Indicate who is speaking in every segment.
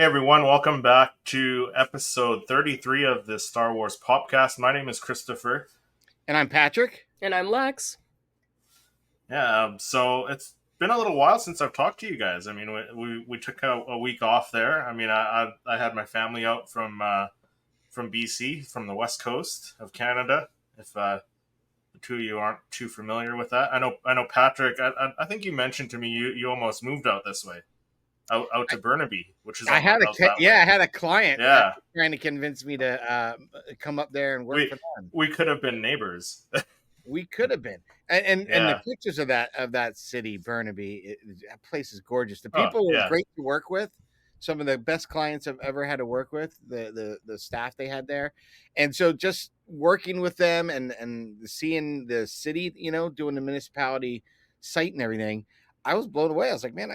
Speaker 1: everyone, welcome back to episode 33 of the Star Wars Popcast. My name is Christopher.
Speaker 2: And I'm Patrick.
Speaker 3: And I'm Lex.
Speaker 1: Yeah, so it's been a little while since I've talked to you guys. I mean, we took a week off there. I mean, I had my family out from BC, from the west coast of Canada. If the two of you aren't too familiar with that, I know Patrick. I think you mentioned to me you almost moved out this way. Out to Burnaby, which is
Speaker 2: I had a client trying to convince me to come up there and work for them.
Speaker 1: We could have been neighbors.
Speaker 2: We could have been, and the pictures of that city, Burnaby, that place is gorgeous. The people were great to work with. Some of the best clients I've ever had to work with. The staff they had there, and so just working with them and seeing the city, doing the municipality site and everything, I was blown away. I was like, man,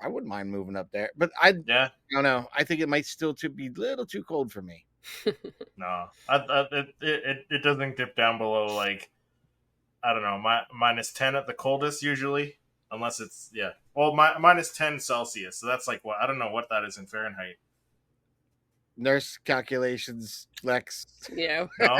Speaker 2: I wouldn't mind moving up there, but I don't know. I think it might still be a little too cold for me.
Speaker 1: No, it doesn't dip down below like, I don't know, minus 10 at the coldest usually, unless it's minus 10 Celsius. So that's like what, I don't know what that is in Fahrenheit.
Speaker 2: Nurse calculations, Lex.
Speaker 3: Yeah.
Speaker 1: No?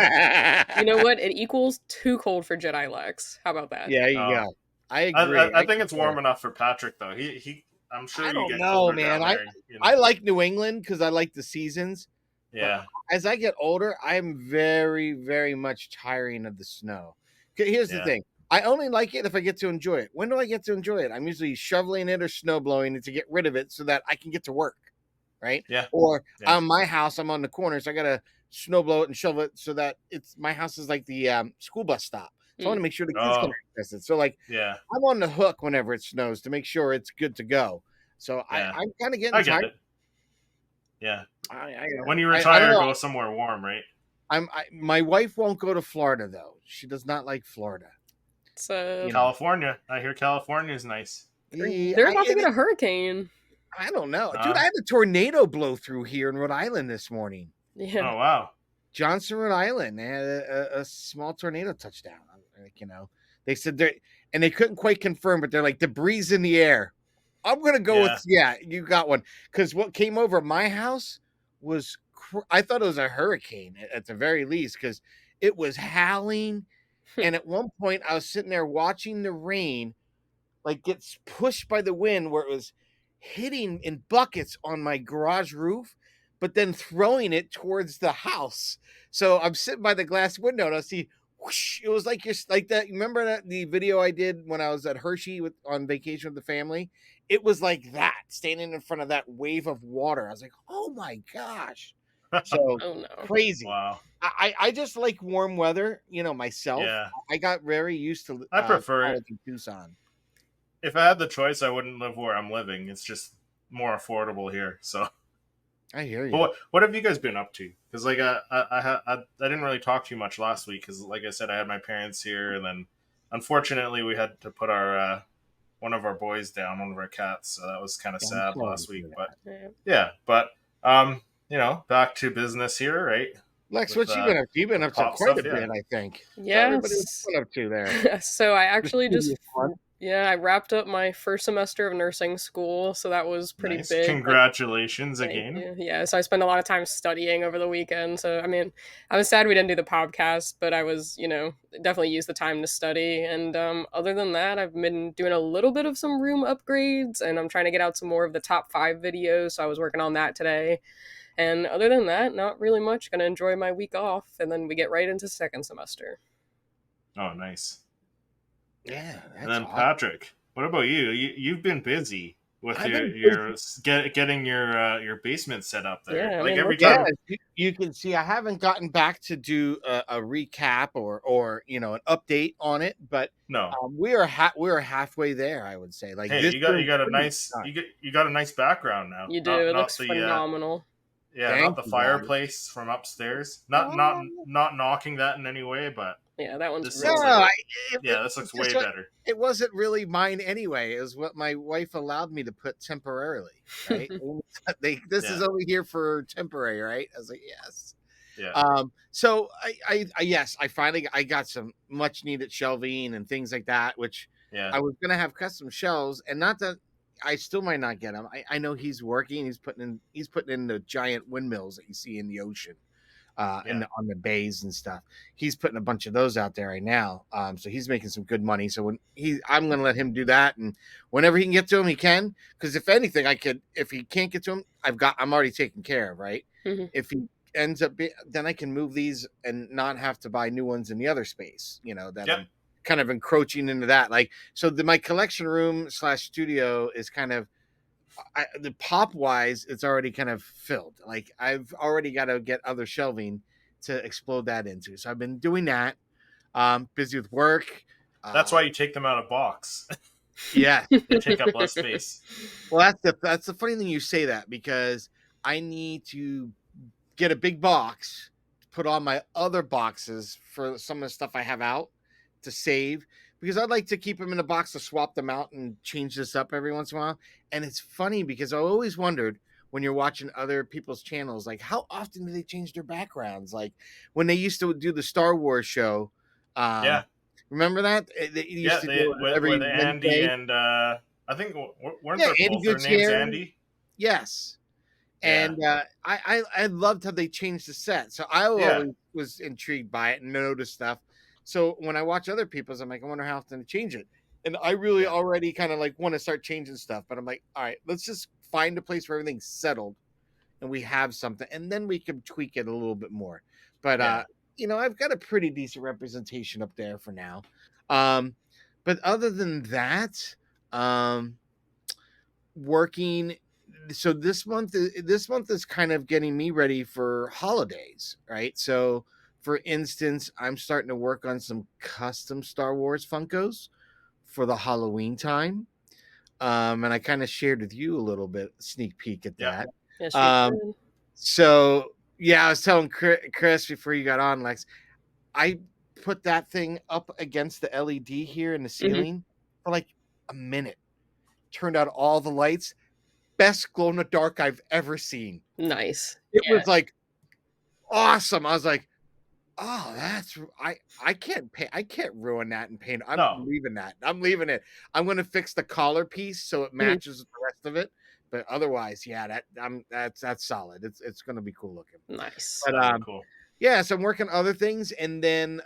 Speaker 3: You know what? It equals too cold for Jedi Lex. How about that?
Speaker 2: Yeah, you go. I agree.
Speaker 1: I think it's warm enough for Patrick though. He I'm sure
Speaker 2: I don't know, man. I like New England because I like the seasons.
Speaker 1: Yeah.
Speaker 2: But as I get older, I am very, very much tiring of the snow. Here's the thing. I only like it if I get to enjoy it. When do I get to enjoy it? I'm usually shoveling it or snow blowing it to get rid of it so that I can get to work. Right?
Speaker 1: Yeah.
Speaker 2: Or on my house, I'm on the corner, so I got to snow blow it and shovel it so that my house is like the school bus stop. So I want to make sure the kids can access it. So I'm on the hook whenever it snows to make sure it's good to go. So I'm kind of getting tired.
Speaker 1: It. Yeah. When you retire, go somewhere warm, right?
Speaker 2: My wife won't go to Florida though. She does not like Florida.
Speaker 3: So
Speaker 1: California. I hear California is nice.
Speaker 3: They're about to get a hurricane.
Speaker 2: I don't know. Dude, I had a tornado blow through here in Rhode Island this morning.
Speaker 3: Yeah.
Speaker 1: Oh, wow.
Speaker 2: Johnson, Rhode Island. They had a small tornado touchdown. They said they couldn't quite confirm, but they're like debris in the air. I'm going to go with, you got one. Because what came over my house was, I thought it was a hurricane at the very least, because it was howling. And at one point I was sitting there watching the rain, gets pushed by the wind where it was hitting in buckets on my garage roof, but then throwing it towards the house. So I'm sitting by the glass window and I see, whoosh, it was like that. Remember the video I did when I was at Hershey on vacation with the family? It was like that, standing in front of that wave of water. I was like, oh my gosh. So crazy.
Speaker 1: Wow.
Speaker 2: I just like warm weather, myself.
Speaker 1: Yeah.
Speaker 2: I got very used to
Speaker 1: I prefer it
Speaker 2: in Tucson.
Speaker 1: If I had the choice, I wouldn't live where I'm living. It's just more affordable here. So
Speaker 2: I hear you.
Speaker 1: But what have you guys been up to? Because I didn't really talk to you much last week because, like I said, I had my parents here, and then unfortunately we had to put our one of our boys down, one of our cats. So that was kind of sad last week. But back to business here, right?
Speaker 2: Lex, what you been up to? You've been up to quite a bit, I think.
Speaker 3: Yeah.
Speaker 2: Everybody was up to there.
Speaker 3: So I actually I wrapped up my first semester of nursing school, so that was pretty big.
Speaker 1: Congratulations again.
Speaker 3: Yeah, so I spent a lot of time studying over the weekend. So, I mean, I was sad we didn't do the podcast, but I was, definitely used the time to study. And other than that, I've been doing a little bit of some room upgrades, and I'm trying to get out some more of the top 5 videos, so I was working on that today. And other than that, not really much. Going to enjoy my week off, and then we get right into second semester.
Speaker 1: Oh, nice.
Speaker 2: Yeah.
Speaker 1: And then awesome. Patrick, what about you? You've been busy with getting your basement set up there.
Speaker 3: Yeah,
Speaker 1: every time.
Speaker 2: You can see I haven't gotten back to do a recap or an update on it, but we are halfway there. I would say.
Speaker 1: You got a nice background now.
Speaker 3: You do. It looks phenomenal.
Speaker 1: Not the fireplace from upstairs. Not knocking that in any way, but.
Speaker 3: Yeah, that one's
Speaker 1: this looks way better.
Speaker 2: It wasn't really mine anyway. It was what my wife allowed me to put temporarily, right? This is only here for temporary, right? I was like, yes.
Speaker 1: Yeah.
Speaker 2: So I finally got some much needed shelving and things like that, which I was gonna have custom shelves, and not that I still might not get him. I know he's working. He's putting in the giant windmills that you see in the ocean,
Speaker 1: Yeah.
Speaker 2: on the bays and stuff. He's putting a bunch of those out there right now. So he's making some good money. So I'm going to let him do that, and whenever he can get to him, he can. Because if anything, if he can't get to him, I'm already taken care of, right?
Speaker 3: Mm-hmm.
Speaker 2: If he ends up, then I can move these and not have to buy new ones in the other space. That
Speaker 1: Yep.
Speaker 2: I'm kind of encroaching into that. Like, so my collection room / studio is kind of, the pop wise, it's already kind of filled. Like, I've already got to get other shelving to explode that into. So I've been doing that. Busy with work.
Speaker 1: That's why you take them out of box.
Speaker 2: Yeah,
Speaker 1: They take up less space.
Speaker 2: well, that's the funny thing you say that, because I need to get a big box to put on my other boxes for some of the stuff I have out to save, because I'd like to keep them in a box to swap them out and change this up every once in a while. And it's funny because I always wondered, when you're watching other people's channels, like, how often do they change their backgrounds? Like when they used to do the Star Wars show.
Speaker 1: Yeah.
Speaker 2: Remember that? They used to do it
Speaker 1: with
Speaker 2: every
Speaker 1: Andy
Speaker 2: Wednesday.
Speaker 1: and I think weren't
Speaker 2: Yeah,
Speaker 1: there
Speaker 2: Andy
Speaker 1: both their names
Speaker 2: Gutierrez.
Speaker 1: Andy?
Speaker 2: Yes.
Speaker 1: Yeah.
Speaker 2: And I loved how they changed the set. So I
Speaker 1: Yeah.
Speaker 2: always was intrigued by it and noticed stuff. So when I watch other people's, I'm like, I wonder how often they change it. And I really
Speaker 1: Yeah.
Speaker 2: already kind of like want to start changing stuff. But I'm like, all right, let's just find a place where everything's settled and we have something, and then we can tweak it a little bit more. But
Speaker 1: Yeah.
Speaker 2: I've got a pretty decent representation up there for now. But other than that, working. So this month is kind of getting me ready for holidays, right? So for instance, I'm starting to work on some custom Star Wars Funkos for the Halloween time. And I kind of shared with you a little bit sneak peek at
Speaker 1: Yeah.
Speaker 2: that.
Speaker 3: Yes, you
Speaker 2: Um,
Speaker 3: did.
Speaker 2: so yeah, I was telling Chris before you got on, Lex, I put that thing up against the LED here in the ceiling for like a minute. Turned out all the lights. Best glow in the dark I've ever seen.
Speaker 3: Nice.
Speaker 2: It
Speaker 3: Yeah.
Speaker 2: was like awesome. I was like, oh, I can't pay. I can't ruin that and paint. I'm
Speaker 1: No.
Speaker 2: leaving that. I'm leaving it. I'm going to fix the collar piece so it matches the rest of it. But otherwise, yeah, that's solid. It's going to be cool looking.
Speaker 3: Nice.
Speaker 2: But
Speaker 1: That'd be cool.
Speaker 2: yeah, so I'm working on other things, and then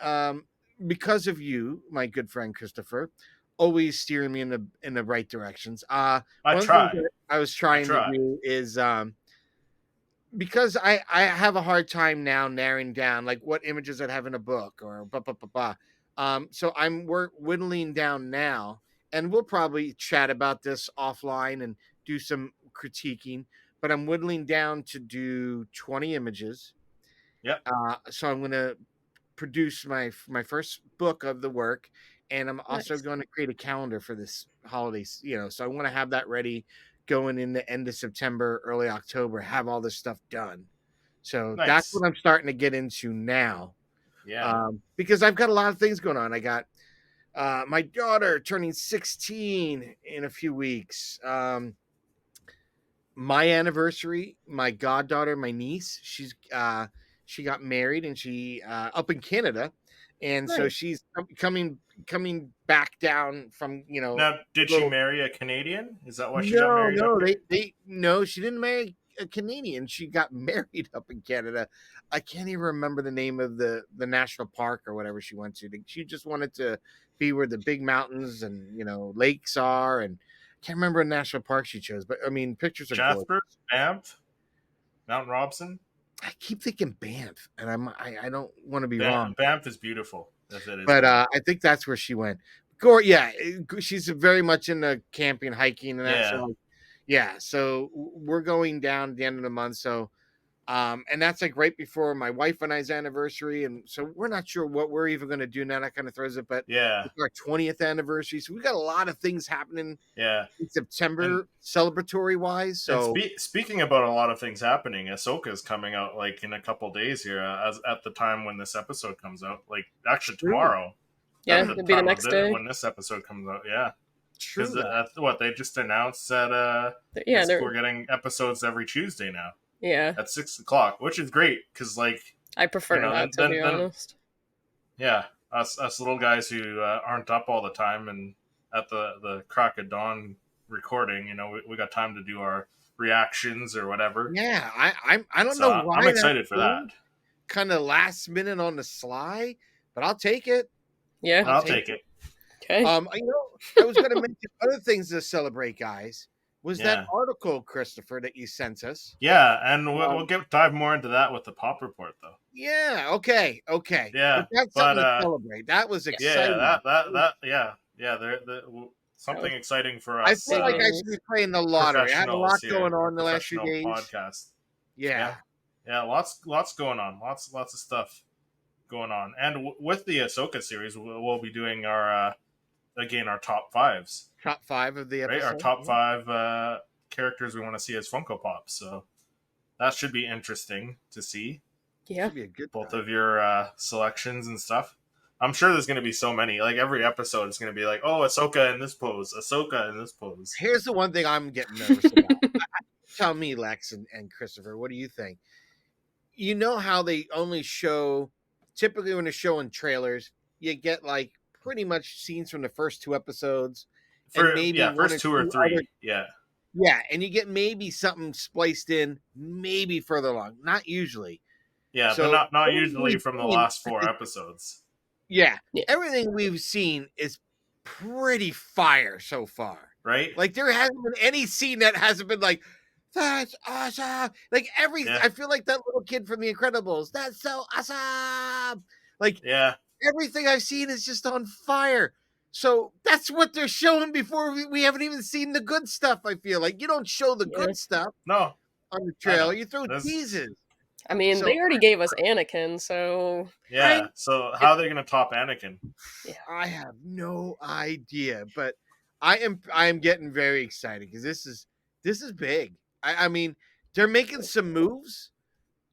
Speaker 2: because of you, my good friend Christopher, always steering me in the right directions.
Speaker 1: I
Speaker 2: One of the things
Speaker 1: try.
Speaker 2: that I was trying to do is because I have a hard time now narrowing down like what images I'd have in a book or blah blah blah blah. So we're whittling down now, and we'll probably chat about this offline and do some critiquing. But I'm whittling down to do 20 images.
Speaker 1: Yep.
Speaker 2: So I'm going to produce my first book of the work, and I'm also
Speaker 3: Nice.
Speaker 2: going to create a calendar for this holiday. So I want to have that ready going in the end of September, early October. Have all this stuff done. So that's
Speaker 1: Nice.
Speaker 2: what I'm starting to get into now.
Speaker 1: Yeah.
Speaker 2: Because I've got a lot of things going on. I got my daughter turning 16 in a few weeks. My anniversary, my goddaughter, my niece, she got married, and she up in Canada, and so
Speaker 3: Nice.
Speaker 2: she's coming back down from
Speaker 1: Now, did she
Speaker 2: little.
Speaker 1: marry a Canadian? Is that why she got
Speaker 2: No,
Speaker 1: married up
Speaker 2: no,
Speaker 1: here?
Speaker 2: they no, she didn't marry a Canadian. She got married up in Canada. I can't even remember the name of the national park or whatever she went to. She just wanted to be where the big mountains and lakes are, and can't remember a national park she chose. But I mean, pictures are gorgeous.
Speaker 1: Jasper, Banff, Mount Robson.
Speaker 2: I keep thinking Banff, and I don't want to be wrong,
Speaker 1: Banff is beautiful. Yes, it is.
Speaker 2: but I think that's where she went. Yeah, she's very much into camping, hiking, and that.
Speaker 1: Yeah.
Speaker 2: So yeah, so we're going down at the end of the month. So and that's like right before my wife and I's anniversary, and so we're not sure what we're even going to do now. That kind of throws it, but
Speaker 1: Yeah.
Speaker 2: it's our 20th anniversary, so we got a lot of things happening
Speaker 1: Yeah.
Speaker 2: in September, celebratory wise. So
Speaker 1: speaking about a lot of things happening, Ahsoka is coming out like in a couple days here, as at the time when this episode comes out. Like actually tomorrow.
Speaker 3: Yeah,
Speaker 1: At
Speaker 3: it'd be the next day.
Speaker 1: when this episode comes out. Yeah.
Speaker 2: true.
Speaker 1: Because what they just announced that
Speaker 3: Yeah,
Speaker 1: we're getting episodes every Tuesday now
Speaker 3: yeah.
Speaker 1: at 6:00, which is great because like
Speaker 3: I prefer that, to be honest.
Speaker 1: Yeah, us little guys who aren't up all the time and at the crack of dawn recording, we got time to do our reactions or whatever.
Speaker 2: Yeah, I don't
Speaker 1: So
Speaker 2: know why
Speaker 1: I'm excited for that.
Speaker 2: Kind of last minute on the sly, but I'll take it.
Speaker 3: Yeah.
Speaker 1: I'll take it.
Speaker 3: Okay.
Speaker 2: I was going to mention other things to celebrate, guys. Was that
Speaker 1: Yeah.
Speaker 2: article, Christopher, that you sent us?
Speaker 1: Yeah, and we'll dive more into that with the pop report, though.
Speaker 2: Yeah. Okay.
Speaker 1: Yeah,
Speaker 2: But that's something to celebrate. That was exciting.
Speaker 1: Something exciting for
Speaker 2: I
Speaker 1: us.
Speaker 2: feel like I should be playing the lottery. I had a lot going on the last few days.
Speaker 1: Podcast.
Speaker 2: Yeah.
Speaker 1: Lots going on. Lots of stuff going on. And with the Ahsoka series, we'll be doing our top fives.
Speaker 2: Top 5 of the episode.
Speaker 1: Right, our top 5 characters we want to see as Funko Pops. So that should be interesting to see.
Speaker 3: Yeah,
Speaker 2: should be a good
Speaker 1: both
Speaker 2: time.
Speaker 1: of your selections and stuff. I'm sure there's going to be so many. Like every episode is going to be like, oh, Ahsoka in this pose, Ahsoka in this pose.
Speaker 2: Here's the one thing I'm getting nervous about. Tell me, Lex and Christopher, what do you think? You know how they only show, typically when they're showing trailers, you get like pretty much scenes from the first 2 episodes.
Speaker 1: And maybe first 2 or 3.
Speaker 2: Yeah, and you get maybe something spliced in, maybe further along. Not usually.
Speaker 1: Yeah, so, but not usually from the last 4 episodes.
Speaker 2: Yeah, everything we've seen is pretty fire so far.
Speaker 1: Right?
Speaker 2: Like there hasn't been any scene that hasn't been like, that's awesome. Like I feel like that little kid from The Incredibles. That's so awesome. Like everything I've seen is just on fire. So that's what they're showing before we haven't even seen the good stuff. I feel like you don't show the good stuff.
Speaker 1: No,
Speaker 2: on the trailer, you throw teases.
Speaker 3: I mean, they already gave us Anakin, so
Speaker 1: So how are they going to top Anakin?
Speaker 2: Yeah. I have no idea, but I am getting very excited because this is big. I mean, they're making some moves.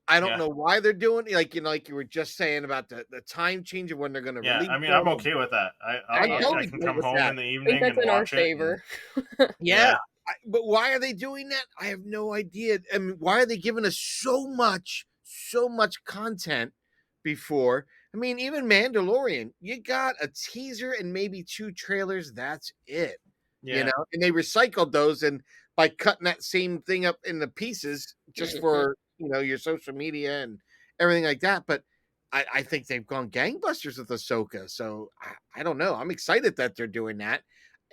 Speaker 2: I don't know why they're doing it. Like you were just saying about the time change of when they're going to release.
Speaker 1: I mean, I'm okay with that. I can come home in the evening and watch
Speaker 3: in our favor.
Speaker 2: But why are they doing that? I have no idea. I mean, why are they giving us so much content before? I mean, even Mandalorian, you got a teaser and maybe 2 trailers. That's it. And they recycled those, and by cutting that same thing up in the pieces just for your social media and everything like that. But I think they've gone gangbusters with Ahsoka. So I don't know. I'm excited that they're doing that.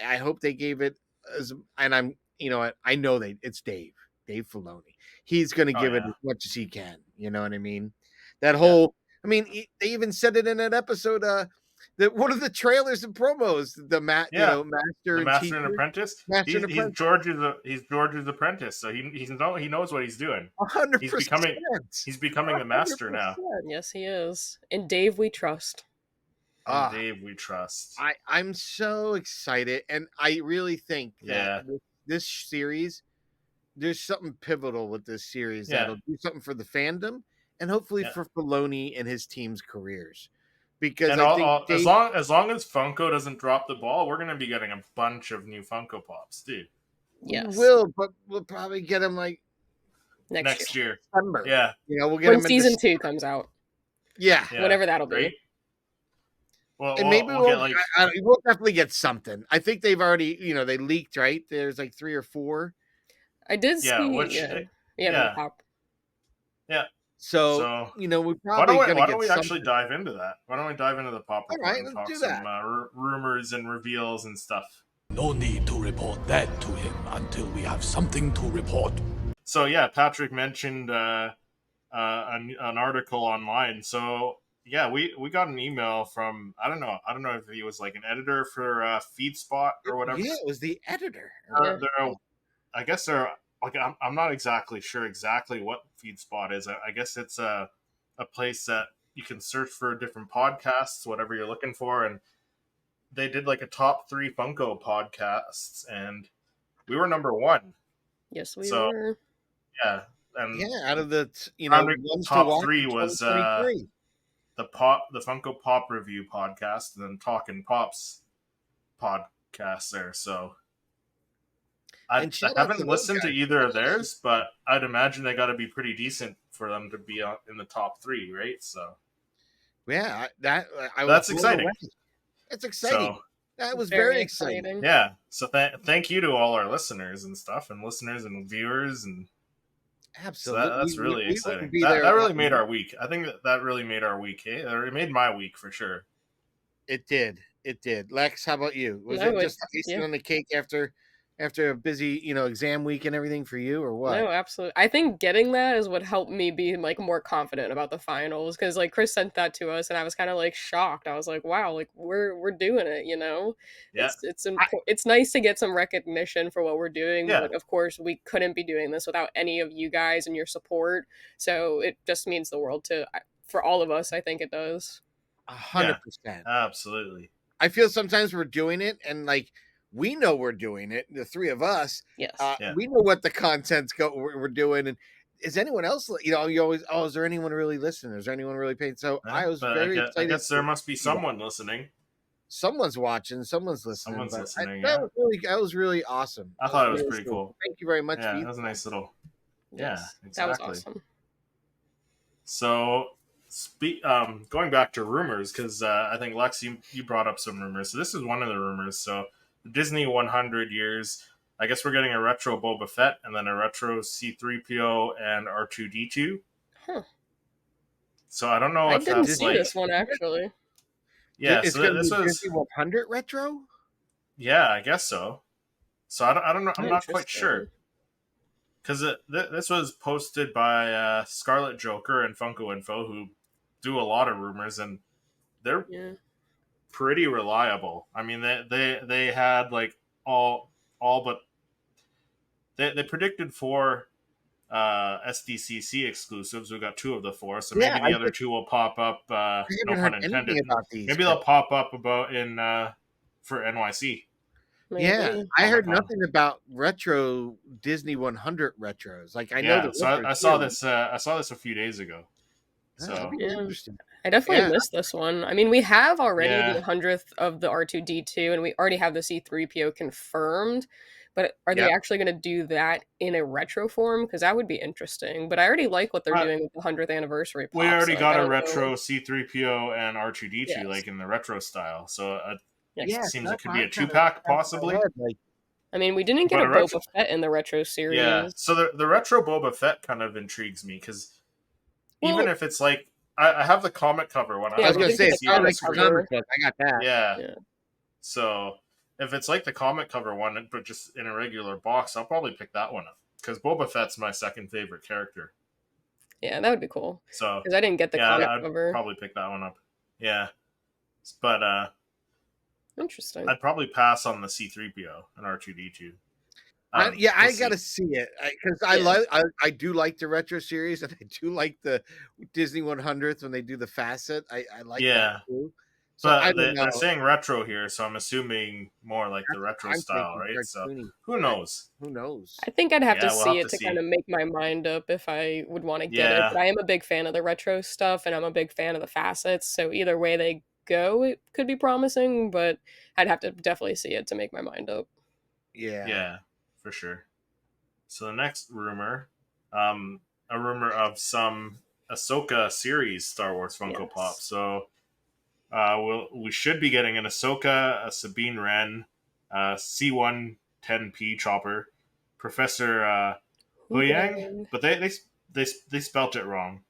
Speaker 2: I hope they gave it and I'm, I know it's Dave Filoni. He's going to give it as much as he can. You know what I mean? That whole, I mean, they even said it in that episode, that one of the trailers and promos, master
Speaker 1: and apprentice. He's George's apprentice, so he knows what he's doing.
Speaker 2: 100%.
Speaker 1: He's becoming the master now.
Speaker 3: Yes, he is. And Dave, we trust.
Speaker 1: Dave, we trust.
Speaker 2: I'm so excited, and I really think that this series, there's something pivotal with this series that'll do something for the fandom, and hopefully for Filoni and his team's careers. Because
Speaker 1: as long as Funko doesn't drop the ball, we're going to be getting a bunch of new Funko Pops, dude.
Speaker 3: Yes,
Speaker 2: we will, but we'll probably get them like
Speaker 1: next year.
Speaker 2: December.
Speaker 1: Yeah,
Speaker 2: we'll get
Speaker 3: when
Speaker 2: them
Speaker 3: season 2 comes out.
Speaker 2: Yeah,
Speaker 3: whenever that'll be.
Speaker 1: Right?
Speaker 2: Well, and maybe we'll definitely get something. I think they've already, they leaked, right? There's like 3 or 4.
Speaker 3: I did see.
Speaker 1: Pop. Yeah.
Speaker 2: So we probably
Speaker 1: why don't we actually dive into that? Why don't we dive into the pop report and talk some rumors and reveals and stuff?
Speaker 4: No need to report that to him until we have something to report.
Speaker 1: So Patrick mentioned an article online. So we got an email from I don't know if he was like an editor for FeedSpot or whatever.
Speaker 2: Yeah, it was the editor.
Speaker 1: I guess they're. Like I'm not exactly sure what FeedSpot is. I guess it's a place that you can search for different podcasts, whatever you're looking for, and they did like a top 3 Funko podcasts, and we were number 1.
Speaker 3: Yes, we were.
Speaker 1: Yeah, and
Speaker 2: out of the
Speaker 1: top 3 was the Funko Pop Review podcast, and then Talkin' Pops podcast there. So. I haven't listened to either of theirs, but I'd imagine they got to be pretty decent for them to be in the top 3, right? So,
Speaker 2: that's
Speaker 1: exciting.
Speaker 2: It's exciting.
Speaker 1: So,
Speaker 2: That was
Speaker 3: Very
Speaker 2: very exciting.
Speaker 1: Yeah. So thank you to all our listeners and stuff, and listeners and viewers, and so
Speaker 2: Absolutely.
Speaker 1: that's really
Speaker 2: We wouldn't
Speaker 1: exciting.
Speaker 2: be
Speaker 1: That
Speaker 2: there.
Speaker 1: really made our week. I think that really made our week. Or it made my week for sure.
Speaker 2: It did. It did. Lex, how about you? Was
Speaker 3: No,
Speaker 2: it just icing
Speaker 3: yeah.
Speaker 2: on the cake after a busy, exam week and everything for you, or what?
Speaker 3: No, absolutely. I think getting that is what helped me be like more confident about the finals because like Chris sent that to us and I was kind of like shocked. I was like, wow, like we're doing it, you know.
Speaker 1: Yeah.
Speaker 3: It's nice to get some recognition for what we're doing,
Speaker 1: Yeah.
Speaker 3: but of course we couldn't be doing this without any of you guys and your support. So it just means the world for all of us. I think it does.
Speaker 2: 100%.
Speaker 1: Absolutely.
Speaker 2: I feel sometimes we're doing it, and like we know we're doing it. The three of us,
Speaker 3: Yes.
Speaker 2: we know what the content's we're doing, and is anyone else? You always, is there anyone really listening? Is there anyone really paying? So I was very excited.
Speaker 1: I guess there must be someone listening.
Speaker 2: Someone's watching, someone's listening.
Speaker 1: Someone's listening.
Speaker 2: That was really awesome.
Speaker 1: I thought it was pretty cool.
Speaker 2: Thank you very much.
Speaker 1: Yeah, that was a nice little.
Speaker 3: Yes,
Speaker 1: yeah, exactly.
Speaker 3: That was awesome.
Speaker 1: So, going back to rumors, because I think Lex, you brought up some rumors. So this is one of the rumors. So Disney 100 years. I guess we're getting a retro Boba Fett and then a retro C-3PO and R2-D2.
Speaker 3: Huh.
Speaker 1: So I don't know if
Speaker 3: I didn't
Speaker 1: that's
Speaker 3: see
Speaker 1: like
Speaker 3: this one actually.
Speaker 1: Yeah,
Speaker 2: it's
Speaker 1: so
Speaker 2: going to
Speaker 1: this
Speaker 2: be
Speaker 1: was
Speaker 2: Disney 100 retro.
Speaker 1: Yeah, I guess so. So I don't know. I'm not quite
Speaker 3: Interesting.
Speaker 1: sure because this was posted by Scarlet Joker and Funko Info, who do a lot of rumors, and they're pretty reliable. I mean, they had like all but they predicted 4 SDCC exclusives. We got 2 of the 4, so maybe the other 2 will pop up. No pun intended.
Speaker 2: About these,
Speaker 1: maybe they'll pop up about in for NYC.
Speaker 3: Maybe.
Speaker 2: Yeah, I heard nothing about retro Disney 100 retros. Like I know that.
Speaker 1: So I saw this. I saw this a few days ago. So
Speaker 2: interesting.
Speaker 3: I definitely missed this one. I mean, we have already the 100th of the R2-D2, and we already have the C-3PO confirmed. But are they actually going to do that in a retro form? Because that would be interesting. But I already like what they're doing with the 100th anniversary.
Speaker 1: We already got a retro C-3PO and R2-D2 like in the retro style. So it seems it could be a 2-pack possibly.
Speaker 3: I mean, we didn't get a Boba Fett in the retro series.
Speaker 1: Yeah, so the retro Boba Fett kind of intrigues me because even if it's like I have the comic cover one.
Speaker 2: I was going to say it's not like the comic book. I got that.
Speaker 1: Yeah. So if it's like the comic cover one, but just in a regular box, I'll probably pick that one up because Boba Fett's my second favorite character.
Speaker 3: Yeah, that would be cool.
Speaker 1: So
Speaker 3: because I didn't get the comic
Speaker 1: I'd
Speaker 3: cover,
Speaker 1: probably pick that one up. Yeah, but
Speaker 3: interesting.
Speaker 1: I'd probably pass on the C-3PO and R2-D2.
Speaker 2: I gotta see it because I do like the retro series and I do like the Disney 100th when they do the facet. I like that too. So
Speaker 1: but they're saying retro here, so I'm assuming more like the retro style, right? So who knows?
Speaker 2: Who knows?
Speaker 3: I think I'd have to see it to kind of make my mind up if I would want to get it. But I am a big fan of the retro stuff, and I'm a big fan of the facets. So either way they go, it could be promising, but I'd have to definitely see it to make my mind up.
Speaker 1: Yeah, for sure. So the next rumor, a rumor of some Ahsoka series Star Wars Funko Pop. So we should be getting an Ahsoka, a Sabine Wren, C-110P chopper, Professor Huyang, but they spelt it wrong.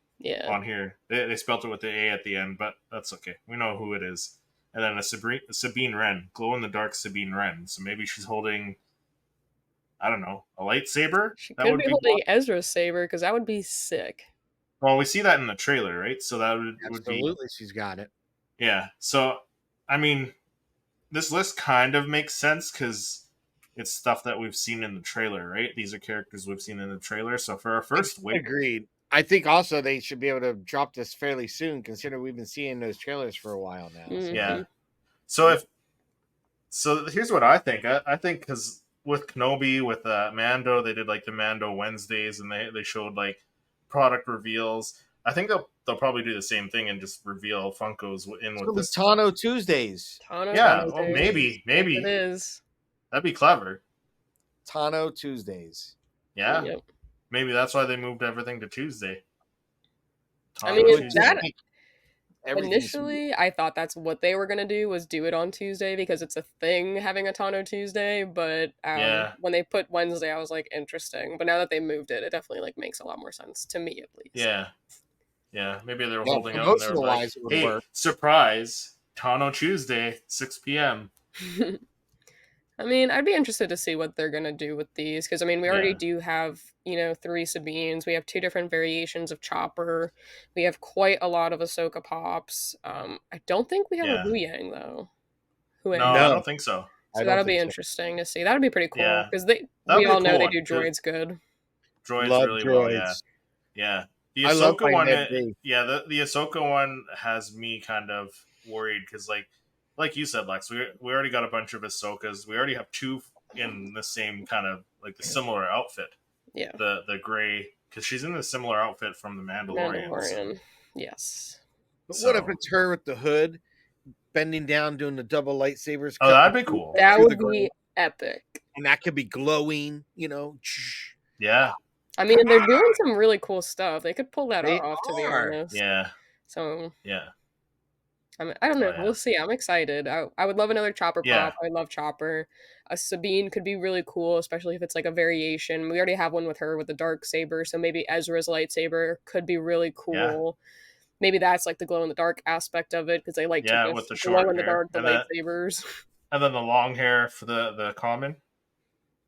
Speaker 1: On here, they spelt it with the A at the end, but that's okay. We know who it is. And then a Sabine Wren, glow in the dark Sabine Wren. So maybe she's holding, I don't know, a lightsaber.
Speaker 3: She could be holding Ezra's saber because that would be sick.
Speaker 1: Well, we see that in the trailer, right? So that would be
Speaker 2: absolutely. She's got it.
Speaker 1: Yeah. So I mean, this list kind of makes sense because it's stuff that we've seen in the trailer, right? These are characters we've seen in the trailer. So for our first wave,
Speaker 2: agreed. I think also they should be able to drop this fairly soon, considering we've been seeing those trailers for a while now.
Speaker 3: Mm-hmm.
Speaker 1: Yeah. So here's what I think. I think because with Kenobi, with Mando, they did like the Mando Wednesdays, and they showed like product reveals. I think they'll probably do the same thing and just reveal Funkos in with this.
Speaker 2: Tano Tuesdays.
Speaker 1: Well, maybe
Speaker 3: it is.
Speaker 1: That'd be clever.
Speaker 2: Tano Tuesdays.
Speaker 1: Yeah. Yep. Maybe that's why they moved everything to Tuesday.
Speaker 3: I mean,
Speaker 2: Everything's
Speaker 3: Initially, I thought that's what they were gonna do, was do it on Tuesday because it's a thing having a Tano Tuesday. But
Speaker 1: Yeah.
Speaker 3: when they put Wednesday, I was like, interesting. But now that they moved it, it definitely like makes a lot more sense to me, at least.
Speaker 1: Yeah. Yeah. Maybe they were
Speaker 2: yeah,
Speaker 1: holding out and they were
Speaker 2: promotional
Speaker 1: like,
Speaker 2: wise, it would
Speaker 1: "Hey,
Speaker 2: work.
Speaker 1: surprise! Tano Tuesday, 6 p.m."
Speaker 3: I mean, I'd be interested to see what they're gonna do with these because I mean, we already
Speaker 1: Yeah.
Speaker 3: do have 3 Sabines. We have 2 different variations of Chopper. We have quite a lot of Ahsoka pops. I don't think we have a
Speaker 1: Yeah.
Speaker 3: Hu Yang though. Hu
Speaker 1: No,
Speaker 3: Yang.
Speaker 1: I
Speaker 2: No.
Speaker 1: don't think so.
Speaker 2: I
Speaker 3: So
Speaker 2: don't
Speaker 3: that'll be
Speaker 2: think so.
Speaker 3: interesting to see. That'd be pretty cool
Speaker 1: Yeah.
Speaker 3: because
Speaker 1: That'd
Speaker 3: we
Speaker 1: be a
Speaker 3: all know
Speaker 1: cool
Speaker 3: they
Speaker 1: one.
Speaker 3: do droids good.
Speaker 1: Droids
Speaker 2: Love
Speaker 1: really well, yeah.
Speaker 2: droids.
Speaker 1: Yeah. The
Speaker 2: I love
Speaker 1: Ahsoka
Speaker 2: my
Speaker 1: one,
Speaker 2: Ned B.
Speaker 1: the Ahsoka one has me kind of worried because, like you said, Lex, we already got a bunch of Ahsokas. We already have 2 in the same kind of like the similar outfit.
Speaker 3: Yeah,
Speaker 1: The gray, because she's in a similar outfit from the Mandalorian.
Speaker 3: Mandalorian. Yes.
Speaker 2: But
Speaker 1: So,
Speaker 2: what if it's her with the hood, bending down, doing the double lightsabers?
Speaker 1: oh, that'd be cool.
Speaker 3: That
Speaker 2: through
Speaker 3: would
Speaker 2: the ground,
Speaker 3: be epic.
Speaker 2: and that could be glowing.
Speaker 1: Yeah,
Speaker 3: I mean, they're doing some really cool stuff. They could pull that
Speaker 2: They
Speaker 3: off, to be
Speaker 2: are.
Speaker 3: honest.
Speaker 1: yeah,
Speaker 3: So
Speaker 1: yeah,
Speaker 3: I don't know.
Speaker 1: Oh, yeah.
Speaker 3: We'll see. I'm excited. I would love another Chopper
Speaker 1: Yeah.
Speaker 3: pop. I love Chopper. A Sabine could be really cool, especially if it's like a variation. We already have one with her with the dark saber, so maybe Ezra's lightsaber could be really cool. Maybe that's like the glow in the dark aspect of it because they like
Speaker 1: Yeah,
Speaker 3: to
Speaker 1: with the
Speaker 3: just glow
Speaker 1: short
Speaker 3: in the
Speaker 1: hair.
Speaker 3: dark the
Speaker 1: And then-
Speaker 3: lightsabers.
Speaker 1: and then the long hair for the common.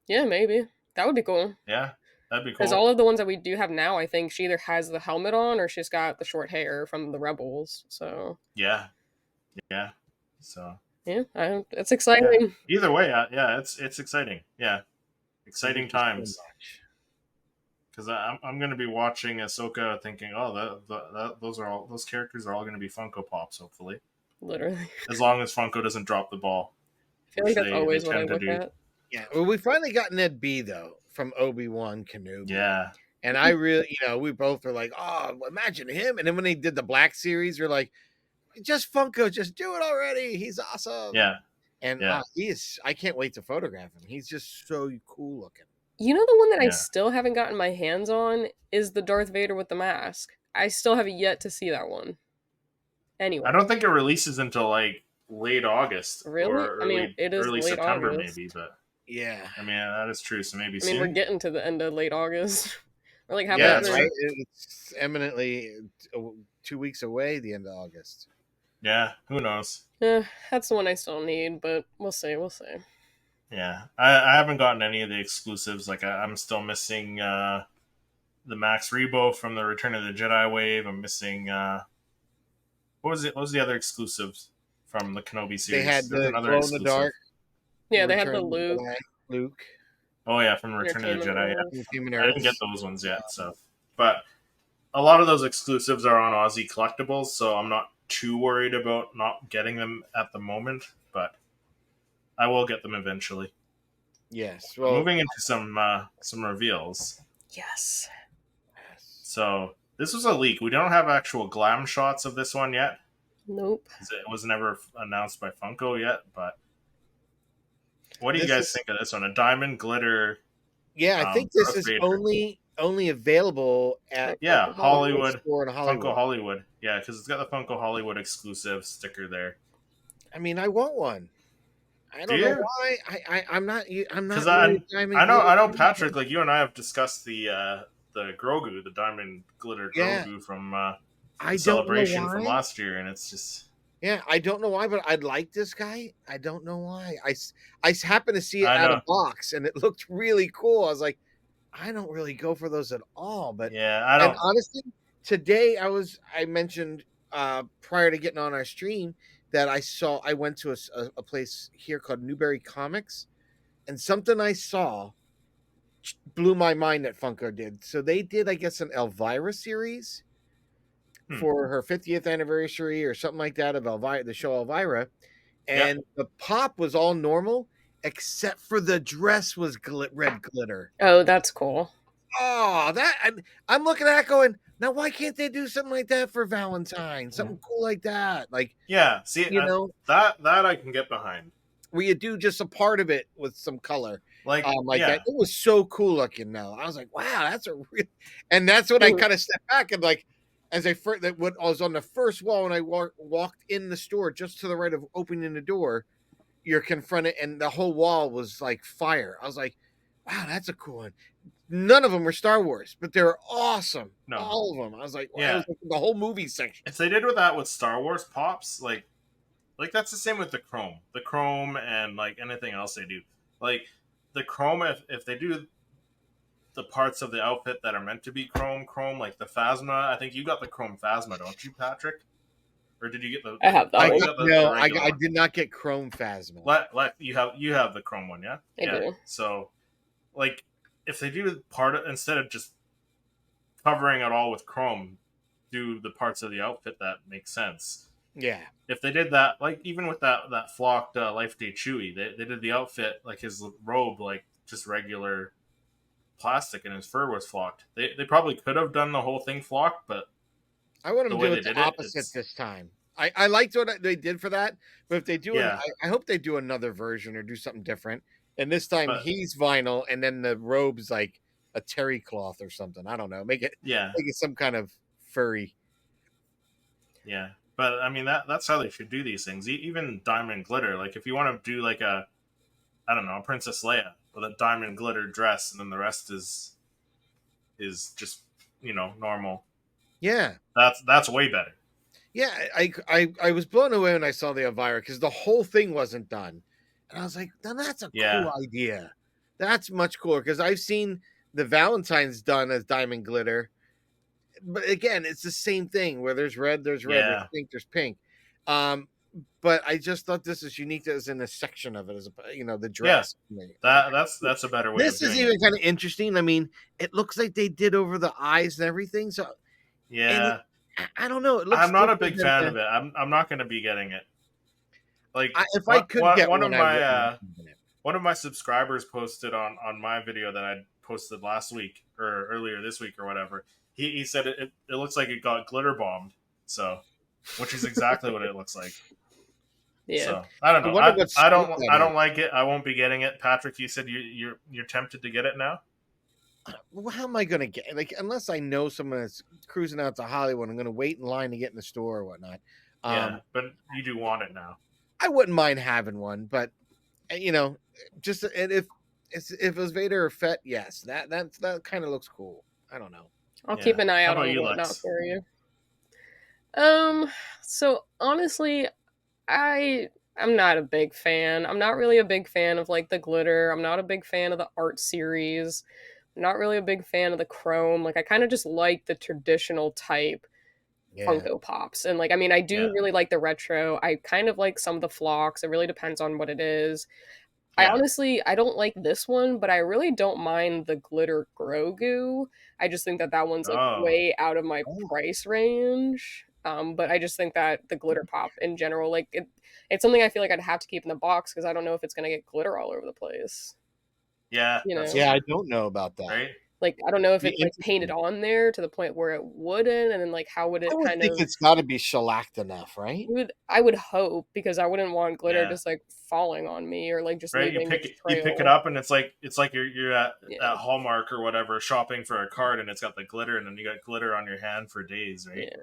Speaker 3: Yeah, maybe that would be cool.
Speaker 1: Yeah, that'd be
Speaker 3: Because
Speaker 1: cool.
Speaker 3: all of the ones that we do have now, I think she either has the helmet on or she's got the short hair from the Rebels. So
Speaker 1: Yeah, yeah. So
Speaker 3: yeah, it's exciting.
Speaker 1: either way, yeah, it's exciting. Yeah, exciting
Speaker 2: Thank you so
Speaker 1: times.
Speaker 2: much.
Speaker 1: Because I'm going to be watching Ahsoka, thinking, oh, those characters are all going to be Funko Pops, hopefully,
Speaker 3: Literally,
Speaker 1: as long as Funko doesn't drop the ball.
Speaker 3: I feel like
Speaker 1: which
Speaker 3: that's
Speaker 1: they
Speaker 3: always what I
Speaker 1: tend to
Speaker 3: look
Speaker 1: do.
Speaker 3: at.
Speaker 2: Yeah, well, we finally got Ned B though from Obi-Wan Kenobi.
Speaker 1: Yeah,
Speaker 2: And I really, we both were like, oh, imagine him. And then when they did the Black series, we're like, just Funko, just do it already. He's awesome.
Speaker 1: yeah,
Speaker 2: And
Speaker 1: Yeah.
Speaker 2: I can't wait to photograph him. He's just so cool looking.
Speaker 3: You know, the one that I
Speaker 1: Yeah.
Speaker 3: still haven't gotten my hands on is the Darth Vader with the mask. I still have yet to see that one. Anyway,
Speaker 1: I don't think it releases until like late August.
Speaker 3: Really?
Speaker 1: Or
Speaker 3: I mean,
Speaker 1: early,
Speaker 3: it is
Speaker 1: early
Speaker 3: late
Speaker 1: September,
Speaker 3: August.
Speaker 1: maybe. But
Speaker 2: Yeah.
Speaker 1: I mean, that is true. So maybe
Speaker 3: I mean,
Speaker 1: soon.
Speaker 3: we're getting to the end of late August. We're like
Speaker 1: Yeah,
Speaker 2: That's
Speaker 1: that's
Speaker 2: right. It's eminently 2 weeks away, the end of August.
Speaker 1: Yeah, who knows?
Speaker 3: That's the one I still need, but we'll see. We'll see.
Speaker 1: Yeah, I haven't gotten any of the exclusives. Like I'm still missing the Max Rebo from the Return of the Jedi wave. I'm missing what was it? What was the other exclusives from the Kenobi series?
Speaker 2: They had
Speaker 1: There's
Speaker 2: the
Speaker 1: another
Speaker 2: glow in the
Speaker 1: exclusive.
Speaker 2: dark.
Speaker 3: Yeah, they had the
Speaker 2: Return of the
Speaker 3: Luke.
Speaker 2: Jedi, Luke.
Speaker 1: Oh yeah, from Return of the Jedi. Yeah.
Speaker 2: Human
Speaker 1: I didn't
Speaker 2: Earth.
Speaker 1: get those ones yet, so but a lot of those exclusives are on Aussie collectibles, so I'm not too worried about not getting them at the moment, but I will get them eventually.
Speaker 2: Yes. Well,
Speaker 1: Moving into some reveals.
Speaker 3: Yes.
Speaker 1: So this was a leak. We don't have actual glam shots of this one yet.
Speaker 3: Nope.
Speaker 1: It was never announced by Funko yet, but what do you
Speaker 2: This
Speaker 1: guys
Speaker 2: is-
Speaker 1: think of this one? A diamond glitter.
Speaker 2: yeah, I think this
Speaker 1: Darth
Speaker 2: is
Speaker 1: Vader.
Speaker 2: only available at
Speaker 1: Yeah,
Speaker 3: Funko
Speaker 1: Hollywood.
Speaker 2: store in Hollywood.
Speaker 1: Funko Hollywood. Yeah, because it's got the Funko Hollywood exclusive sticker there.
Speaker 2: I mean, I want one. I don't
Speaker 1: Do
Speaker 2: know
Speaker 1: you?
Speaker 2: why. I'm not. I'm not.
Speaker 1: 'Cause
Speaker 2: really a diamond
Speaker 1: I know,
Speaker 2: glitter
Speaker 1: Patrick. Like you and I have discussed the Grogu, the diamond glitter
Speaker 2: Yeah.
Speaker 1: Grogu from
Speaker 2: I don't know
Speaker 1: Celebration from
Speaker 2: why.
Speaker 1: last year, and it's just
Speaker 2: Yeah, I don't know why, but I'd like this guy. I don't know why. I happened to see it
Speaker 1: I
Speaker 2: out
Speaker 1: know.
Speaker 2: of box, and it looked really cool. I was like, I don't really go for those at all. But
Speaker 1: yeah. I
Speaker 2: and
Speaker 1: don't.
Speaker 2: honestly, today I mentioned prior to getting on our stream that I went to a place here called Newberry Comics, and something I saw blew my mind that Funko did. So they did, I guess, an Elvira series for her 50th anniversary or something like that of Elvira, the show Elvira, and the pop was all normal except for the dress was red glitter.
Speaker 3: Oh, that's cool.
Speaker 2: Oh, I'm looking at that going, now why can't they do something like that for Valentine's? Something cool like that. Like,
Speaker 1: Yeah. See,
Speaker 2: you know,
Speaker 1: that I can get behind.
Speaker 2: where you do just a part of it with some color.
Speaker 1: Like
Speaker 2: Yeah.
Speaker 1: that.
Speaker 2: It was so cool looking though. I was like, wow, that's a real, and that's when I kind of stepped back and like, as I first that what I was on the first wall when I walked in the store, just to the right of opening the door, you're confronted, and the whole wall was like fire. I was like, wow, that's a cool one. None of them were Star Wars, but they were awesome.
Speaker 1: No.
Speaker 2: All of them. I was like, wow,
Speaker 1: Yeah.
Speaker 2: it was like the whole movie section.
Speaker 1: If they did with that with Star Wars pops, like that's the same with the chrome and like anything else they do. Like the chrome, if they do the parts of the outfit that are meant to be chrome, like the Phasma. I think you got the chrome Phasma, don't you, Patrick? Or did you get the?
Speaker 3: I have that one.
Speaker 2: I did not get chrome Phasma.
Speaker 1: You have the chrome one, yeah.
Speaker 3: I do.
Speaker 1: So, like, if they do instead of just covering it all with chrome, do the parts of the outfit that make sense.
Speaker 2: Yeah.
Speaker 1: If they did that, like even with that flocked Life Day Chewie, they did the outfit like his robe, like just regular plastic, and his fur was flocked. They probably could have done the whole thing flocked, but
Speaker 2: I want them to do it the opposite this time. I liked what they did for that, but if they do it, I hope they do another version or do something different. And this time he's vinyl, and then the robe's like a terry cloth or something. I don't know. Make it some kind of furry.
Speaker 1: Yeah, but I mean that's how they should do these things. Even diamond glitter. Like if you want to do like a Princess Leia with a diamond glitter dress, and then the rest is just normal.
Speaker 2: Yeah,
Speaker 1: that's way better.
Speaker 2: Yeah, I was blown away when I saw the Elvira because the whole thing wasn't done, and I was like, "Now that's a cool idea. That's much cooler." Because I've seen the Valentine's done as diamond glitter, but again, it's the same thing where there's red, there's pink, there's pink. But I just thought this is unique as in a section of it, as the dress.
Speaker 1: Yeah, that's a better way.
Speaker 2: This is even kind of interesting. I mean, it looks like they did over the eyes and everything. So
Speaker 1: yeah,
Speaker 2: I don't know.
Speaker 1: I'm not a big fan of it. I'm not going to be getting it. Like
Speaker 2: if I could get one
Speaker 1: of my subscribers posted on my video that I posted last week or earlier this week or whatever. He said it looks like it got glitter bombed. So, which is exactly what it looks like.
Speaker 3: Yeah.
Speaker 1: So I don't know. I don't like it. I won't be getting it. Patrick, you said you're tempted to get it now.
Speaker 2: Well, how am I going to get unless I know someone that's cruising out to Hollywood? I'm going to wait in line to get in the store or whatnot.
Speaker 1: But you do want it now.
Speaker 2: I wouldn't mind having one, but just if it was Vader or Fett, yes, that kind of looks cool. I don't know.
Speaker 3: I'll keep an eye out on whatnot for you. So honestly, I'm not a big fan. I'm not really a big fan of like the glitter. I'm not a big fan of the art series. I'm not really a big fan of the chrome. Like I kind of just like the traditional type Funko Pops. And like, I mean, I do really like the retro. I kind of like some of the flocks. It really depends on what it is. Yeah. I don't like this one, but I really don't mind the glitter Grogu. I just think that one's like way out of my price range. But I just think that the glitter pop in general, like it's something I feel like I'd have to keep in the box because I don't know if it's gonna get glitter all over the place.
Speaker 1: Yeah,
Speaker 2: I don't know about that.
Speaker 1: Right?
Speaker 3: Like I don't know if it's like painted on there to the point where it wouldn't, and then like how would it
Speaker 2: I think it's got to be shellacked enough, right?
Speaker 3: I would hope because I wouldn't want glitter just like falling on me or like just leaving.
Speaker 1: You pick it up and it's like you're at Hallmark or whatever shopping for a card and it's got the glitter and then you got glitter on your hand for days, right?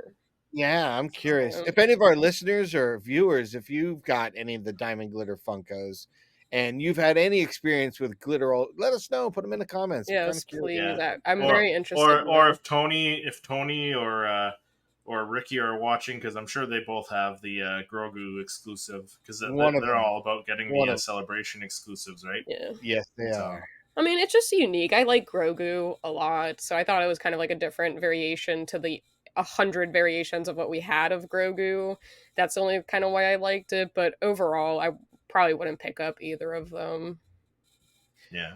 Speaker 2: Yeah, I'm curious. If any of our listeners or viewers, if you've got any of the diamond glitter Funkos and you've had any experience with glitter, let us know. Put them in the comments.
Speaker 3: Yes, please. I'm very interested.
Speaker 1: Or if Tony or Ricky are watching, because I'm sure they both have the Grogu exclusive, because they're all about getting the Celebration exclusives, right?
Speaker 3: Yeah.
Speaker 2: Yes, they are.
Speaker 3: I mean, it's just unique. I like Grogu a lot, so I thought it was kind of like a different variation to the 100 variations of what we had of Grogu. That's the only kind of why I liked it, but overall, I probably wouldn't pick up either of them.
Speaker 1: Yeah.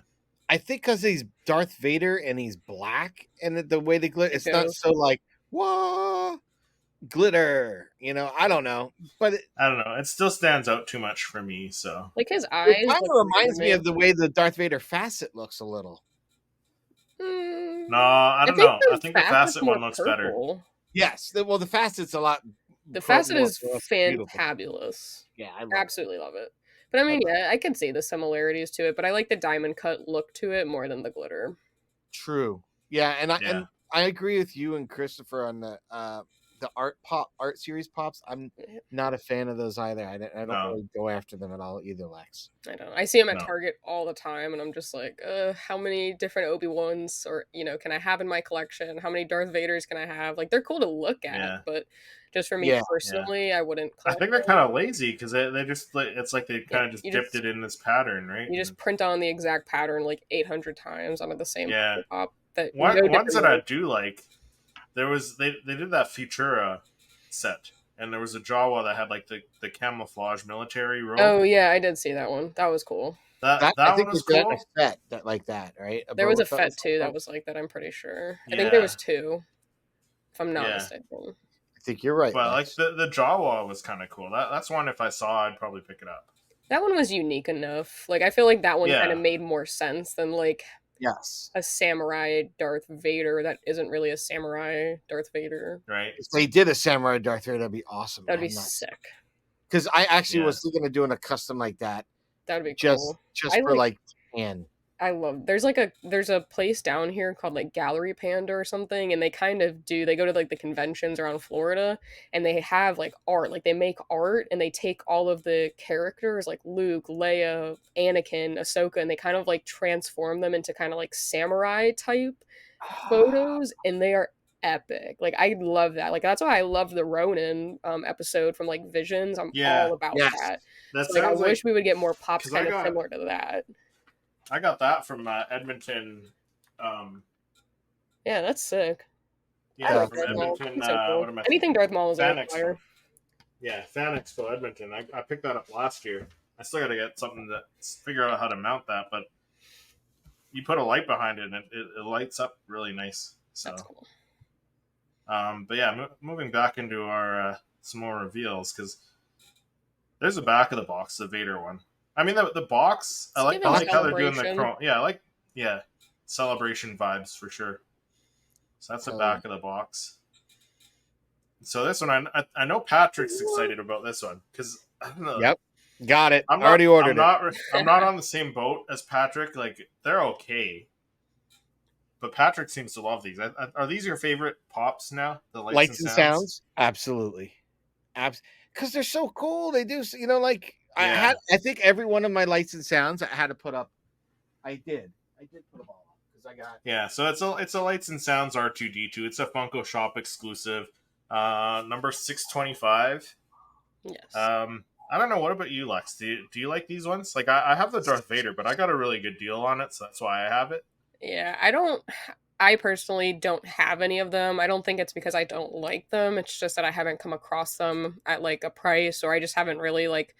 Speaker 2: I think because he's Darth Vader and he's black, and the way they glitter, it's not so like, whoa, glitter, I don't know. But
Speaker 1: I don't know. It still stands out too much for me, so.
Speaker 3: Like his eyes.
Speaker 2: It kind of reminds me of the way the Darth Vader facet looks a little.
Speaker 1: No, I don't know. I think the facet one looks better.
Speaker 2: Yes. Well, the facet's a lot.
Speaker 3: The facet is fantabulous.
Speaker 2: Yeah, I
Speaker 3: absolutely love it. But I mean, I can see the similarities to it, but I like the diamond cut look to it more than the glitter.
Speaker 2: True. Yeah, and I agree with you and Christopher on the art series pops. I'm not a fan of those either. I don't
Speaker 1: No.
Speaker 2: really go after them at all either, Lex.
Speaker 3: I know. I see them at
Speaker 1: No.
Speaker 3: Target all the time, and I'm just like, how many different Obi-Wans or can I have in my collection? How many Darth Vaders can I have? Like, they're cool to look at,
Speaker 1: Yeah.
Speaker 3: but just for me
Speaker 2: Yeah.
Speaker 3: personally, I wouldn't
Speaker 1: I
Speaker 3: collect
Speaker 1: think they're
Speaker 3: them.
Speaker 1: kind of lazy because they just it's like they kind of just
Speaker 3: you
Speaker 1: dipped
Speaker 3: just-
Speaker 1: it in this pattern, right?
Speaker 3: You just print on the exact pattern like 800 times onto the same
Speaker 1: Yeah.
Speaker 3: Funko Pop. That
Speaker 1: Ones
Speaker 3: different
Speaker 1: that I
Speaker 3: ways.
Speaker 1: do like, there was they did that Futura set, and there was a Jawa that had like the camouflage military robe.
Speaker 3: Oh yeah, I did see that one. That was cool.
Speaker 1: That
Speaker 2: I
Speaker 1: one
Speaker 2: think
Speaker 1: was
Speaker 2: they did
Speaker 1: cool.
Speaker 2: a set that like that, right?
Speaker 3: There was a
Speaker 2: Boba Fett
Speaker 3: Fett too
Speaker 2: like
Speaker 3: that was like that. I'm pretty sure. I
Speaker 1: Yeah.
Speaker 3: think there was 2, if I'm not
Speaker 1: Yeah.
Speaker 3: mistaken.
Speaker 2: I think you're right.
Speaker 1: But like
Speaker 2: Lex.
Speaker 1: the Jawa was kind of cool. That's one if I saw, I'd probably pick it up.
Speaker 3: That one was unique enough. Like I feel like that one
Speaker 1: Yeah.
Speaker 3: kind of made more sense than like
Speaker 2: Yes.
Speaker 3: a samurai Darth Vader that isn't really a samurai Darth Vader.
Speaker 1: Right?
Speaker 2: If they did a samurai Darth Vader, that'd be awesome.
Speaker 3: That'd be sick.
Speaker 2: Because I actually
Speaker 1: Yeah.
Speaker 2: was thinking of doing a custom like that,
Speaker 3: That would be
Speaker 2: just
Speaker 3: cool.
Speaker 2: just
Speaker 3: I
Speaker 2: for like Japan.
Speaker 3: I love there's a place down here called like Gallery Panda or something, and they go to like the conventions around Florida, and they have like art, like they make art and they take all of the characters like Luke, Leia, Anakin, Ahsoka, and they kind of like transform them into kind of like samurai type photos, and they are epic. Like I love that. Like that's why I love the Ronin episode from like Visions. I'm
Speaker 1: Yeah.
Speaker 3: all about
Speaker 2: Yes.
Speaker 3: that.
Speaker 1: That
Speaker 3: So, like I
Speaker 1: sounds like
Speaker 3: wish we would get more pops
Speaker 1: 'cause I
Speaker 3: kind of
Speaker 1: got-
Speaker 3: similar to that.
Speaker 1: I got that from Edmonton.
Speaker 3: Yeah, that's sick.
Speaker 1: Yeah,
Speaker 3: like
Speaker 1: from
Speaker 3: Darth Maul.
Speaker 1: Edmonton.
Speaker 3: He's so cool.
Speaker 1: What am I
Speaker 3: Anything Darth Maul is
Speaker 1: Fan
Speaker 3: on
Speaker 1: Expo.
Speaker 3: fire.
Speaker 1: Yeah, Fan Expo Edmonton. I picked that up last year. I still got to get something to figure out how to mount that, but you put a light behind it and it lights up really nice. So,
Speaker 3: That's cool.
Speaker 1: but yeah, moving back into our some more reveals, because there's the back of the box, the Vader one. I mean, the box. I like
Speaker 3: giving
Speaker 1: how they're doing the
Speaker 3: celebration.
Speaker 1: chrome. Yeah, I like celebration vibes for sure. So that's the back of the box. So this one, I know Patrick's excited about this one because I don't know.
Speaker 2: Yep, got it.
Speaker 1: I'm
Speaker 2: Already ordered it.
Speaker 1: I'm not on the same boat as Patrick. Like they're okay, but Patrick seems to love these. Are these your favorite pops now? The
Speaker 2: Lights and sounds, absolutely, because they're so cool. They do, like
Speaker 1: Yeah.
Speaker 2: I think every one of my lights and sounds I had to put up. I did put them all up because I got.
Speaker 1: Yeah, so it's a Lights and Sounds R2D2. It's a Funko Shop exclusive. Number 625.
Speaker 3: Yes.
Speaker 1: I don't know. What about you, Lex? Do you like these ones? Like I have the Darth Vader, but I got a really good deal on it, so that's why I have it.
Speaker 3: Yeah, I personally don't have any of them. I don't think it's because I don't like them. It's just that I haven't come across them at like a price, or I just haven't really like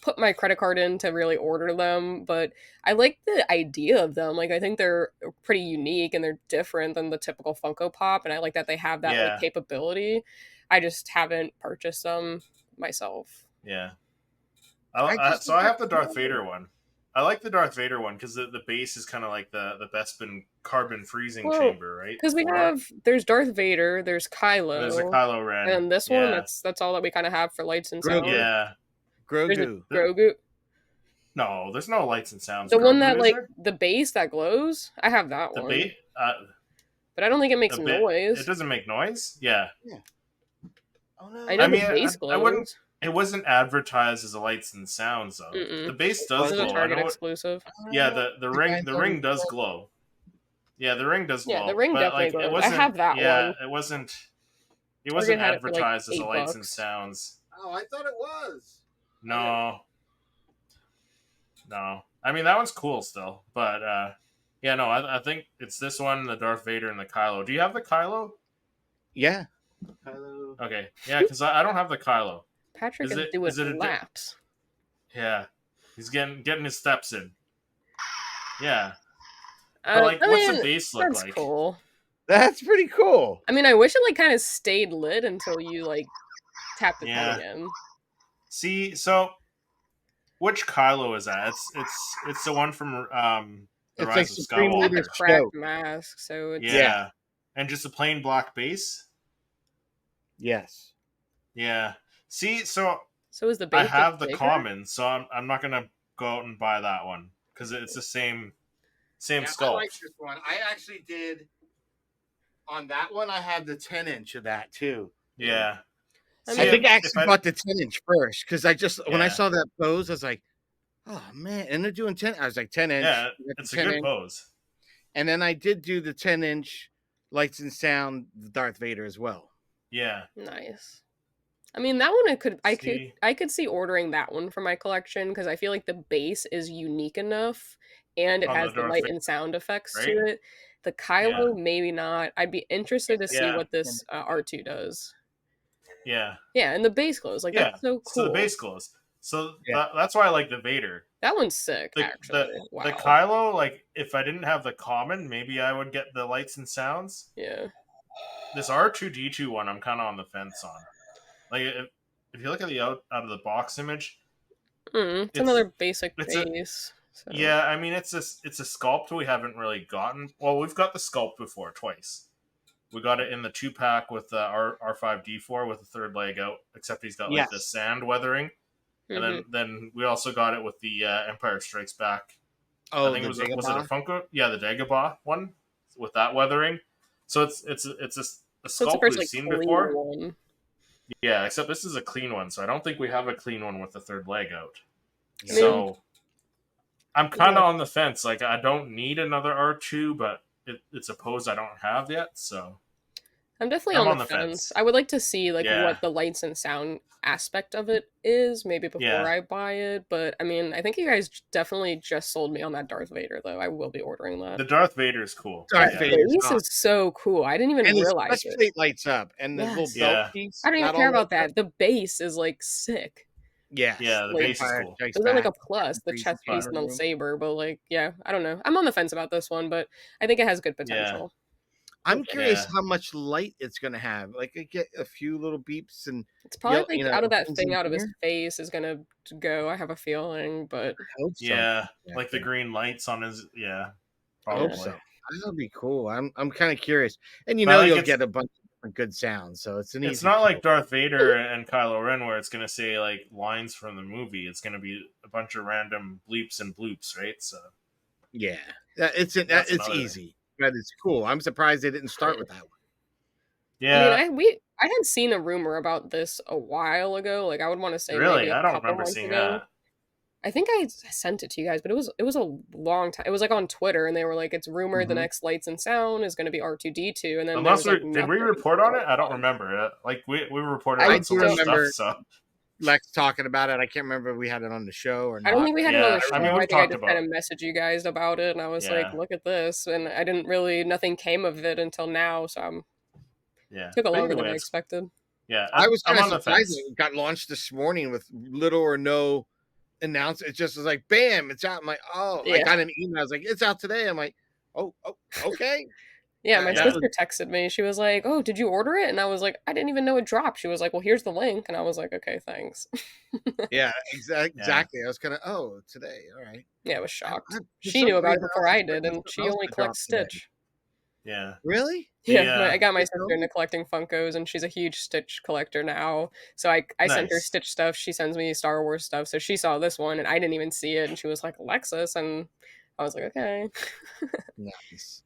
Speaker 3: put my credit card in to really order them. But I like the idea of them. Like I think they're pretty unique and they're different than the typical Funko Pop, and I like that they have that
Speaker 1: Yeah.
Speaker 3: like capability. I just haven't purchased them myself.
Speaker 1: Yeah.
Speaker 2: just
Speaker 1: So I have the Darth Vader one. I like the Darth Vader one because the base is kind of like the Bespin carbon freezing
Speaker 3: Well,
Speaker 1: chamber, right?
Speaker 3: Because there's Darth Vader, there's Kylo,
Speaker 1: There's a Kylo Ren,
Speaker 3: and this one that's all that we kind of have for lights and sound.
Speaker 1: Yeah.
Speaker 3: There's a
Speaker 2: Grogu.
Speaker 3: Grogu.
Speaker 1: No, there's no Lights and Sounds.
Speaker 3: The one
Speaker 1: Grogu,
Speaker 3: that
Speaker 1: is
Speaker 3: like
Speaker 1: there?
Speaker 3: the base that glows. I have that
Speaker 1: The
Speaker 3: one.
Speaker 1: base.
Speaker 3: But I don't think it makes noise.
Speaker 1: It doesn't make noise. Yeah.
Speaker 2: Oh no!
Speaker 3: I know
Speaker 1: I mean,
Speaker 3: the base glows.
Speaker 1: I wouldn't. It wasn't advertised as a Lights and Sounds though.
Speaker 3: Mm-mm.
Speaker 1: The base does
Speaker 3: This is
Speaker 1: glow.
Speaker 3: a
Speaker 1: I
Speaker 3: Target
Speaker 1: know it-
Speaker 3: exclusive.
Speaker 1: yeah, the ring does glow. Yeah, the ring does glow.
Speaker 3: Yeah, the ring
Speaker 1: but,
Speaker 3: definitely
Speaker 1: like,
Speaker 3: glows.
Speaker 1: It
Speaker 3: I
Speaker 1: wasn't,
Speaker 3: have that
Speaker 1: yeah,
Speaker 3: one.
Speaker 1: it wasn't. It
Speaker 3: Target
Speaker 1: wasn't
Speaker 3: had it for, like,
Speaker 1: advertised as a Lights and
Speaker 3: $8.
Speaker 1: Sounds.
Speaker 2: Oh, I thought it was.
Speaker 1: No. No. I mean that one's cool still, but yeah, no, I think it's this one, the Darth Vader and the Kylo. Do you have the Kylo?
Speaker 2: Yeah. Hello.
Speaker 1: Okay, yeah, because I don't have the Kylo.
Speaker 3: Patrick
Speaker 1: Is
Speaker 3: is
Speaker 1: it-
Speaker 3: doing
Speaker 1: is it a
Speaker 3: laps.
Speaker 1: Yeah, he's getting his steps in. Yeah,
Speaker 3: I
Speaker 1: but like, what's the
Speaker 3: mean,
Speaker 1: base look
Speaker 3: that's
Speaker 1: like?
Speaker 3: cool.
Speaker 2: That's pretty cool.
Speaker 3: I mean, I wish it like kind of stayed lit until you like tap the
Speaker 1: Yeah.
Speaker 3: thing again.
Speaker 1: See, so which Kylo is that? It's the one from the
Speaker 2: It's
Speaker 1: Rise
Speaker 2: like
Speaker 1: of
Speaker 2: Supreme
Speaker 3: Got
Speaker 1: Skywalker.
Speaker 3: the
Speaker 2: Leader
Speaker 3: cracked
Speaker 2: Choke.
Speaker 3: mask, so it's
Speaker 1: Yeah. And just a plain black base.
Speaker 2: Yes.
Speaker 1: Yeah. See, so
Speaker 3: so is the base.
Speaker 1: I have the
Speaker 3: bigger?
Speaker 1: common, so I'm not gonna go out and buy that one because it's the same
Speaker 2: Yeah,
Speaker 1: sculpt.
Speaker 2: I like this one. I actually did. On that one, I have the 10-inch of that too.
Speaker 1: Yeah.
Speaker 3: I
Speaker 1: See,
Speaker 2: I
Speaker 3: mean,
Speaker 2: think I
Speaker 1: if
Speaker 2: actually bought the 10-inch first because when I
Speaker 1: Yeah.
Speaker 2: saw that pose, I was like, oh man, and they're doing 10. I was like 10-inch.
Speaker 1: Yeah,
Speaker 2: You got the
Speaker 1: it's a good
Speaker 2: 10-inch.
Speaker 1: pose.
Speaker 2: And then I did do the 10-inch lights and sound Darth Vader as well.
Speaker 1: Yeah.
Speaker 3: nice. I mean, that one
Speaker 1: See?
Speaker 3: I could see ordering that one for my collection because I feel like the base is unique enough and it
Speaker 1: On the
Speaker 3: has the
Speaker 1: Darth
Speaker 3: light
Speaker 1: Vader,
Speaker 3: and sound effects
Speaker 1: right?
Speaker 3: to it. The Kylo, maybe not. I'd be interested to see
Speaker 1: Yeah.
Speaker 3: what this R2 does.
Speaker 1: Yeah.
Speaker 3: Yeah, and the base clothes, like
Speaker 1: Yeah.
Speaker 3: that's so
Speaker 1: So the
Speaker 3: cool.
Speaker 1: base glows. So
Speaker 2: Yeah.
Speaker 1: that's why I like the Vader.
Speaker 3: That one's sick,
Speaker 1: The
Speaker 3: actually. Wow.
Speaker 1: the Kylo, like if I didn't have the common, maybe I would get the lights and sounds.
Speaker 3: Yeah.
Speaker 1: This R2D2 one, I'm kind of on the fence on. Like if you look at the out of the box image,
Speaker 3: It's another basic
Speaker 1: it's a-
Speaker 3: base. So.
Speaker 1: yeah, I mean it's a sculpt we haven't really gotten. Well, we've got the sculpt before twice. We got it in the 2-pack with the R5D4 with the third leg out, except he's got like the sand weathering.
Speaker 3: Mhm.
Speaker 1: And then we also got it with the Empire Strikes Back.
Speaker 2: Oh,
Speaker 1: I think was it a Funko? Yeah, the Dagobah one with that weathering. So it's a
Speaker 3: So it's the
Speaker 1: sculpt
Speaker 3: first,
Speaker 1: we've seen
Speaker 3: clean
Speaker 1: before.
Speaker 3: one.
Speaker 1: Yeah, except this is a clean one, so I don't think we have a clean one with the third leg out.
Speaker 3: I mean-
Speaker 1: So I'm kind of on the fence. Like I don't need another R2, but it's a pose I don't have yet. So
Speaker 3: I'm definitely
Speaker 1: I'm
Speaker 3: on the fence. I would like to see
Speaker 1: Yeah.
Speaker 3: what the lights and sound aspect of it is, maybe before
Speaker 1: Yeah.
Speaker 3: I buy it. But I mean, I think you guys definitely just sold me on that Darth Vader, though. I will be ordering that.
Speaker 1: the Darth Vader is cool.
Speaker 2: Darth
Speaker 3: That
Speaker 2: Vader's
Speaker 3: base
Speaker 2: awesome.
Speaker 3: is so cool. I didn't even
Speaker 2: And his
Speaker 3: realize it.
Speaker 2: breastplate lights up, and the little
Speaker 3: Yes.
Speaker 2: belt
Speaker 1: Yeah.
Speaker 2: piece.
Speaker 3: I don't even
Speaker 2: not
Speaker 3: care
Speaker 2: all
Speaker 3: about
Speaker 2: lit up.
Speaker 3: that. The base is sick.
Speaker 2: Yes.
Speaker 1: Yeah, the
Speaker 3: Like,
Speaker 1: base is
Speaker 2: Empire
Speaker 1: cool.
Speaker 2: Strikes
Speaker 3: Those are like a
Speaker 2: Back,
Speaker 3: plus, the
Speaker 2: Freeze
Speaker 3: chest
Speaker 2: and
Speaker 3: piece and the
Speaker 2: Fire.
Speaker 3: saber, but yeah, I don't know. I'm on the fence about this one, but I think it has good potential.
Speaker 2: I'm curious
Speaker 1: Yeah.
Speaker 2: how much light it's going to have. Like, I get a few little beeps, and
Speaker 3: It's probably
Speaker 2: you know,
Speaker 3: out of that
Speaker 2: things
Speaker 3: thing
Speaker 2: in
Speaker 3: out of his
Speaker 2: here?
Speaker 3: face is gonna go. I have a feeling, but
Speaker 2: I hope so.
Speaker 1: Yeah, like the green lights on his. Yeah,
Speaker 2: I hope
Speaker 1: probably.
Speaker 2: so. That'll be cool. I'm kind of curious, and
Speaker 1: But, like,
Speaker 2: you'll
Speaker 1: it's-
Speaker 2: get a bunch of different good sounds. So it's an easy.
Speaker 1: It's not like
Speaker 2: kill.
Speaker 1: Darth Vader and Kylo Ren where it's gonna say like lines from the movie. It's gonna be a bunch of random bleeps and bloops, right? So
Speaker 2: Yeah,
Speaker 1: That's
Speaker 2: it's
Speaker 1: another
Speaker 2: easy, but it's cool. I'm surprised they didn't start with that one.
Speaker 1: yeah,
Speaker 3: I mean, I had seen a rumor about this a while ago. Like I would want to say
Speaker 1: really,
Speaker 3: maybe a
Speaker 1: I don't
Speaker 3: couple
Speaker 1: remember
Speaker 3: months
Speaker 1: seeing
Speaker 3: ago.
Speaker 1: that.
Speaker 3: I think I sent it to you guys, but it was a long time. It was like on Twitter, and they were like, "It's rumored the
Speaker 2: Mhm.
Speaker 3: next Lights and Sound is going to be R2D2," and then
Speaker 1: Unless
Speaker 3: there was,
Speaker 1: did we
Speaker 3: nothing
Speaker 1: report on it? I don't
Speaker 3: on.
Speaker 1: remember. Like we reported
Speaker 3: I
Speaker 1: on so
Speaker 2: do
Speaker 1: much
Speaker 2: remember-
Speaker 1: stuff. So
Speaker 2: Lex talking about it. I can't remember if we had it on the show or not.
Speaker 3: I don't think we had it on
Speaker 1: Yeah,
Speaker 3: the show.
Speaker 1: I
Speaker 3: I,
Speaker 1: mean, we've
Speaker 3: think I
Speaker 1: talked
Speaker 3: just
Speaker 1: about
Speaker 3: kind of messaged you guys about it, and I was like,
Speaker 1: Yeah.
Speaker 3: "Look at this," and I didn't really. Nothing came of it until now, so
Speaker 1: yeah,
Speaker 3: took a
Speaker 1: But
Speaker 3: longer than I
Speaker 1: anyways,
Speaker 3: expected.
Speaker 1: Yeah,
Speaker 2: I was
Speaker 1: I'm
Speaker 2: kind
Speaker 1: on
Speaker 2: of
Speaker 1: the
Speaker 2: surprised
Speaker 1: fence.
Speaker 2: it got launched this morning with little or no announcement. It just was like, bam, it's out. I'm like, oh, I
Speaker 3: Yeah.
Speaker 2: got an email. I was like, it's out today. I'm like, oh, okay.
Speaker 3: Yeah, my
Speaker 2: That
Speaker 3: sister
Speaker 2: was-
Speaker 3: texted me. She was like, "Oh, did you order it?" And I was like, "I didn't even know it dropped." She was like, "Well, here's the link," and I was like, "Okay, thanks."
Speaker 2: Yeah, exactly. I was kind of, oh, today. All right.
Speaker 3: Yeah, I was shocked.
Speaker 2: For
Speaker 3: She
Speaker 2: some
Speaker 3: knew about it
Speaker 2: reason,
Speaker 3: before
Speaker 2: I
Speaker 3: I
Speaker 2: was
Speaker 3: did,
Speaker 2: expecting
Speaker 3: and she
Speaker 2: something else
Speaker 3: only
Speaker 2: to drop
Speaker 3: collects
Speaker 2: today.
Speaker 3: Stitch.
Speaker 1: Yeah,
Speaker 2: Really?
Speaker 3: Yeah, I got my
Speaker 2: Stitch
Speaker 3: sister
Speaker 2: only?
Speaker 3: into collecting Funkos, and she's a huge Stitch collector now. So I sent her
Speaker 1: Nice.
Speaker 3: Stitch stuff. She sends me Star Wars stuff. So she saw this one, and I didn't even see it, and she was like, "Alexis," and I was like, "Okay."
Speaker 2: Nice.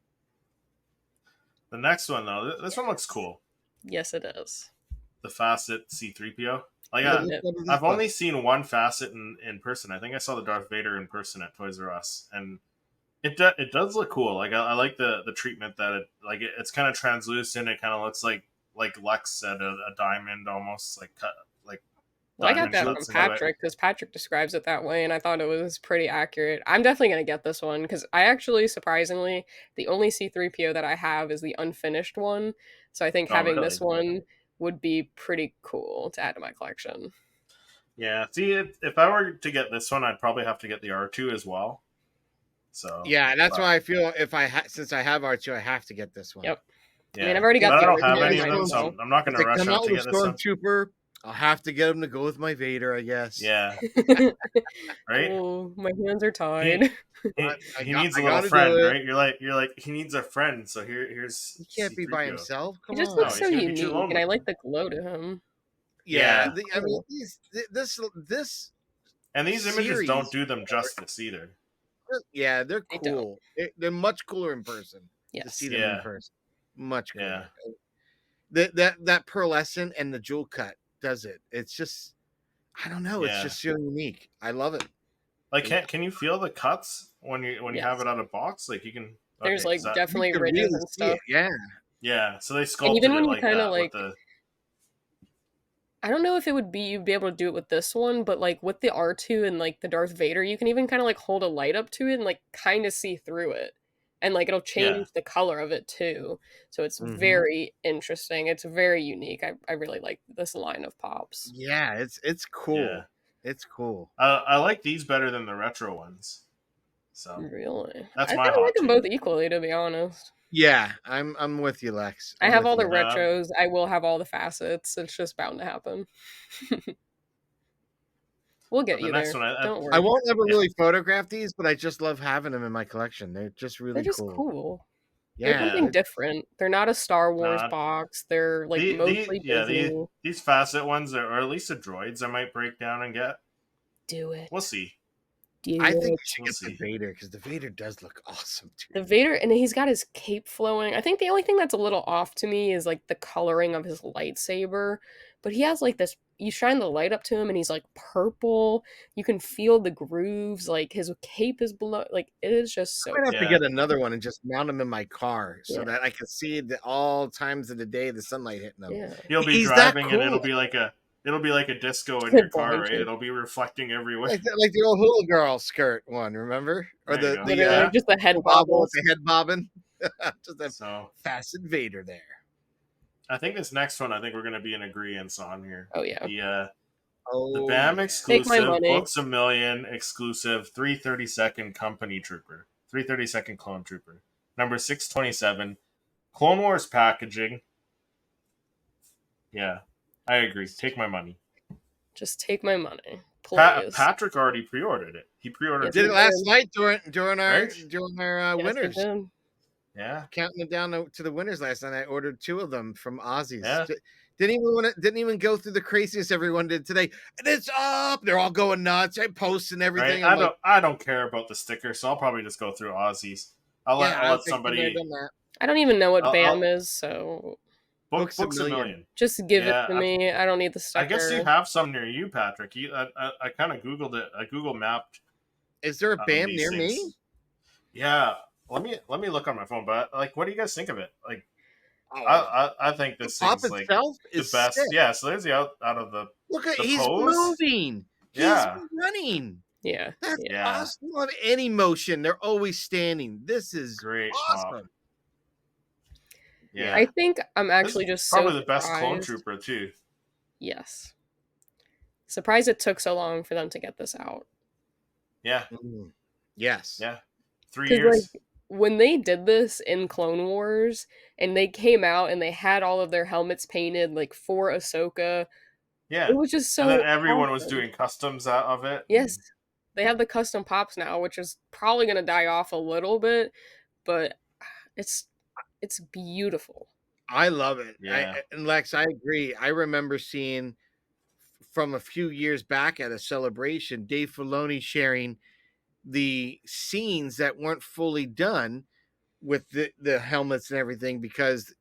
Speaker 1: the next one though, this one looks cool.
Speaker 3: Yes, it is.
Speaker 1: The Facet C-3PO. Like
Speaker 3: Yeah.
Speaker 1: I've only seen one Facet in person. I think I saw the Darth Vader in person at Toys R Us, and it does look cool. Like I like the treatment that it's kind of translucent. It kind of looks like Lex said, a diamond almost like cut like.
Speaker 3: Well, I got
Speaker 1: diamond
Speaker 3: that from
Speaker 1: shapes in a way.
Speaker 3: Patrick because Patrick describes it that way, and I thought it was pretty accurate. I'm definitely going to get this one because I actually, surprisingly, the only C3PO that I have is the unfinished one. So I think
Speaker 1: Oh,
Speaker 3: having
Speaker 1: really?
Speaker 3: this one would be pretty cool to add to my collection.
Speaker 1: Yeah. See, if I were to get this one, I'd probably have to get the R2 as well. So
Speaker 2: Yeah, that's
Speaker 1: but-
Speaker 2: why I feel if since I have R2, I have to get this one.
Speaker 3: Yep.
Speaker 1: Yeah.
Speaker 3: I mean, I've already got
Speaker 1: But
Speaker 3: the
Speaker 1: I don't have
Speaker 3: original
Speaker 1: any of them, so
Speaker 3: myself.
Speaker 1: I'm not going
Speaker 2: If
Speaker 1: to
Speaker 2: they
Speaker 1: rush
Speaker 2: come
Speaker 1: out
Speaker 2: out
Speaker 1: to
Speaker 2: with
Speaker 1: get
Speaker 2: a
Speaker 1: this one.
Speaker 2: Stormtrooper, I'll have to get him to go with my Vader, I guess.
Speaker 1: Yeah. Right.
Speaker 3: Oh, my hands are tied.
Speaker 1: He needs a
Speaker 2: I
Speaker 1: little
Speaker 2: gotta
Speaker 1: friend,
Speaker 2: do it.
Speaker 1: right? You're like he needs a friend. So here's
Speaker 2: He can't be by
Speaker 1: C-3PO.
Speaker 2: himself.
Speaker 3: He
Speaker 2: Come
Speaker 3: just
Speaker 2: on.
Speaker 3: looks
Speaker 1: he's
Speaker 3: so
Speaker 1: gonna be too
Speaker 3: unique,
Speaker 1: lonely.
Speaker 3: and I like the glow to him.
Speaker 2: Yeah,
Speaker 1: Yeah.
Speaker 2: I mean, this.
Speaker 1: And these images don't
Speaker 2: series-
Speaker 1: do them justice either.
Speaker 2: Yeah, they're
Speaker 3: They don't.
Speaker 2: cool. They're much cooler in person. To
Speaker 3: Yes.
Speaker 2: see them
Speaker 1: Yeah.
Speaker 2: in person. much
Speaker 1: Yeah.
Speaker 2: cooler. That pearlescent and the jewel cut does it. It's just, I don't know. It's
Speaker 1: Yeah.
Speaker 2: just so unique. I love it.
Speaker 1: Like, can you feel the cuts when you have
Speaker 3: Yes.
Speaker 1: it out of box? Like you can.
Speaker 3: There's
Speaker 1: Okay,
Speaker 3: like
Speaker 1: so
Speaker 2: You
Speaker 3: definitely
Speaker 2: can
Speaker 3: ridges
Speaker 2: really
Speaker 3: and
Speaker 2: see it.
Speaker 3: stuff.
Speaker 2: Yeah.
Speaker 1: yeah, so they
Speaker 3: And
Speaker 1: sculpted
Speaker 3: even
Speaker 1: it
Speaker 3: when you
Speaker 1: like
Speaker 3: kind of
Speaker 1: that with
Speaker 3: like,
Speaker 1: the.
Speaker 3: I don't know if it would be you'd be able to do it with this one, but like with the R2 and like the Darth Vader, you can even kind of like hold a light up to it and like kind of see through it. And like it'll
Speaker 1: Yeah.
Speaker 3: change the color of it too. So it's
Speaker 2: Mhm.
Speaker 3: very interesting. It's very unique. I really like this line of pops.
Speaker 2: Yeah. It's cool.
Speaker 1: Yeah.
Speaker 2: It's cool.
Speaker 1: I like these better than the retro ones. So
Speaker 3: Really.
Speaker 1: that's
Speaker 3: I
Speaker 1: my
Speaker 3: kind of like
Speaker 1: hot
Speaker 3: them
Speaker 1: take.
Speaker 3: both equally, to be honest.
Speaker 2: Yeah. I'm with you, Lex.
Speaker 3: I
Speaker 2: I'm
Speaker 3: have
Speaker 2: with
Speaker 3: all the
Speaker 2: you.
Speaker 3: retros. I will have all the facets. It's just bound to happen. We'll get
Speaker 1: But the
Speaker 3: you
Speaker 1: next
Speaker 3: there.
Speaker 1: one,
Speaker 3: Don't
Speaker 2: I
Speaker 3: worry.
Speaker 2: won't ever
Speaker 1: Yeah.
Speaker 2: really photograph these, but I just love having them in my collection. They're just
Speaker 3: They're
Speaker 2: really
Speaker 3: just
Speaker 2: cool.
Speaker 3: cool. They're
Speaker 2: Yeah.
Speaker 3: something different. They're not a Star Wars
Speaker 1: Nah,
Speaker 3: box. They're like mostly Disney.
Speaker 1: these facet ones, or at least the droids, I might break down and get.
Speaker 3: Do it.
Speaker 1: We'll see.
Speaker 3: Do
Speaker 2: I think you
Speaker 3: it.
Speaker 2: should
Speaker 1: We'll
Speaker 2: get
Speaker 1: see.
Speaker 2: the Vader because the Vader does look awesome too.
Speaker 3: The Vader, and he's got his cape flowing. I think the only thing that's a little off to me is like the coloring of his lightsaber. But he has like this. You shine the light up to him, and he's like purple. You can feel the grooves. Like his cape is below. Like it is just so.
Speaker 2: I might have to
Speaker 1: Yeah.
Speaker 2: get another one and just mount him in my car so
Speaker 3: Yeah.
Speaker 2: that I can see the all times of the day the sunlight hitting him.
Speaker 3: Yeah.
Speaker 1: You'll be
Speaker 2: He's that
Speaker 1: driving, and
Speaker 2: cool.
Speaker 1: it'll be like a disco in your car,
Speaker 3: Blind
Speaker 1: right?
Speaker 3: you.
Speaker 1: It'll be reflecting everywhere.
Speaker 2: Like the old hula girl skirt one, remember? Or
Speaker 1: There you
Speaker 2: the
Speaker 1: go.
Speaker 3: Literally,
Speaker 1: Yeah.
Speaker 3: just the head
Speaker 2: bobble with
Speaker 3: bobbles.
Speaker 2: the head bobbing. Just a
Speaker 1: So
Speaker 2: facet Vader there.
Speaker 1: I think this next one, I think we're gonna be in agreement on here.
Speaker 3: Oh yeah.
Speaker 1: The
Speaker 2: Oh,
Speaker 1: BAM
Speaker 2: yeah.
Speaker 3: Take my
Speaker 1: exclusive,
Speaker 3: money.
Speaker 1: Books a Million exclusive 332nd Company Trooper, 332nd Clone Trooper, number 627, Clone Wars packaging. Yeah, I agree. Take my money.
Speaker 3: Just take my money, please.
Speaker 1: Patrick already pre-ordered it. He pre-ordered
Speaker 3: Yes,
Speaker 2: Did
Speaker 1: it.
Speaker 2: it last night during our
Speaker 1: Right?
Speaker 3: Yes, I
Speaker 2: winners.
Speaker 3: did.
Speaker 1: Yeah.
Speaker 2: Counting it down to the winners last night. I ordered 2 of them from Aussies.
Speaker 1: Yeah.
Speaker 2: Didn't even go through the craziness everyone did today. And it's up. They're all going nuts. I posting everything.
Speaker 1: Right? I don't care about the sticker, so I'll probably just go through Aussies. I'll let somebody.
Speaker 3: I don't even know what
Speaker 1: I'll-
Speaker 3: BAM is, so
Speaker 1: Books a Million.
Speaker 3: just give
Speaker 1: Yeah,
Speaker 3: it to me. I don't need the sticker.
Speaker 1: I guess you have some near you, Patrick. I kind of Googled it. I Google mapped.
Speaker 2: Is there a BAM
Speaker 1: these
Speaker 2: near
Speaker 1: things.
Speaker 2: me?
Speaker 1: Yeah. Let me look on my phone. But like, what do you guys think of it? Like,
Speaker 2: Oh,
Speaker 1: I think
Speaker 2: the
Speaker 1: this
Speaker 2: pop
Speaker 1: thing's like
Speaker 2: itself
Speaker 1: the
Speaker 2: is
Speaker 1: best.
Speaker 2: sick.
Speaker 1: Yeah. So there's the out of the.
Speaker 2: Look at
Speaker 1: the
Speaker 2: he's
Speaker 1: pose.
Speaker 2: moving.
Speaker 1: Yeah.
Speaker 2: He's running.
Speaker 3: Yeah.
Speaker 2: That's
Speaker 1: Yeah.
Speaker 2: awesome. They don't have any motion. They're always standing. This is
Speaker 1: Great
Speaker 2: awesome.
Speaker 1: pop. Yeah.
Speaker 3: I think I'm
Speaker 1: This
Speaker 3: actually
Speaker 1: is
Speaker 3: just so
Speaker 1: probably the best clone
Speaker 3: surprised.
Speaker 1: trooper too.
Speaker 3: Yes. Surprised it took so long for them to get this out.
Speaker 1: Yeah.
Speaker 2: Yes.
Speaker 1: Yeah. 3
Speaker 3: 'Cause,
Speaker 1: years.
Speaker 3: like, when they did this in Clone Wars and they came out and they had all of their helmets painted like for Ahsoka,
Speaker 1: Yeah.
Speaker 3: it was just so
Speaker 1: And then everyone was
Speaker 3: awesome.
Speaker 1: doing customs out of it.
Speaker 3: Yes. They have the custom pops now, which is probably going to die off a little bit, but it's beautiful.
Speaker 2: I love it.
Speaker 1: Yeah.
Speaker 2: And Lex, I agree. I remember seeing from a few years back at a celebration, Dave Filoni sharing the scenes that weren't fully done with the helmets and everything because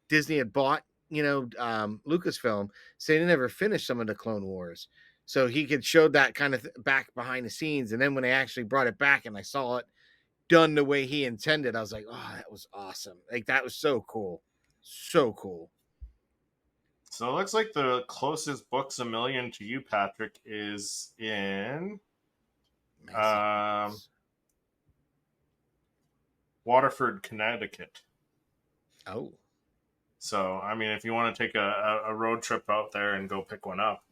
Speaker 2: Disney had bought Lucasfilm, so they never finished some of the Clone Wars, so he could show that kind of back behind the scenes. And then when they actually brought it back and I saw it done the way he intended, I was like, oh, that was awesome. Like that was so cool.
Speaker 1: So it looks like the closest Books a Million to you, Patrick, is in Waterford, Connecticut.
Speaker 2: Oh.
Speaker 1: So, I mean, if you want to take a road trip out there and go pick one up,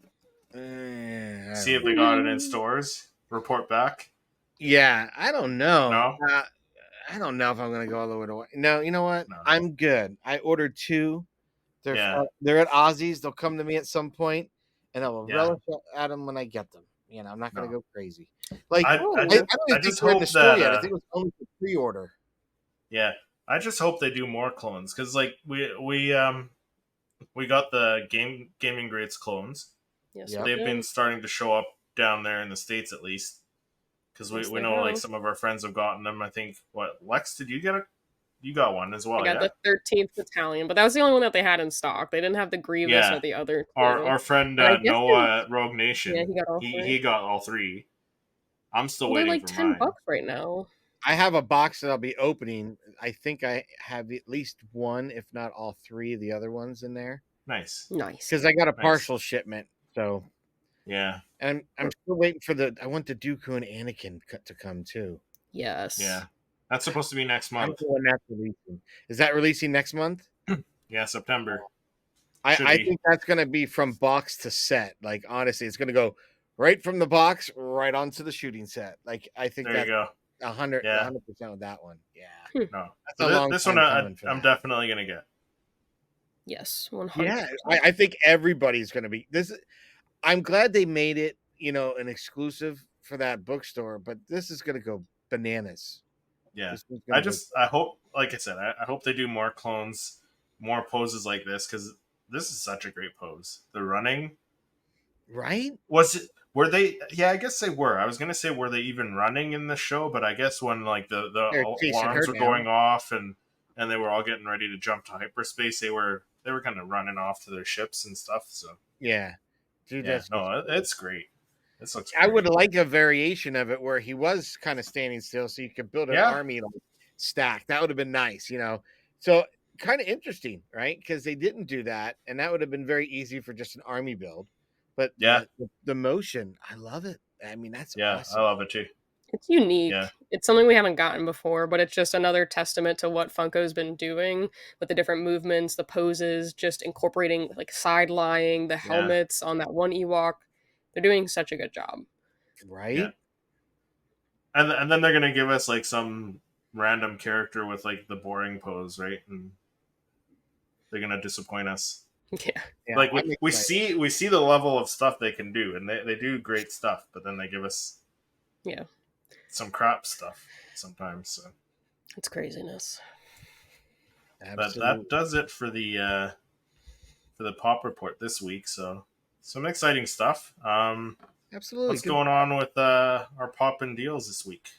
Speaker 1: see if they got it in stores, report back.
Speaker 2: Yeah, I don't know.
Speaker 1: No?
Speaker 2: I don't know if I'm going to go all the way to. No, you know what?
Speaker 1: No.
Speaker 2: I'm good. I ordered 2.
Speaker 1: Yeah.
Speaker 2: They're at Aussies. They'll come to me at some point, and I will
Speaker 1: Yeah.
Speaker 2: relish at them when I get them. I'm not going to
Speaker 1: No.
Speaker 2: go crazy. Like
Speaker 1: I
Speaker 2: I don't
Speaker 1: just-
Speaker 2: even
Speaker 1: I
Speaker 2: think
Speaker 1: just
Speaker 2: they're in the
Speaker 1: hope
Speaker 2: store
Speaker 1: that,
Speaker 2: yet. I think it was only for pre-order.
Speaker 1: Yeah. I just hope they do more clones because, like, we got the gaming greats clones.
Speaker 3: Yes,
Speaker 2: Yeah.
Speaker 3: we
Speaker 1: They've
Speaker 3: did.
Speaker 1: been starting to show up down there in the States at least. Because
Speaker 3: Yes,
Speaker 1: we
Speaker 3: they
Speaker 1: know like
Speaker 3: have.
Speaker 1: some of our friends have gotten them. I think Lex, did you get you got one as
Speaker 3: I
Speaker 1: well,
Speaker 3: got
Speaker 1: yeah?
Speaker 3: the 13th Battalion, but that was the only one that they had in stock. They didn't have the Grievous or
Speaker 1: Yeah.
Speaker 3: the other
Speaker 1: Our
Speaker 3: two.
Speaker 1: our friend
Speaker 3: But I guess
Speaker 1: Noah at Rogue
Speaker 3: yeah,
Speaker 1: Nation,
Speaker 3: he got all
Speaker 1: he
Speaker 3: three.
Speaker 1: got all three. I'm still
Speaker 3: Well, they're
Speaker 1: waiting
Speaker 3: like
Speaker 1: for
Speaker 3: $10
Speaker 1: mine.
Speaker 3: right now.
Speaker 2: I have a box that I'll be opening. I think I have at least one, if not all three of the other ones in there.
Speaker 1: Nice.
Speaker 3: Nice.
Speaker 2: Because I got a
Speaker 1: Nice.
Speaker 2: partial shipment. So
Speaker 1: Yeah.
Speaker 2: and I'm still waiting for I want the Dooku and Anakin to come too.
Speaker 3: Yes.
Speaker 1: Yeah. That's supposed to be next
Speaker 2: I don't
Speaker 1: month.
Speaker 2: know when that's releasing. Is that releasing next month?
Speaker 1: Yeah, September.
Speaker 2: I think that's gonna be from box to set. Like honestly, it's gonna go right from the box right onto the shooting set. Like I think
Speaker 1: There you
Speaker 2: that's
Speaker 1: go.
Speaker 2: 100%
Speaker 1: Yeah.
Speaker 2: with that one. Yeah.
Speaker 1: No.
Speaker 2: That's
Speaker 1: So
Speaker 2: a long
Speaker 1: this
Speaker 2: time
Speaker 1: one
Speaker 2: coming for
Speaker 1: I'm
Speaker 2: that.
Speaker 1: definitely gonna get.
Speaker 3: Yes, 100%.
Speaker 2: Yeah, I think everybody's gonna be this. I'm glad they made it, an exclusive for that bookstore, but this is gonna go bananas.
Speaker 1: Yeah.
Speaker 2: This is gonna go
Speaker 1: I hope, like I said, I hope they do more clones, more poses like this, because this is such a great pose. The running.
Speaker 2: right.
Speaker 1: Were they? Yeah, I guess they were. I was gonna say, were they even running in the show? But I guess when like the
Speaker 2: They're chasing her
Speaker 1: alarms were
Speaker 2: down.
Speaker 1: going off and they were all getting ready to jump to hyperspace, they were kind of running off to their ships and stuff. So
Speaker 2: Yeah, dude,
Speaker 1: yeah,
Speaker 2: that's
Speaker 1: no, it's great. This looks.
Speaker 2: I
Speaker 1: Great.
Speaker 2: would like a variation of it where he was kind of standing still, so you could build an
Speaker 1: Yeah.
Speaker 2: army like stack. That would have been nice, So kind of interesting, right? Because they didn't do that, and that would have been very easy for just an army build. But
Speaker 1: Yeah.
Speaker 2: the motion, I love it. I mean, that's
Speaker 1: Yeah,
Speaker 2: awesome.
Speaker 1: I love it too.
Speaker 3: It's unique.
Speaker 1: Yeah.
Speaker 3: It's something we haven't gotten before, but it's just another testament to what Funko's been doing with the different movements, the poses, just incorporating like side lying, the helmets on that one Ewok. They're doing such a good job.
Speaker 2: Right?
Speaker 1: Yeah. And then they're gonna give us like some random character with like the boring pose, right? And they're gonna disappoint us.
Speaker 3: Yeah.
Speaker 1: Like we see the level of stuff they can do, and they do great stuff, but then they give us some crap stuff sometimes. So
Speaker 3: It's craziness.
Speaker 1: but that does it for the pop report this week. So some exciting stuff.
Speaker 2: Absolutely.
Speaker 1: What's going on with our pop and deals this week?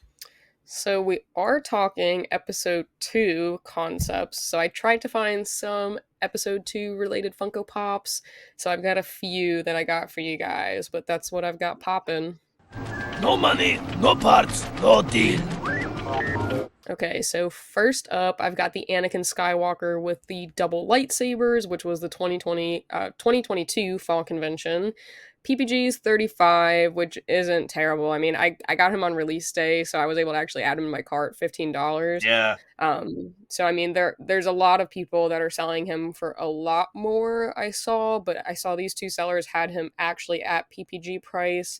Speaker 3: So we are talking episode 2 concepts. So I tried to find some episode 2 related Funko Pops. So I've got a few that I got for you guys, but that's what I've got popping.
Speaker 4: No money, no parts, no deal.
Speaker 3: Okay, so first up, I've got the Anakin Skywalker with the double lightsabers, which was the 2022 fall convention. PPG's $35, which isn't terrible. I mean, I got him on release day, so I was able to actually add him in my cart, $15.
Speaker 1: Yeah.
Speaker 3: So I mean, there's a lot of people that are selling him for a lot more. I saw, but I saw these two sellers had him actually at PPG price.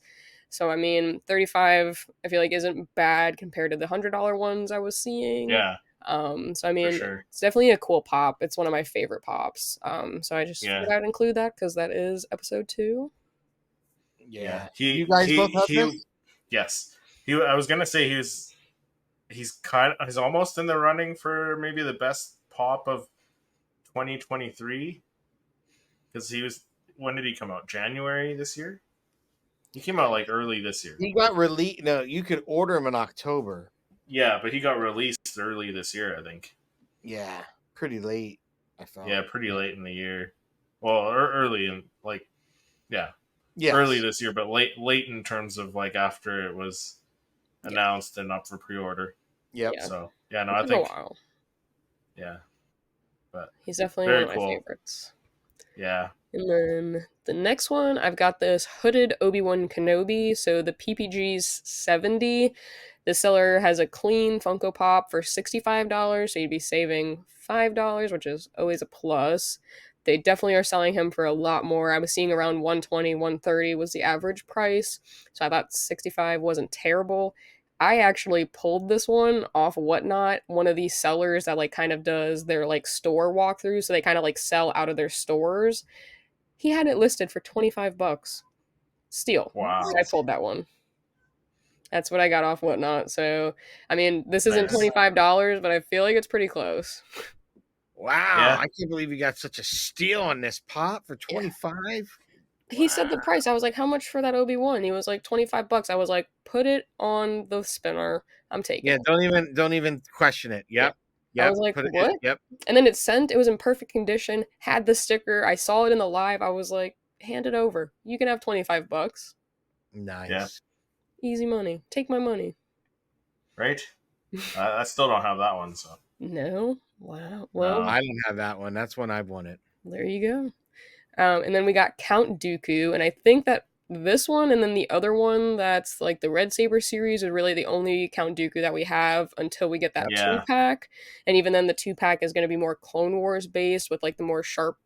Speaker 3: So I mean, 35 I feel like isn't bad compared to the $100 ones I was seeing.
Speaker 1: Yeah.
Speaker 3: So I mean,
Speaker 1: sure.
Speaker 3: It's definitely a cool pop. It's one of my favorite pops. So I just
Speaker 1: Yeah.
Speaker 3: figured I'd include that because that is episode 2.
Speaker 2: Yeah.
Speaker 1: You
Speaker 2: guys both have this?
Speaker 1: Yes. I was gonna say he's almost in the running for maybe the best pop of 2023 because when did he come out? January this year. He came out like early this year.
Speaker 2: He got released. No, you could order him in October.
Speaker 1: Yeah, but he got released early this year, I think.
Speaker 2: Yeah, pretty late. I felt.
Speaker 1: Yeah, pretty late in the year. Well, early in
Speaker 2: Yes.
Speaker 1: early this year, but late in terms of like after it was announced and up for pre-order.
Speaker 2: Yep.
Speaker 3: Yeah.
Speaker 1: So yeah, no,
Speaker 3: It
Speaker 1: I
Speaker 3: took
Speaker 1: think
Speaker 3: a while.
Speaker 1: yeah, but
Speaker 3: He's definitely
Speaker 1: very
Speaker 3: one of my
Speaker 1: cool.
Speaker 3: favorites.
Speaker 1: Yeah.
Speaker 3: And then the next one, I've got this hooded Obi-Wan Kenobi. So the PPG's $70. The seller has a clean Funko Pop for $65, so you'd be saving $5, which is always a plus. They definitely are selling him for a lot more. I was seeing around $120, $130 was the average price, so I thought $65 wasn't terrible. I actually pulled this one off Whatnot, one of these sellers that like kind of does their like store walkthroughs, so they kind of like sell out of their stores. He had it listed for $25. Steal.
Speaker 1: Wow.
Speaker 3: I pulled that one. That's what I got off Whatnot. So, I mean, this isn't
Speaker 1: Nice.
Speaker 3: $25, but I feel like it's pretty close.
Speaker 2: Wow,
Speaker 1: Yeah.
Speaker 2: I can't believe you got such a steal on this pop for 25.
Speaker 3: He said the price. I was like, how much for that Obi-Wan? He was like $25. I was like, put it on the spinner. I'm taking
Speaker 2: Yeah,
Speaker 3: it.
Speaker 2: don't even question it. Yep.
Speaker 3: I was like, what?
Speaker 2: Yep.
Speaker 3: And then it sent. It was in perfect condition. Had the sticker. I saw it in the live. I was like, hand it over. You can have $25.
Speaker 2: Nice.
Speaker 1: Yeah.
Speaker 3: Easy money. Take my money.
Speaker 1: Right? I still don't have that one, so.
Speaker 3: No. Wow. Well,
Speaker 1: No.
Speaker 2: I don't have that one. That's when I've won it.
Speaker 3: there you go. And then we got Count Dooku, and I think that this one and then the other one that's like the Red Saber series is really the only Count Dooku that we have until we get that
Speaker 1: Yeah.
Speaker 3: 2-pack. And even then the 2-pack is going to be more Clone Wars based with like the more sharp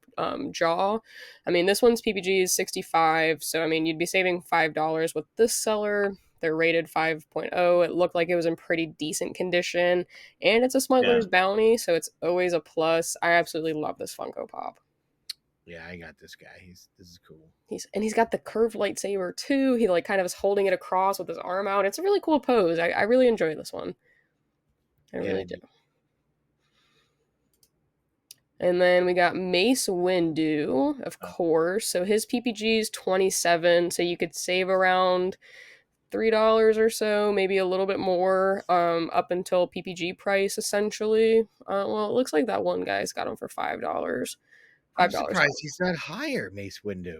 Speaker 3: jaw. I mean, this one's PPG is 65, so I mean, you'd be saving $5 with this seller. They're rated 5.0. It looked like it was in pretty decent condition, and it's a smuggler's bounty, so it's always a plus. I absolutely love this Funko Pop.
Speaker 2: Yeah, I got this guy. This is cool.
Speaker 3: He's got the curved lightsaber too. He like kind of is holding it across with his arm out. It's a really cool pose. I really enjoy this one. I really do. And then we got Mace Windu, of course. So his PPG is 27, so you could save around $3 or so, maybe a little bit more, up until PPG price essentially. Well, it looks like that one guy's got him for $5.
Speaker 2: I'm surprised he's not higher, Mace Windu.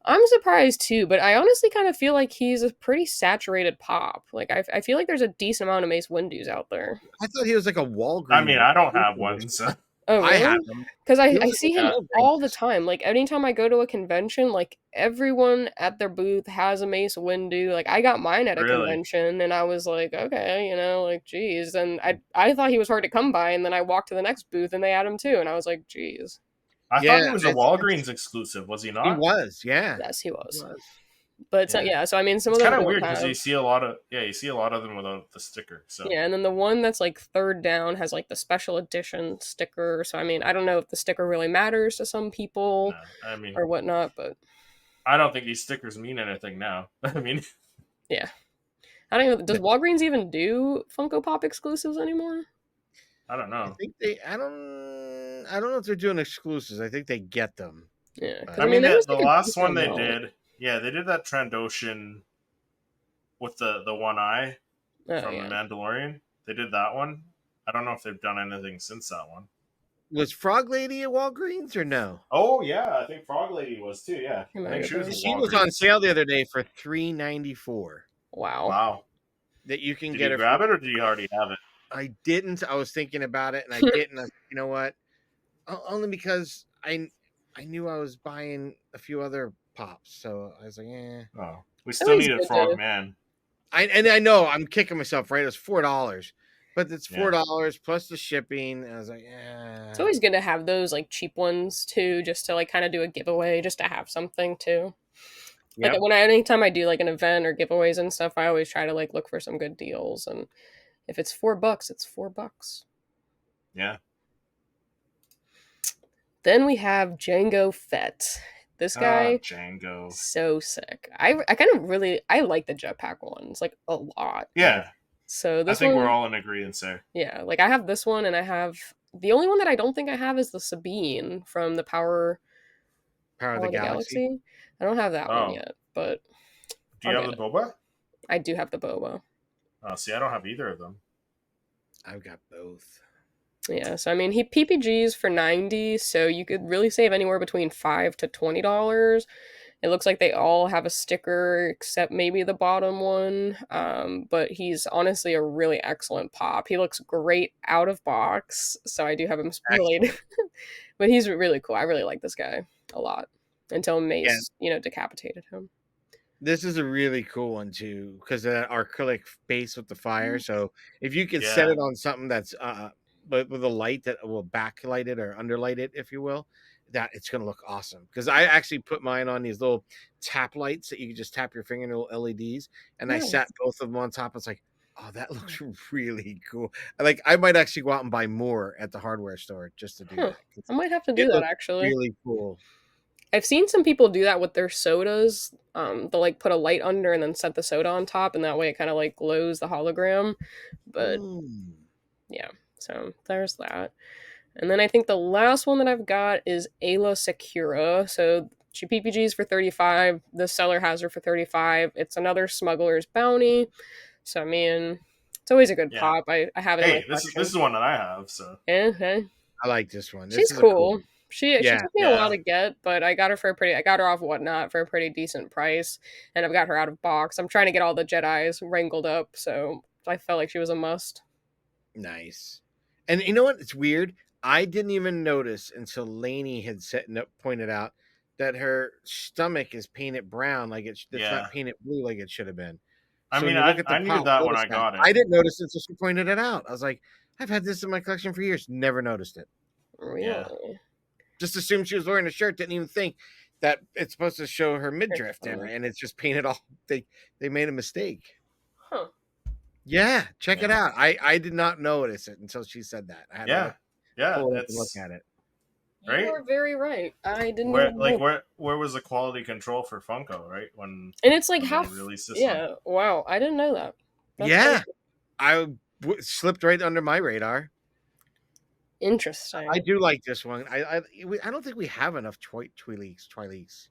Speaker 3: I'm surprised too, but I honestly kind of feel like he's a pretty saturated pop. Like I feel like there's a decent amount of Mace Windus out there.
Speaker 2: I thought he was like a Walgreens.
Speaker 1: I mean, I don't have one, so.
Speaker 3: Oh, really?
Speaker 2: I have him.
Speaker 3: Because I see him all the time. Like anytime I go to a convention, like everyone at their booth has a Mace Windu. Like I got mine at a convention, and I was like, okay, you know, like geez. And I thought he was hard to come by, and then I walked to the next booth, and they had him too, and I was like, geez.
Speaker 1: I thought he was a Walgreens exclusive. Was he not?
Speaker 2: He was, yeah.
Speaker 3: Yes, he was. But yeah, so I mean, some
Speaker 1: it's
Speaker 3: of them
Speaker 1: kind of weird because you see a lot of them without the sticker. So
Speaker 3: yeah, and then the one that's like third down has like the special edition sticker. So I mean, I don't know if the sticker really matters to some people,
Speaker 1: I mean,
Speaker 3: or whatnot, but
Speaker 1: I don't think these stickers mean anything now. I mean,
Speaker 3: yeah, I don't even. Does Walgreens even do Funko Pop exclusives anymore?
Speaker 1: I don't know.
Speaker 2: I think I don't know if they're doing exclusives. I think they get them.
Speaker 3: Yeah,
Speaker 1: I mean, the last one they did. Yeah, they did that Trandoshan with the one eye from The Mandalorian. They did that one. I don't know if they've done anything since that one.
Speaker 2: Was Frog Lady at Walgreens or no?
Speaker 1: Oh yeah, I think Frog Lady was too. Yeah, I think
Speaker 2: she was on sale the other day for $3.94.
Speaker 3: Wow!
Speaker 2: That you can
Speaker 1: did
Speaker 2: get.
Speaker 1: Did you grab it or do you already have it?
Speaker 2: I didn't. I was thinking about it and I didn't. You know what? Only because I knew I was buying a few other pops, so I was like, eh.
Speaker 1: Oh, we still need a Frog Man.
Speaker 2: I know I'm kicking myself, right? It was $4, but it's $4 plus the shipping. And I was like, yeah.
Speaker 3: It's always good to have those like cheap ones too, just to like kind of do a giveaway, just to have something too. Yep. Like anytime I do like an event or giveaways and stuff, I always try to like look for some good deals, and if it's $4, it's $4.
Speaker 1: Yeah.
Speaker 3: Then we have Jango Fett. This guy,
Speaker 1: Jango,
Speaker 3: so sick. I kind of really like the jetpack ones like a lot.
Speaker 1: Yeah.
Speaker 3: So this
Speaker 1: I think
Speaker 3: one,
Speaker 1: we're all in agreement there.
Speaker 3: Yeah, like I have this one, and I have the only one that I don't think I have is the Sabine from the Power
Speaker 2: of the Galaxy.
Speaker 3: I don't have that one yet, but
Speaker 1: do you have the Boba?
Speaker 3: I do have the Boba.
Speaker 1: Oh, see, I don't have either of them.
Speaker 2: I've got both.
Speaker 3: Yeah, so I mean, he PPGs for $90, so you could really save anywhere between $5 to $20. It looks like they all have a sticker, except maybe the bottom one. But he's honestly a really excellent pop. He looks great out of box, so I do have him spoiled. But he's really cool. I really like this guy a lot. Until Mace, decapitated him.
Speaker 2: This is a really cool one too, because of that acrylic base with the fire. So if you could set it on something that's but with a light that will backlight it or underlight it, if you will, that it's going to look awesome. Because I actually put mine on these little tap lights that you can just tap your finger, little LEDs, and I sat both of them on top. It's like, oh, that looks really cool. Like I might actually go out and buy more at the hardware store just to do that.
Speaker 3: I might have to do that actually.
Speaker 2: Really cool.
Speaker 3: I've seen some people do that with their sodas. They'll like put a light under and then set the soda on top, and that way it kind of like glows the hologram. But yeah. So there's that. And then I think the last one that I've got is Ayla Secura. So she PPGs for $35. The seller has her for $35. It's another smuggler's bounty. So I mean, It's always a good
Speaker 1: Yeah.
Speaker 3: pop. I have it in my
Speaker 1: Hey, this
Speaker 3: collection.
Speaker 1: is one that I have. So
Speaker 3: Okay.
Speaker 2: I like this one. This
Speaker 3: She's
Speaker 2: is a
Speaker 3: cool. She
Speaker 2: Yeah.
Speaker 3: took me a while to get, but I got her for I got her off Whatnot for a pretty decent price, and I've got her out of box. I'm trying to get all the Jedis wrangled up, so I felt like she was a must.
Speaker 2: Nice. And you know what? It's weird. I didn't even notice until Lainey had pointed out that her stomach is painted brown, like it's not painted blue like it should have been.
Speaker 1: I
Speaker 2: So
Speaker 1: mean,
Speaker 2: when you look at the
Speaker 1: I knew
Speaker 2: pop,
Speaker 1: that when
Speaker 2: notice
Speaker 1: I
Speaker 2: that.
Speaker 1: got it.
Speaker 2: I didn't notice it until she pointed it out. I was like, I've had this in my collection for years, never noticed it.
Speaker 3: Really?
Speaker 1: Yeah.
Speaker 2: Just assumed she was wearing a shirt, didn't even think that it's supposed to show her midriff there, and it's just painted all. They made a mistake.
Speaker 3: Huh.
Speaker 2: Yeah, check it
Speaker 1: Yeah.
Speaker 2: out. I did not notice it until she said that. I had to pull it up and look at it.
Speaker 1: Right?
Speaker 3: You are very right. I didn't
Speaker 1: Where
Speaker 3: even know.
Speaker 1: where was the quality control for Funko, right? When
Speaker 3: And it's like
Speaker 1: when
Speaker 3: how
Speaker 1: they released this
Speaker 3: yeah, wow, I didn't know that. That's
Speaker 2: Yeah,
Speaker 3: very
Speaker 2: slipped right under my radar.
Speaker 3: interesting.
Speaker 2: I do like this one. I don't think we have enough Twi'leks.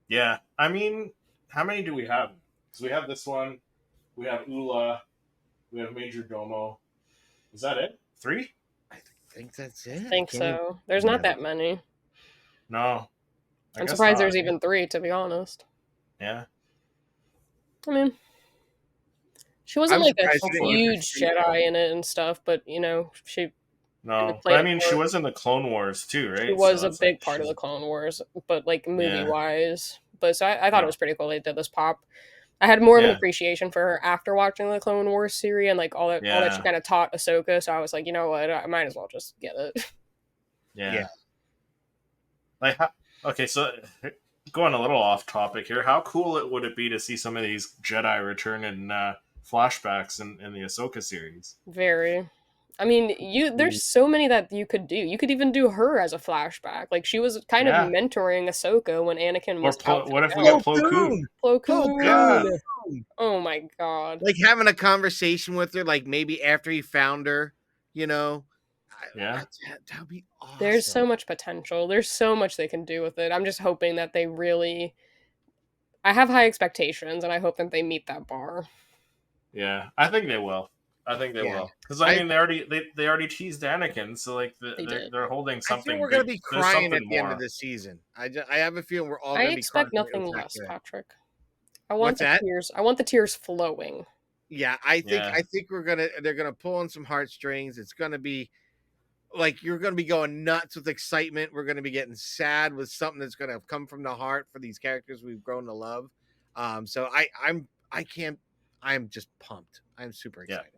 Speaker 1: Yeah. I mean, how many do we have? So we have this one, we have Ula, we have Major Domo. Is that it? 3?
Speaker 2: I think that's it.
Speaker 3: I think so. There's not that many.
Speaker 1: No.
Speaker 3: I'm surprised there's even 3, to be honest.
Speaker 1: Yeah.
Speaker 3: I mean, she wasn't
Speaker 2: I'm
Speaker 3: like a
Speaker 2: surprised
Speaker 3: huge
Speaker 2: she didn't-
Speaker 3: Jedi in it and stuff, but you know, she
Speaker 1: No.
Speaker 3: played
Speaker 1: But I
Speaker 3: a
Speaker 1: mean, she
Speaker 3: part.
Speaker 1: was in the Clone Wars too, right?
Speaker 3: She was
Speaker 1: So
Speaker 3: a
Speaker 1: it's
Speaker 3: big
Speaker 1: like
Speaker 3: part of the
Speaker 1: she's-
Speaker 3: Clone Wars, but like movie
Speaker 1: Yeah.
Speaker 3: wise. But so I thought
Speaker 1: Yeah.
Speaker 3: it was pretty cool they did this pop. I had more of an
Speaker 1: Yeah.
Speaker 3: appreciation for her after watching the Clone Wars series and like all that she
Speaker 1: Yeah.
Speaker 3: kind of taught Ahsoka. So I was like, you know what, I might as well just get it.
Speaker 1: Yeah. Like, okay, so going a little off topic here, how cool would it be to see some of these Jedi return in flashbacks in the Ahsoka series?
Speaker 3: Very. I mean, there's so many that you could do. You could even do her as a flashback. Like she was kind of mentoring Ahsoka when Anakin was out.
Speaker 1: What if we got Plo Koon?
Speaker 3: Plo Koon.
Speaker 1: Yeah.
Speaker 3: Oh my god.
Speaker 2: Like having a conversation with her, like maybe after he found her, you know.
Speaker 1: Yeah.
Speaker 2: That'd be awesome.
Speaker 3: There's so much potential. There's so much they can do with it. I'm just hoping that they really. I have high expectations, and I hope that they meet that bar.
Speaker 1: Yeah, I think they will. I think they will, because I mean they already teased Anakin, so like they're holding something.
Speaker 2: I think we're
Speaker 1: going
Speaker 2: to be crying at the end of the season. I have a feeling we're all.
Speaker 3: I
Speaker 2: gonna
Speaker 3: expect
Speaker 2: be
Speaker 3: nothing less, Patrick. I want
Speaker 2: What's
Speaker 3: the
Speaker 2: that?
Speaker 3: tears. I want the tears flowing.
Speaker 2: Yeah, I think they're gonna pull on some heartstrings. It's gonna be like you're gonna be going nuts with excitement. We're gonna be getting sad with something that's gonna come from the heart for these characters we've grown to love. So I'm just pumped. I'm super excited.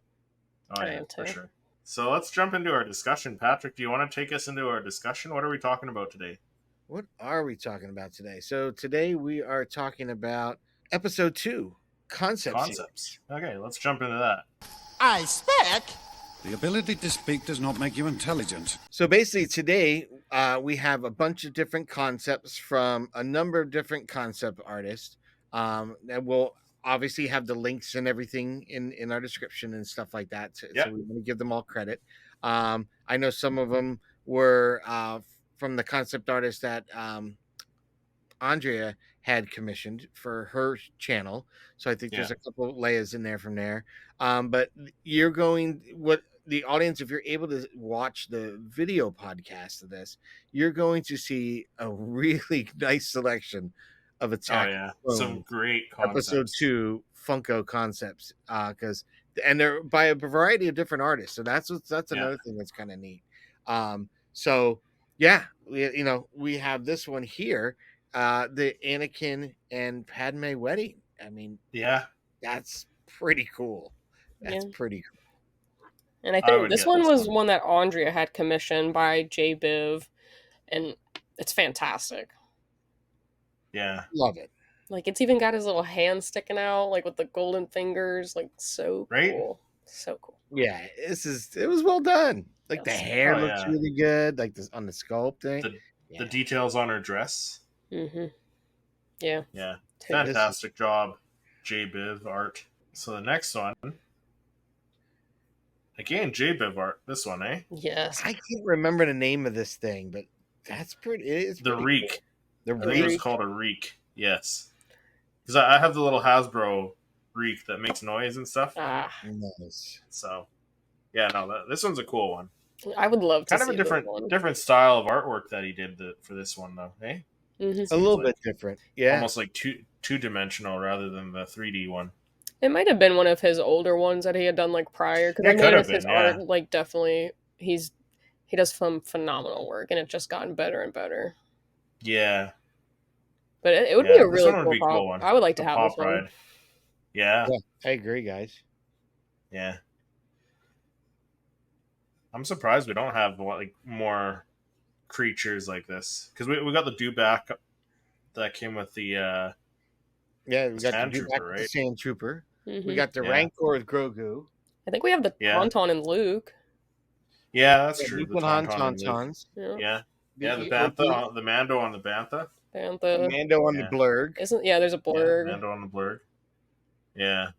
Speaker 1: Oh yeah, for sure. So let's jump into our discussion. Patrick, do you want to take us into our discussion? What are we talking about today?
Speaker 2: What are we talking about today? So today we are talking about episode 2, Concepts.
Speaker 1: Okay, let's jump into that.
Speaker 5: I spec.
Speaker 4: The ability to speak does not make you intelligent.
Speaker 2: So basically today we have a bunch of different concepts from a number of different concept artists. And we'll obviously have the links and everything in our description and stuff like that. So we want to give them all credit. I know some of them were from the concept artist that Andrea had commissioned for her channel. So I think there's a couple layers in there from there. But the audience, if you're able to watch the video podcast of this, you're going to see a really nice selection of Attack.
Speaker 1: Some great concepts.
Speaker 2: Episode 2 Funko Concepts, and they're by a variety of different artists. So that's another thing that's kind of neat. We have this one here, the Anakin and Padme wedding. I mean, that's pretty cool. That's pretty cool.
Speaker 3: And I think this one was one that Andrea had commissioned by J Biv, and it's fantastic.
Speaker 2: Yeah, love it.
Speaker 3: Like it's even got his little hand sticking out, like with the golden fingers, like so cool, so cool.
Speaker 2: Yeah, it was well done. Like the hair looks really good, like this on the sculpting.
Speaker 1: The details on her dress.
Speaker 3: Mm-hmm. Yeah.
Speaker 1: Fantastic job, J Biv art. So the next one. Again, J Biv art. This one, eh?
Speaker 3: Yes.
Speaker 2: I can't remember the name of this thing, but that's pretty. It's
Speaker 1: the Reek.
Speaker 2: Cool.
Speaker 1: I think it's called a Reek. Yes. Because I have the little Hasbro reek that makes noise and stuff.
Speaker 3: Ah,
Speaker 2: Nice.
Speaker 1: So yeah, no, this one's a cool one.
Speaker 3: I would love to
Speaker 1: Kind of
Speaker 3: see
Speaker 1: a
Speaker 3: this one.
Speaker 1: different style of artwork that he did for this one though. Hey,
Speaker 3: Mhm.
Speaker 2: A
Speaker 1: Seems
Speaker 2: little
Speaker 1: like
Speaker 2: bit different. Yeah.
Speaker 1: almost like two dimensional rather than the 3D one.
Speaker 3: It might have been one of his older ones that he had done like prior, because
Speaker 1: Yeah,
Speaker 3: I
Speaker 1: it could have
Speaker 3: noticed his
Speaker 1: been, yeah.
Speaker 3: art like definitely he does some phenomenal work, and it's just gotten better and better.
Speaker 1: Yeah,
Speaker 3: But it would be
Speaker 1: yeah.
Speaker 3: a
Speaker 1: This
Speaker 3: really
Speaker 1: one would
Speaker 3: cool
Speaker 1: be a
Speaker 3: pop.
Speaker 1: cool one.
Speaker 3: I would like to
Speaker 1: The
Speaker 3: have this
Speaker 1: pop
Speaker 3: one.
Speaker 1: ride. Yeah,
Speaker 2: Yeah, I agree, guys.
Speaker 1: yeah. I'm surprised we don't have like more creatures like this because we got the dewback that came with the
Speaker 2: Yeah, we got the
Speaker 1: Sand
Speaker 2: Dewback
Speaker 1: Trooper,
Speaker 2: with the
Speaker 1: right?
Speaker 2: Sand Trooper. We
Speaker 3: Mhm.
Speaker 2: got the
Speaker 1: Yeah.
Speaker 2: Rancor with Grogu.
Speaker 3: I think we have the
Speaker 1: Yeah.
Speaker 3: Tauntaun and Luke.
Speaker 1: Yeah, that's
Speaker 2: Yeah,
Speaker 1: true.
Speaker 2: Luke
Speaker 1: The
Speaker 2: and Han
Speaker 1: Tauntaun and Luke.
Speaker 2: Tauntauns.
Speaker 3: Yeah.
Speaker 1: Yeah, the
Speaker 2: OG,
Speaker 1: Bantha, the Mando on the Bantha.
Speaker 3: And
Speaker 2: the
Speaker 3: the
Speaker 2: Mando on
Speaker 1: Yeah.
Speaker 2: the Blurg.
Speaker 3: there's a
Speaker 1: Yeah,
Speaker 3: blurg.
Speaker 1: Mando on the Blurg. Yeah,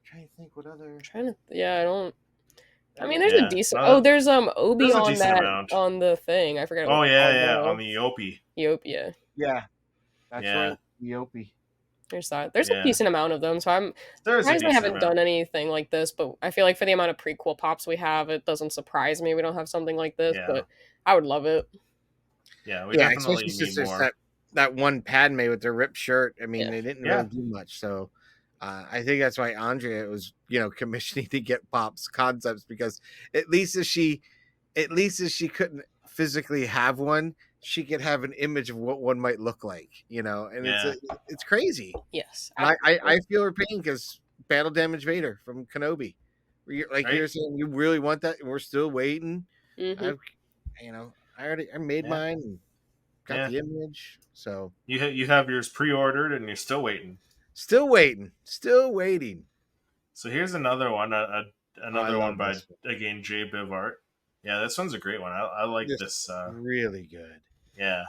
Speaker 2: Trying to think what other.
Speaker 3: I don't. I mean, there's
Speaker 1: Yeah.
Speaker 3: a decent.
Speaker 1: No,
Speaker 3: Oh, there's Obi
Speaker 1: there's a
Speaker 3: on
Speaker 1: decent
Speaker 3: that
Speaker 1: amount.
Speaker 3: on the thing. I forget.
Speaker 1: Oh
Speaker 3: what it's
Speaker 1: yeah,
Speaker 3: called
Speaker 1: yeah,
Speaker 3: now.
Speaker 1: on the Yopi.
Speaker 3: Ethiopia.
Speaker 2: Yeah, that's
Speaker 1: Yeah.
Speaker 2: right. Yopi.
Speaker 3: There's that. There's a
Speaker 1: Yeah.
Speaker 3: decent amount of them, so I'm
Speaker 1: There's a
Speaker 3: surprised they
Speaker 1: decent
Speaker 3: haven't
Speaker 1: amount.
Speaker 3: done anything like this. But I feel like for the amount of prequel pops we have, it doesn't surprise me we don't have something like this.
Speaker 1: Yeah.
Speaker 3: But I would love it.
Speaker 1: Yeah, we
Speaker 2: Yeah,
Speaker 1: definitely
Speaker 2: especially since
Speaker 1: need
Speaker 2: there's
Speaker 1: more.
Speaker 2: that one Padme with the ripped shirt. I mean,
Speaker 3: Yeah.
Speaker 2: they didn't
Speaker 1: Yeah.
Speaker 2: really do much. So I think that's why Andrea was, commissioning to get Pop's concepts, because at least if she couldn't physically have one, she could have an image of what one might look like, and
Speaker 1: Yeah.
Speaker 2: it's crazy.
Speaker 3: Yes.
Speaker 2: And I feel her pain because Battle Damage Vader from Kenobi. Like
Speaker 1: Right.
Speaker 2: you're saying, you really want that, and we're still waiting.
Speaker 3: Mhm.
Speaker 2: I made
Speaker 1: Yeah.
Speaker 2: mine and got
Speaker 1: Yeah.
Speaker 2: the image, so
Speaker 1: You have yours pre-ordered and you're still waiting.
Speaker 2: still waiting.
Speaker 1: So here's another one, another
Speaker 2: love
Speaker 1: one by
Speaker 2: this
Speaker 1: again J Biv Art. Yeah, this one's a great one. I like this.
Speaker 2: Really good.
Speaker 1: Yeah,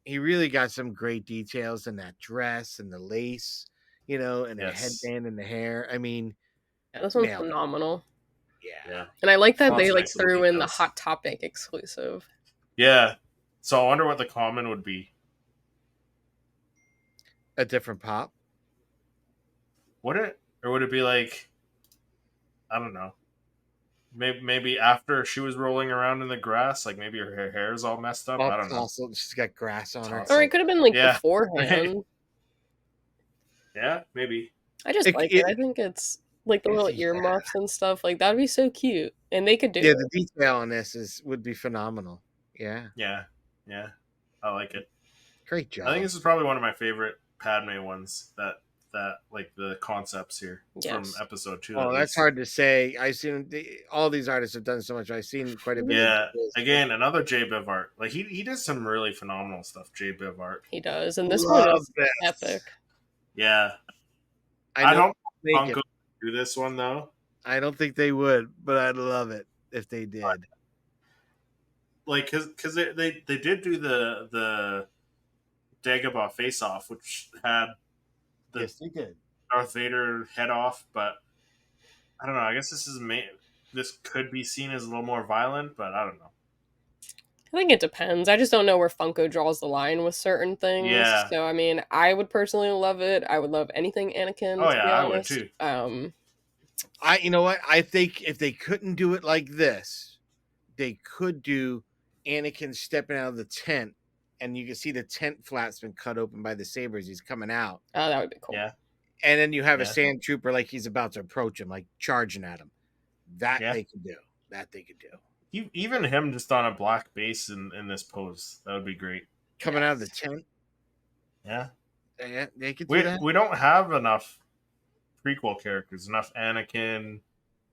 Speaker 2: He really got some great details in that dress and the lace, and the
Speaker 1: Yes.
Speaker 2: headband and the hair. I mean,
Speaker 3: Yeah, this one's
Speaker 2: nailed it.
Speaker 3: phenomenal.
Speaker 1: yeah,
Speaker 3: And I like that
Speaker 1: Lots
Speaker 3: they
Speaker 1: of
Speaker 3: like
Speaker 1: nice little
Speaker 3: threw in the
Speaker 1: details.
Speaker 3: Hot Topic exclusive.
Speaker 1: yeah. So I wonder what the common would be.
Speaker 2: A different Pop.
Speaker 1: Would it, or would it be like, I don't know. Maybe after she was rolling around in the grass, like maybe her hair's all messed up. I don't know.
Speaker 2: Also, she's got grass on her.
Speaker 1: Tossed.
Speaker 3: Or it could have been like
Speaker 1: Yeah.
Speaker 3: beforehand.
Speaker 1: Yeah, maybe.
Speaker 3: I just
Speaker 2: It-
Speaker 3: like
Speaker 2: it-
Speaker 3: it. I think it's like the little
Speaker 2: Yeah.
Speaker 3: earmuffs and stuff. Like that'd be so cute, and they could do
Speaker 2: Yeah,
Speaker 3: it.
Speaker 2: the detail on this would be phenomenal. Yeah,
Speaker 1: Yeah, I like it.
Speaker 2: great job.
Speaker 1: I think this is probably one of my favorite Padme ones. That like the concepts here
Speaker 3: Yes.
Speaker 1: from episode 2.
Speaker 2: Oh,
Speaker 1: at
Speaker 2: that's
Speaker 1: least.
Speaker 2: hard to say. I've seen all these artists have done so much. I've seen quite a bit.
Speaker 1: Yeah,
Speaker 2: of this.
Speaker 1: again, another J Biv Art. Like he does some really phenomenal stuff. J Biv Art.
Speaker 3: He does, and this one
Speaker 2: Love
Speaker 3: is
Speaker 2: this.
Speaker 3: epic.
Speaker 1: Yeah,
Speaker 2: I
Speaker 1: I
Speaker 2: don't
Speaker 1: don't
Speaker 2: think
Speaker 1: Funko do this one though.
Speaker 2: I don't think they would, but I'd love it if they did.
Speaker 1: Like because they did do the Dagobah face off, which had the
Speaker 2: Yes, they did.
Speaker 1: Darth Vader head off, but I don't know. I guess this could be seen as a little more violent, but I don't know.
Speaker 3: I think it depends. I just don't know where Funko draws the line with certain things.
Speaker 1: Yeah.
Speaker 3: So I mean, I would personally love it. I would love anything Anakin.
Speaker 1: Oh,
Speaker 3: to
Speaker 1: yeah,
Speaker 3: be
Speaker 1: I would
Speaker 3: honest.
Speaker 1: too.
Speaker 2: You know what? I think if they couldn't do it like this, they could do Anakin stepping out of the tent, and you can see the tent flap's been cut open by the sabers. He's coming out,
Speaker 3: Oh, that would be cool.
Speaker 1: Yeah,
Speaker 2: and then you have a
Speaker 1: Yeah.
Speaker 2: sand trooper like he's about to approach him, like charging at him. That
Speaker 1: Yeah.
Speaker 2: they could do. That they could do.
Speaker 1: even him just on a black base in this pose, that would be great.
Speaker 2: Coming out of the tent,
Speaker 1: Yeah,
Speaker 2: they could do
Speaker 1: we
Speaker 2: that.
Speaker 1: we don't have enough prequel characters, enough Anakin.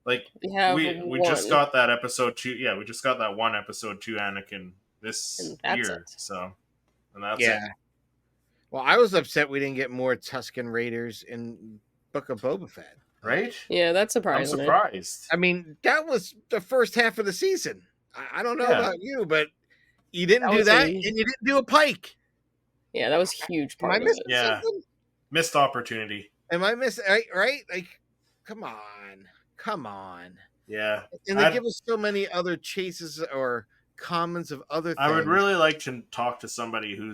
Speaker 1: Like
Speaker 3: We have
Speaker 1: we
Speaker 3: one,
Speaker 1: just got that episode 2. Yeah, we just got that one episode 2 Anakin this
Speaker 3: And that's
Speaker 1: year.
Speaker 3: it.
Speaker 1: So, and that's
Speaker 2: Yeah.
Speaker 1: it.
Speaker 2: Well, I was upset we didn't get more Tusken Raiders in Book of Boba Fett.
Speaker 1: Right?
Speaker 3: Yeah, that's
Speaker 1: I'm
Speaker 3: surprising.
Speaker 1: surprised.
Speaker 2: I mean, that was the first half of the season. I don't know
Speaker 1: Yeah.
Speaker 2: about you, but you didn't
Speaker 3: That
Speaker 2: do
Speaker 3: was
Speaker 2: that,
Speaker 3: a-
Speaker 2: and you didn't do a Pike.
Speaker 3: Yeah, that was a huge
Speaker 2: Am I
Speaker 3: part of
Speaker 2: missing
Speaker 3: it.
Speaker 1: Yeah.
Speaker 2: something?
Speaker 1: Missed opportunity.
Speaker 2: Am I missing? Right? Like, come on.
Speaker 1: Yeah.
Speaker 2: And they
Speaker 1: I'd-
Speaker 2: give us so many other chases or commons of other things.
Speaker 1: I would really like to talk to somebody who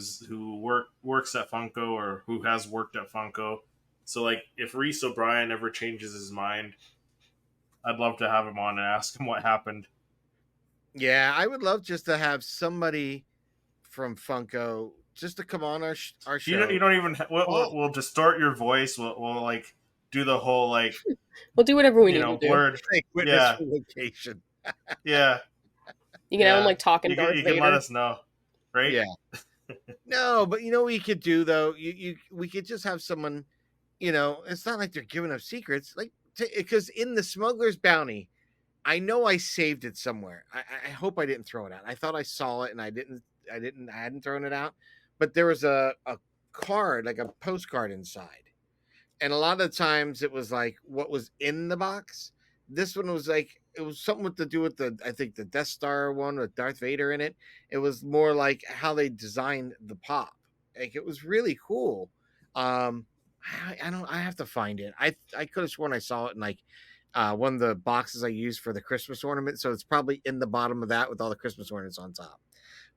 Speaker 1: works at Funko or who has worked at Funko So like, if Reese O'Brien ever changes his mind, I'd love to have him on and ask him what happened.
Speaker 2: Yeah, I would love just to have somebody from Funko just to come on our show.
Speaker 1: You don't even. We'll distort your voice. We'll like do the whole like
Speaker 3: We'll do whatever we need to do.
Speaker 1: word.
Speaker 2: Take witness
Speaker 1: Yeah,
Speaker 2: relocation.
Speaker 1: yeah.
Speaker 3: You can have him like talking
Speaker 1: You
Speaker 3: Darth
Speaker 1: you
Speaker 3: Vader.
Speaker 1: can let us know, right?
Speaker 2: Yeah. No, but you know what we could do though? We could just have someone. It's not like they're giving up secrets, like because in the smuggler's bounty, I know I saved it somewhere. I hope I didn't throw it out. I thought I saw it and I didn't. I hadn't thrown it out, but there was a card, like a postcard inside, and a lot of times it was like what was in the box. This one was like it was something to do with I think the Death Star one with Darth Vader in it. It was more like how they designed the pop. Like it was really cool. Um, I don't. I have to find it. I could have sworn I saw it in like one of the boxes I used for the Christmas ornament. So it's probably in the bottom of that with all the Christmas ornaments on top.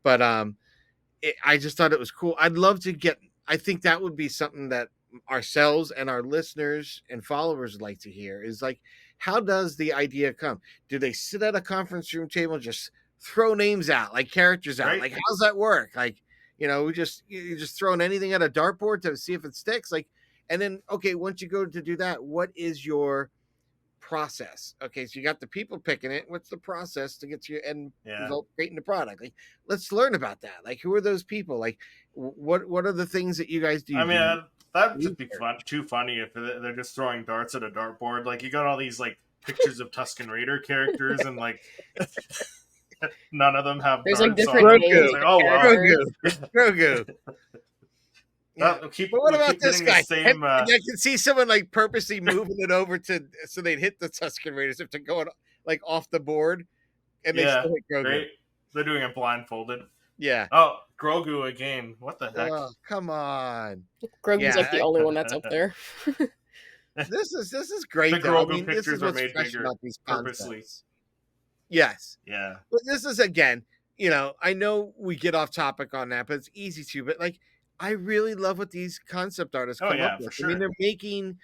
Speaker 2: But I just thought it was cool. I'd love to get. I think that would be something that ourselves and our listeners and followers would like to hear. Is like, how does the idea come? Do they sit at a conference room table and just throw names out, like characters out?
Speaker 1: Right.
Speaker 2: Like, how's that work? Like, you just throwing anything at a dartboard to see if it sticks. Like, and then okay, once you go to do that, what is your process? Okay, so you got the people picking it. What's the process to get to your end result, creating the product? Like, let's learn about that. Like, who are those people? Like, what are the things that you guys do?
Speaker 1: I mean, that'd just be too funny if they're just throwing darts at a dartboard. Like, you got all these like pictures of Tusken Raider characters, and like none of them have.
Speaker 3: There's
Speaker 1: darts
Speaker 3: like different
Speaker 1: on
Speaker 3: names.
Speaker 1: like, oh wow,
Speaker 2: Grogu.
Speaker 1: Yeah.
Speaker 2: But what about this guy?
Speaker 1: Same,
Speaker 2: I can see someone like purposely moving it over so they'd hit the Tusken Raiders if they're going like off the board, and they still hit Grogu.
Speaker 1: Right? They're doing it blindfolded.
Speaker 2: Yeah.
Speaker 1: Oh, Grogu again. What the heck?
Speaker 2: Oh, come on.
Speaker 3: Grogu's like the only one that's up there.
Speaker 2: This is great.
Speaker 1: The Grogu pictures are made bigger
Speaker 2: about these
Speaker 1: purposely.
Speaker 2: Yes.
Speaker 1: Yeah.
Speaker 2: But this is again, I know we get off topic on that, but it's easy to. But like, I really love what these concept artists come up with.
Speaker 1: Sure.
Speaker 2: I mean, they're making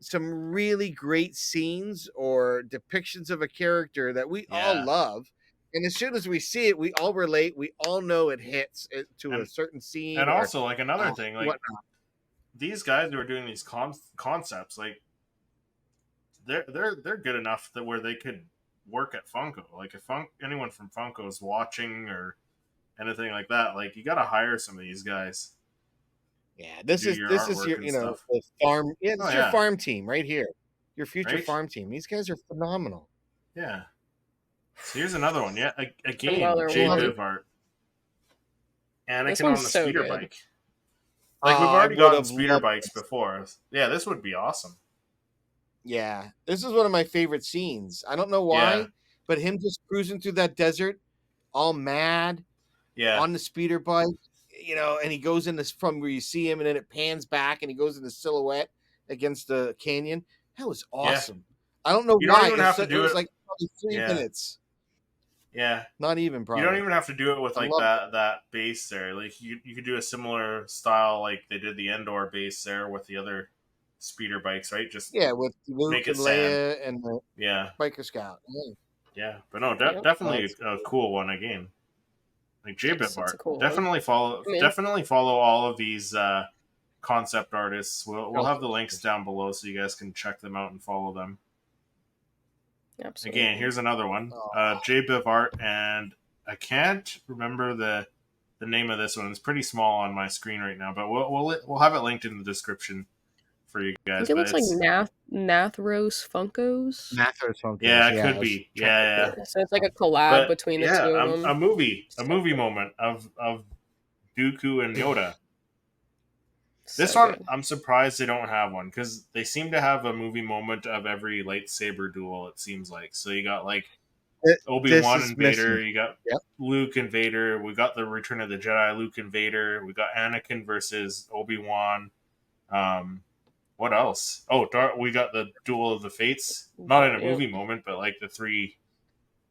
Speaker 2: some really great scenes or depictions of a character that we all love. And as soon as we see it, we all relate. We all know it hits to a certain scene.
Speaker 1: And also, like another thing, like these guys who are doing these concepts, like they're good enough that where they could work at Funko. Like if anyone from Funko is watching or anything like that, like you got to hire some of these guys.
Speaker 2: Yeah, this is your the farm. Yeah, this is your farm team right here. Your future farm team. These guys are phenomenal.
Speaker 1: Yeah. So here's another one. Yeah, again, J-Biv art. Anakin on the speeder bike. Like we've already gotten speeder bikes before. Yeah, this would be awesome.
Speaker 2: Yeah, this is one of my favorite scenes. I don't know why, but him just cruising through that desert, all mad, on the speeder bike. And he goes in this from where you see him, and then it pans back, and he goes in the silhouette against the canyon. That was awesome. I don't know why.
Speaker 1: Don't even have to do
Speaker 2: it was like probably 3 minutes.
Speaker 1: Yeah,
Speaker 2: not even. Probably.
Speaker 1: You don't even have to do it with like that base there. Like you could do a similar style like they did the Endor base there with the other speeder bikes, right? Just
Speaker 2: with Luke and Leia and the biker scout.
Speaker 1: Yeah, but no, definitely a cool one again. Like J-Biv art. Cool definitely follow all of these concept artists. We'll have the links down below so you guys can check them out and follow them. Absolutely. Again, here's another one. J-Biv art, and I can't remember the name of this one. It's pretty small on my screen right now, but we'll have it linked in the description for you guys.
Speaker 3: I think it looks like Nathros Funkos.
Speaker 2: Nathros Funkos.
Speaker 1: Yeah, it could be. Yeah.
Speaker 3: So it's like a collab between the two of them.
Speaker 1: A movie moment of Dooku and Yoda. This one, I'm surprised they don't have one because they seem to have a movie moment of every lightsaber duel. It seems like so. You got like Obi-Wan and Vader. You got Luke and Vader. We got the Return of the Jedi. Luke and Vader. We got Anakin versus Obi-Wan. What else? Oh, we got the Duel of the Fates. Not in a movie moment, but like the three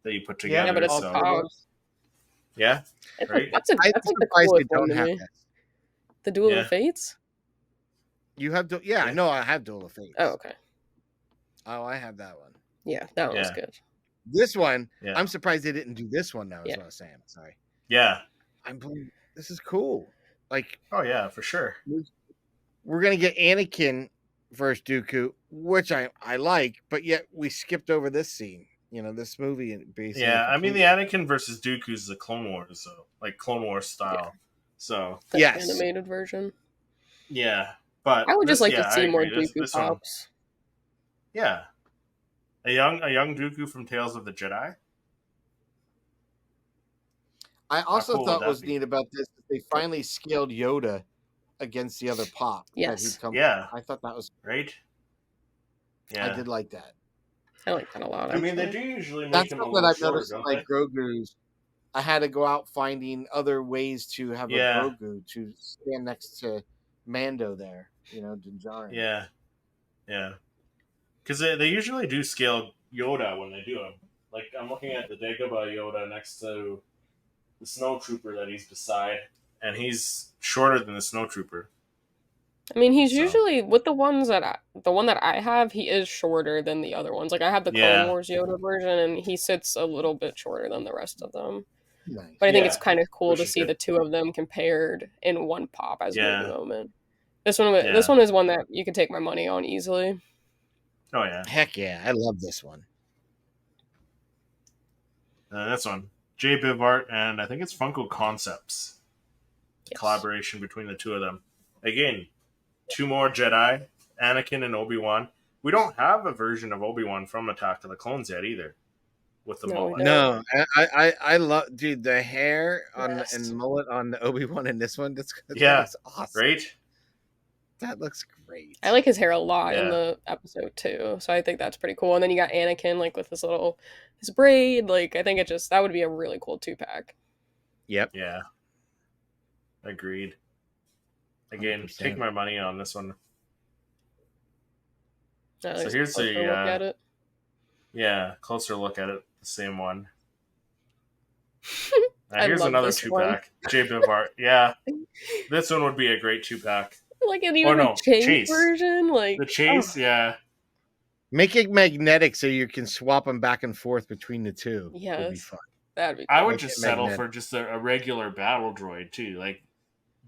Speaker 1: that you put together.
Speaker 3: Yeah, but it's
Speaker 1: yeah, right.
Speaker 3: That's like the coolest one to me. The Duel of the Fates.
Speaker 2: You have yeah, I know I have Duel of Fates.
Speaker 3: Oh, okay.
Speaker 2: Oh, I have that one.
Speaker 3: Yeah, that one was
Speaker 1: Yeah.
Speaker 3: good.
Speaker 2: This one,
Speaker 1: Yeah.
Speaker 2: I'm surprised they didn't do this one now, is
Speaker 3: Yeah.
Speaker 2: what I was saying. Sorry.
Speaker 1: Yeah.
Speaker 2: This is cool. Like,
Speaker 1: Oh yeah, for sure.
Speaker 2: we're gonna get Anakin versus Dooku, which I like, but yet we skipped over this scene. You know, this movie basically.
Speaker 1: Yeah, I mean the
Speaker 2: completely.
Speaker 1: Anakin versus Dooku is the Clone Wars, so like Clone Wars style. So
Speaker 3: The
Speaker 2: Yes.
Speaker 3: animated version.
Speaker 1: yeah, but
Speaker 3: I would just like
Speaker 1: I
Speaker 3: to see more
Speaker 1: agree.
Speaker 3: Dooku
Speaker 1: This one,
Speaker 3: pops.
Speaker 1: yeah, a young Dooku from Tales of the Jedi.
Speaker 2: I also
Speaker 1: cool would
Speaker 2: thought
Speaker 1: that
Speaker 2: was
Speaker 1: be?
Speaker 2: neat about this is they finally scaled Yoda against the other pop that
Speaker 3: Yes.
Speaker 2: he'd come.
Speaker 1: Yeah.
Speaker 2: I thought that was
Speaker 1: Right. Yeah,
Speaker 2: I did like that.
Speaker 3: I like that a lot.
Speaker 1: I mean, they
Speaker 3: actually.
Speaker 1: do usually make
Speaker 2: That's
Speaker 1: him a
Speaker 2: something
Speaker 1: little
Speaker 2: I've
Speaker 1: shorter,
Speaker 2: noticed in
Speaker 1: don't
Speaker 2: my
Speaker 1: they?
Speaker 2: Grogu's. I had to go out finding other ways to have
Speaker 1: Yeah.
Speaker 2: a Grogu to stand next to Mando there, you know, Din Djarin.
Speaker 1: Yeah, yeah, because they usually do scale Yoda when they do him. Like I'm looking at the Dagobah Yoda next to the snowtrooper that he's beside, and he's shorter than the snowtrooper.
Speaker 3: I mean, he's
Speaker 1: So.
Speaker 3: usually with the ones that the one that I have, he is shorter than the other ones. Like I have the Clone
Speaker 1: Yeah.
Speaker 3: Wars Yoda version, and he sits a little bit shorter than the rest of them.
Speaker 2: Nice.
Speaker 3: But I think
Speaker 1: Yeah,
Speaker 3: it's kind of cool
Speaker 1: which
Speaker 3: to
Speaker 1: is
Speaker 3: see
Speaker 1: good.
Speaker 3: the two of them compared in one pop as
Speaker 1: Yeah.
Speaker 3: movie moment. This one
Speaker 1: Yeah.
Speaker 3: is one that you could take my money on easily.
Speaker 1: Oh yeah,
Speaker 2: Heck yeah, I love this one.
Speaker 1: this one, Jay Bivart, and I think it's Funko Concepts.
Speaker 3: Yes.
Speaker 1: Collaboration between the two of them. Again, two more Jedi, Anakin and Obi-Wan. We don't have a version of Obi-Wan from Attack of the Clones yet either, with the
Speaker 3: No, we
Speaker 1: mullet.
Speaker 3: don't.
Speaker 2: No, I love, dude, the hair on
Speaker 3: Yes.
Speaker 2: and mullet on the Obi-Wan in this one. That
Speaker 1: Yeah,
Speaker 2: looks awesome.
Speaker 1: Right?
Speaker 2: That looks great.
Speaker 3: I like his hair a lot in
Speaker 1: Yeah.
Speaker 3: the episode too, so I think that's pretty cool. And then you got Anakin like with his braid. Like I think that would be a really cool 2-pack.
Speaker 2: Yep.
Speaker 1: Yeah. Agreed. Again,
Speaker 2: 100%.
Speaker 1: take my money on this one.
Speaker 3: So
Speaker 1: here's
Speaker 3: look at it.
Speaker 1: Yeah, closer look at it. The same one.
Speaker 3: I
Speaker 1: Here's
Speaker 3: love
Speaker 1: another
Speaker 3: this
Speaker 1: 2-pack. Jay Bivart. Yeah, this one would be a great 2-pack.
Speaker 3: Like and even
Speaker 1: no,
Speaker 3: the Chase
Speaker 1: Chase.
Speaker 3: version, like
Speaker 1: The Chase, yeah.
Speaker 2: Make it magnetic so you can swap them back and forth between the two. Would be
Speaker 3: Yes.
Speaker 2: fun.
Speaker 3: That'd be cool.
Speaker 1: I would
Speaker 2: Make
Speaker 1: just
Speaker 2: it
Speaker 1: settle
Speaker 2: magnetic.
Speaker 1: for just a regular battle droid too. Like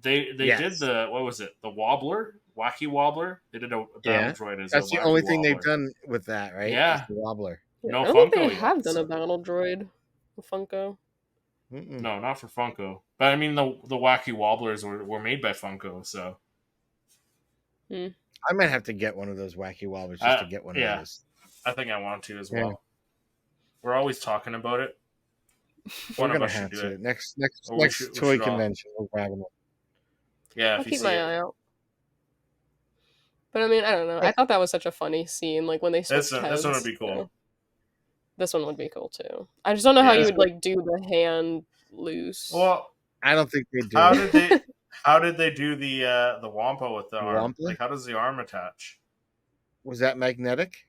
Speaker 1: they
Speaker 2: Yes.
Speaker 1: did the what was it? The Wobbler, Wacky Wobbler. They did a battle
Speaker 2: Yeah.
Speaker 1: droid as
Speaker 2: That's
Speaker 1: a
Speaker 2: the
Speaker 1: Wacky
Speaker 2: only thing they've
Speaker 1: Wobbler.
Speaker 2: done with that, right?
Speaker 1: Yeah.
Speaker 2: Is the wobbler.
Speaker 1: No
Speaker 3: I don't think
Speaker 1: Funko
Speaker 3: they
Speaker 1: yet,
Speaker 3: have done
Speaker 1: so-
Speaker 3: a battle droid with Funko.
Speaker 2: Mm-mm.
Speaker 1: No, not for Funko. But I mean, the Wacky Wobblers were made by Funko, so
Speaker 2: I might have to get one of those wacky wobblers just to get one
Speaker 1: yeah.
Speaker 2: of those.
Speaker 1: I think I want to as
Speaker 2: Yeah.
Speaker 1: well. We're always talking about it.
Speaker 2: We're
Speaker 1: One of
Speaker 2: gonna
Speaker 1: us should
Speaker 2: have
Speaker 1: do
Speaker 2: to
Speaker 1: it.
Speaker 2: next
Speaker 1: Or we should
Speaker 2: toy
Speaker 1: all-
Speaker 2: convention. We're grabbing one.
Speaker 1: Yeah,
Speaker 3: I'll
Speaker 1: if you
Speaker 3: keep
Speaker 1: see
Speaker 3: my
Speaker 1: it.
Speaker 3: eye out. But I mean, I don't know. I thought that was such a funny scene, like when they switched
Speaker 1: This one would
Speaker 3: heads,
Speaker 1: be cool.
Speaker 3: so this one would be cool too. I just don't know how
Speaker 1: Yeah.
Speaker 3: you would like do the hand loose.
Speaker 1: Well,
Speaker 2: I don't think they do.
Speaker 1: how did they do the Wampa with the arm?
Speaker 2: Wampa?
Speaker 1: Like how does the arm attach?
Speaker 2: Was that magnetic?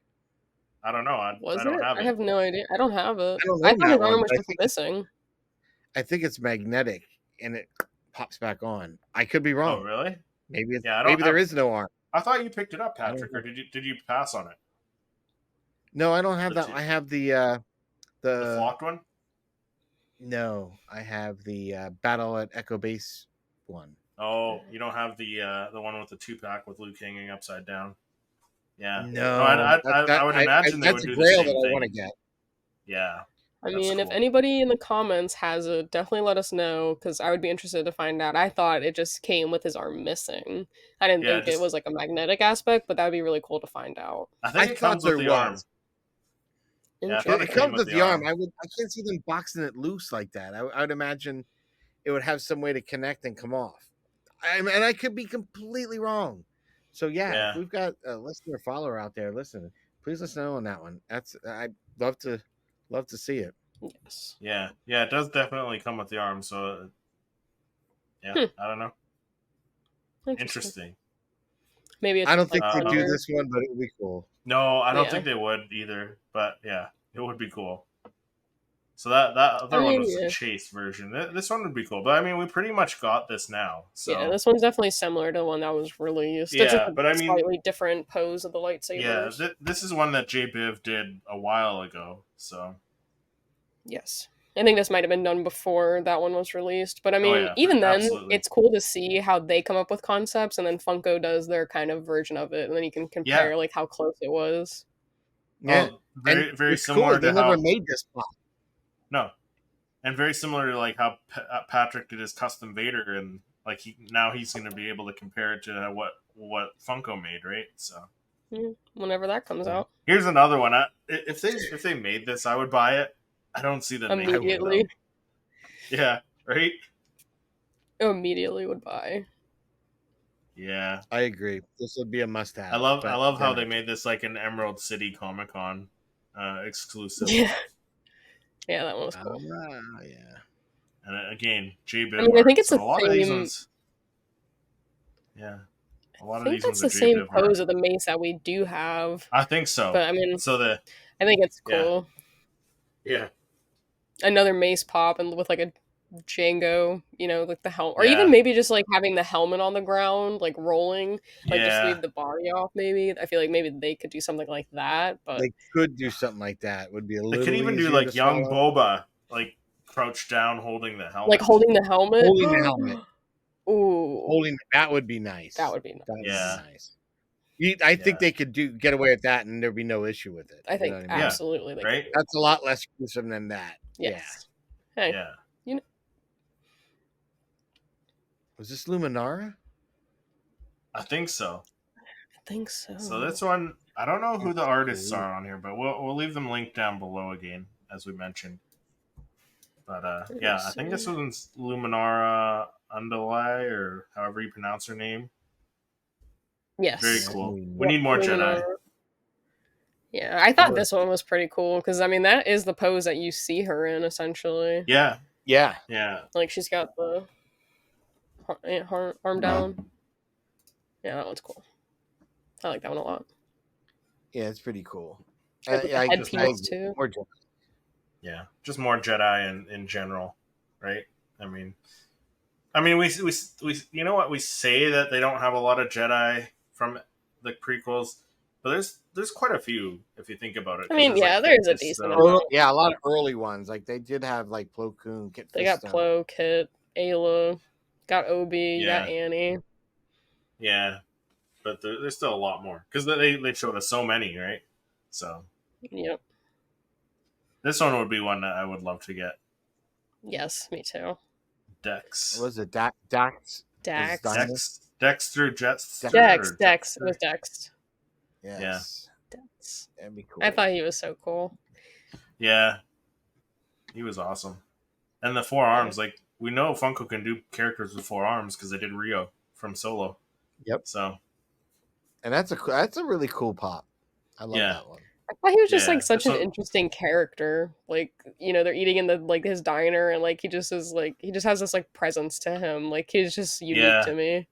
Speaker 1: I don't know. I
Speaker 3: Was
Speaker 1: don't
Speaker 3: it?
Speaker 1: have
Speaker 3: I
Speaker 1: it.
Speaker 3: have no idea. I don't have it.
Speaker 2: I don't
Speaker 3: I
Speaker 2: own
Speaker 3: thought
Speaker 2: that
Speaker 3: his
Speaker 2: one,
Speaker 3: arm was
Speaker 2: but I
Speaker 3: just
Speaker 2: think
Speaker 3: missing.
Speaker 2: I think it's magnetic and it pops back on. I could be wrong.
Speaker 1: Oh, really?
Speaker 2: Maybe
Speaker 1: Yeah, I don't
Speaker 2: maybe there
Speaker 1: have-
Speaker 2: is no arm.
Speaker 1: I thought you picked it up,
Speaker 2: I don't
Speaker 1: Patrick,
Speaker 2: know.
Speaker 1: or did you pass on it?
Speaker 2: No, I don't have
Speaker 1: The
Speaker 2: that.
Speaker 1: two-
Speaker 2: I have the
Speaker 1: The flocked one?
Speaker 2: no, I have the Battle at Echo Base one.
Speaker 1: Oh, you don't have the one with the 2-pack with Luke hanging upside down. Yeah.
Speaker 2: No,
Speaker 1: I would imagine they would
Speaker 2: that's
Speaker 1: do
Speaker 2: a
Speaker 1: the
Speaker 2: grail
Speaker 1: same
Speaker 2: that I
Speaker 1: thing.
Speaker 2: want to get.
Speaker 1: Yeah.
Speaker 3: I
Speaker 1: That's
Speaker 3: mean, if
Speaker 1: cool.
Speaker 3: anybody in the comments has it, definitely let us know because I would be interested to find out. I thought it just came with his arm missing. I didn't
Speaker 1: Yeah,
Speaker 3: think
Speaker 1: just-
Speaker 3: it was like a magnetic aspect, but that would be really cool to find out.
Speaker 1: I think
Speaker 2: I
Speaker 1: it
Speaker 2: thought
Speaker 1: comes with
Speaker 2: there
Speaker 1: the arm.
Speaker 2: was.
Speaker 1: Yeah, I thought
Speaker 2: It
Speaker 1: it
Speaker 2: comes
Speaker 1: came
Speaker 2: with
Speaker 1: with
Speaker 2: the arm.
Speaker 1: arm.
Speaker 2: I can't see them boxing it loose like that. I would imagine it would have some way to connect and come off. And I could be completely wrong. So
Speaker 1: Yeah.
Speaker 2: if we've got a listener follower out there, listen, please let us know on that one. I'd love to see it.
Speaker 3: Yes.
Speaker 1: Yeah. Yeah, it does definitely come with the arm, so yeah, I don't know. Interesting.
Speaker 3: Maybe it's
Speaker 2: I don't
Speaker 3: just,
Speaker 2: think
Speaker 3: like,
Speaker 2: they do
Speaker 3: under-
Speaker 2: this one, but it would be cool.
Speaker 1: No, I don't
Speaker 3: Yeah.
Speaker 1: think they would either, but yeah, it would be cool. So that other one was the
Speaker 3: yeah.
Speaker 1: chase version. This one would be cool, but I mean, we pretty much got this now. So
Speaker 3: Yeah, this one's definitely similar to the one that was released. It's just
Speaker 1: yeah,
Speaker 3: a
Speaker 1: but I mean,
Speaker 3: slightly different pose of the
Speaker 1: yeah,
Speaker 3: lightsabers.
Speaker 1: this is one that JBiv did a while ago. So
Speaker 3: Yes. I think this might have been done before that one was released. But I
Speaker 1: oh
Speaker 3: mean,
Speaker 1: yeah,
Speaker 3: even then,
Speaker 1: absolutely.
Speaker 3: it's cool to see how they come up with concepts and then Funko does their kind of version of it. And then you can compare
Speaker 1: Yeah.
Speaker 3: like how close it was.
Speaker 2: Yeah,
Speaker 1: Oh,
Speaker 2: and
Speaker 1: very
Speaker 2: it's cool.
Speaker 1: similar
Speaker 2: They
Speaker 1: to
Speaker 2: never
Speaker 1: how
Speaker 2: made this pop.
Speaker 1: no, and very similar to like how Patrick did his custom Vader, and like he's going to be able to compare it to what Funko made, right? So
Speaker 3: Whenever that comes out.
Speaker 1: here's another one. If they made this, I would buy it. I don't see them making it
Speaker 3: Immediately.
Speaker 1: though. Yeah, right.
Speaker 3: Immediately would buy.
Speaker 1: Yeah,
Speaker 2: I agree. This would be a must-have.
Speaker 1: I love how they
Speaker 2: then
Speaker 1: made this like an Emerald City Comic Con exclusive.
Speaker 3: Yeah. Yeah, that one was cool.
Speaker 2: yeah.
Speaker 1: And again, JBiv.
Speaker 3: I mean, I think it's
Speaker 1: so
Speaker 3: the
Speaker 1: a lot of these
Speaker 3: same.
Speaker 1: ones. Yeah, a lot
Speaker 3: I
Speaker 1: of
Speaker 3: think
Speaker 1: these
Speaker 3: that's
Speaker 1: ones are
Speaker 3: the same
Speaker 1: JBiv.
Speaker 3: pose of the mace that we do have.
Speaker 1: I think so.
Speaker 3: But I mean,
Speaker 1: So
Speaker 3: I think it's
Speaker 1: Yeah.
Speaker 3: cool.
Speaker 1: yeah.
Speaker 3: Another mace pop and with like a Django, like the helmet, or
Speaker 1: Yeah.
Speaker 3: even maybe just like having the helmet on the ground, like rolling, like just
Speaker 1: Yeah.
Speaker 3: leave the body off. Maybe I feel like maybe they could do something like that. But
Speaker 2: They could do something like that. Would be a
Speaker 1: They
Speaker 2: little
Speaker 1: could even do
Speaker 2: easier
Speaker 1: like
Speaker 2: to
Speaker 1: young
Speaker 2: swallow.
Speaker 1: Boba, like crouched down holding the helmet.
Speaker 3: like holding the helmet.
Speaker 2: Holding the helmet.
Speaker 3: Ooh,
Speaker 2: Holding that would be nice.
Speaker 3: that would be nice.
Speaker 2: That would
Speaker 1: Yeah.
Speaker 2: be nice. I think
Speaker 1: Yeah.
Speaker 2: they could get away with that, and there'd be no issue with it.
Speaker 3: I think
Speaker 2: what
Speaker 1: Yeah.
Speaker 3: absolutely they
Speaker 1: right?
Speaker 3: could.
Speaker 2: That's a lot less gruesome than that.
Speaker 3: Yes. Hey,
Speaker 1: Yeah.
Speaker 2: Was this Luminara?
Speaker 1: I think so.
Speaker 3: I think so.
Speaker 1: So this one, I don't know who the artists
Speaker 2: cool.
Speaker 1: are on here, but we'll leave them linked down below again, as we mentioned. But yeah, I think this one's Luminara Undulai, or however you pronounce her name.
Speaker 3: Yes.
Speaker 1: Very cool.
Speaker 2: Yeah.
Speaker 1: We need more Jedi.
Speaker 3: Yeah, I thought this one was pretty cool because I mean that is the pose that you see her in essentially.
Speaker 1: Yeah.
Speaker 2: Yeah.
Speaker 1: Yeah.
Speaker 3: Like she's got the arm down. Yeah, that one's cool. I like that one a lot.
Speaker 2: Yeah, it's pretty cool.
Speaker 3: With the headpiece too.
Speaker 2: More Jedi.
Speaker 1: Yeah. Just more Jedi in general, right? I mean, we you know what, we say that they don't have a lot of Jedi from the prequels, but there's quite a few if you think about it.
Speaker 3: I mean, yeah, there's a decent amount.
Speaker 2: Yeah, a lot of early ones. Like they did have like Plo Koon, Kit
Speaker 3: They got
Speaker 2: Fisto.
Speaker 3: Plo, Kit, Ayla, got Obi, you got Annie.
Speaker 1: Yeah, but there's still a lot more because they showed us so many, right? So
Speaker 3: Yep.
Speaker 1: this one would be one that I would love to get.
Speaker 3: Yes, me too.
Speaker 1: Dex.
Speaker 2: What was it? Dax?
Speaker 3: Dax.
Speaker 1: Dex through Jets.
Speaker 3: Dex. It was Dex.
Speaker 2: Yes.
Speaker 3: Dex.
Speaker 2: That'd be cool.
Speaker 3: I thought he was so cool.
Speaker 1: Yeah, he was awesome. And the 4 arms, like we know Funko can do characters with 4 arms because they did Rio from Solo.
Speaker 2: Yep.
Speaker 1: So,
Speaker 2: and that's a really cool pop. I love that one.
Speaker 3: I thought he was just
Speaker 1: Yeah,
Speaker 3: like such an
Speaker 1: so-
Speaker 3: interesting character. Like, they're eating in the like his diner and like he just is like he just has this like presence to him. Like he's just unique to me.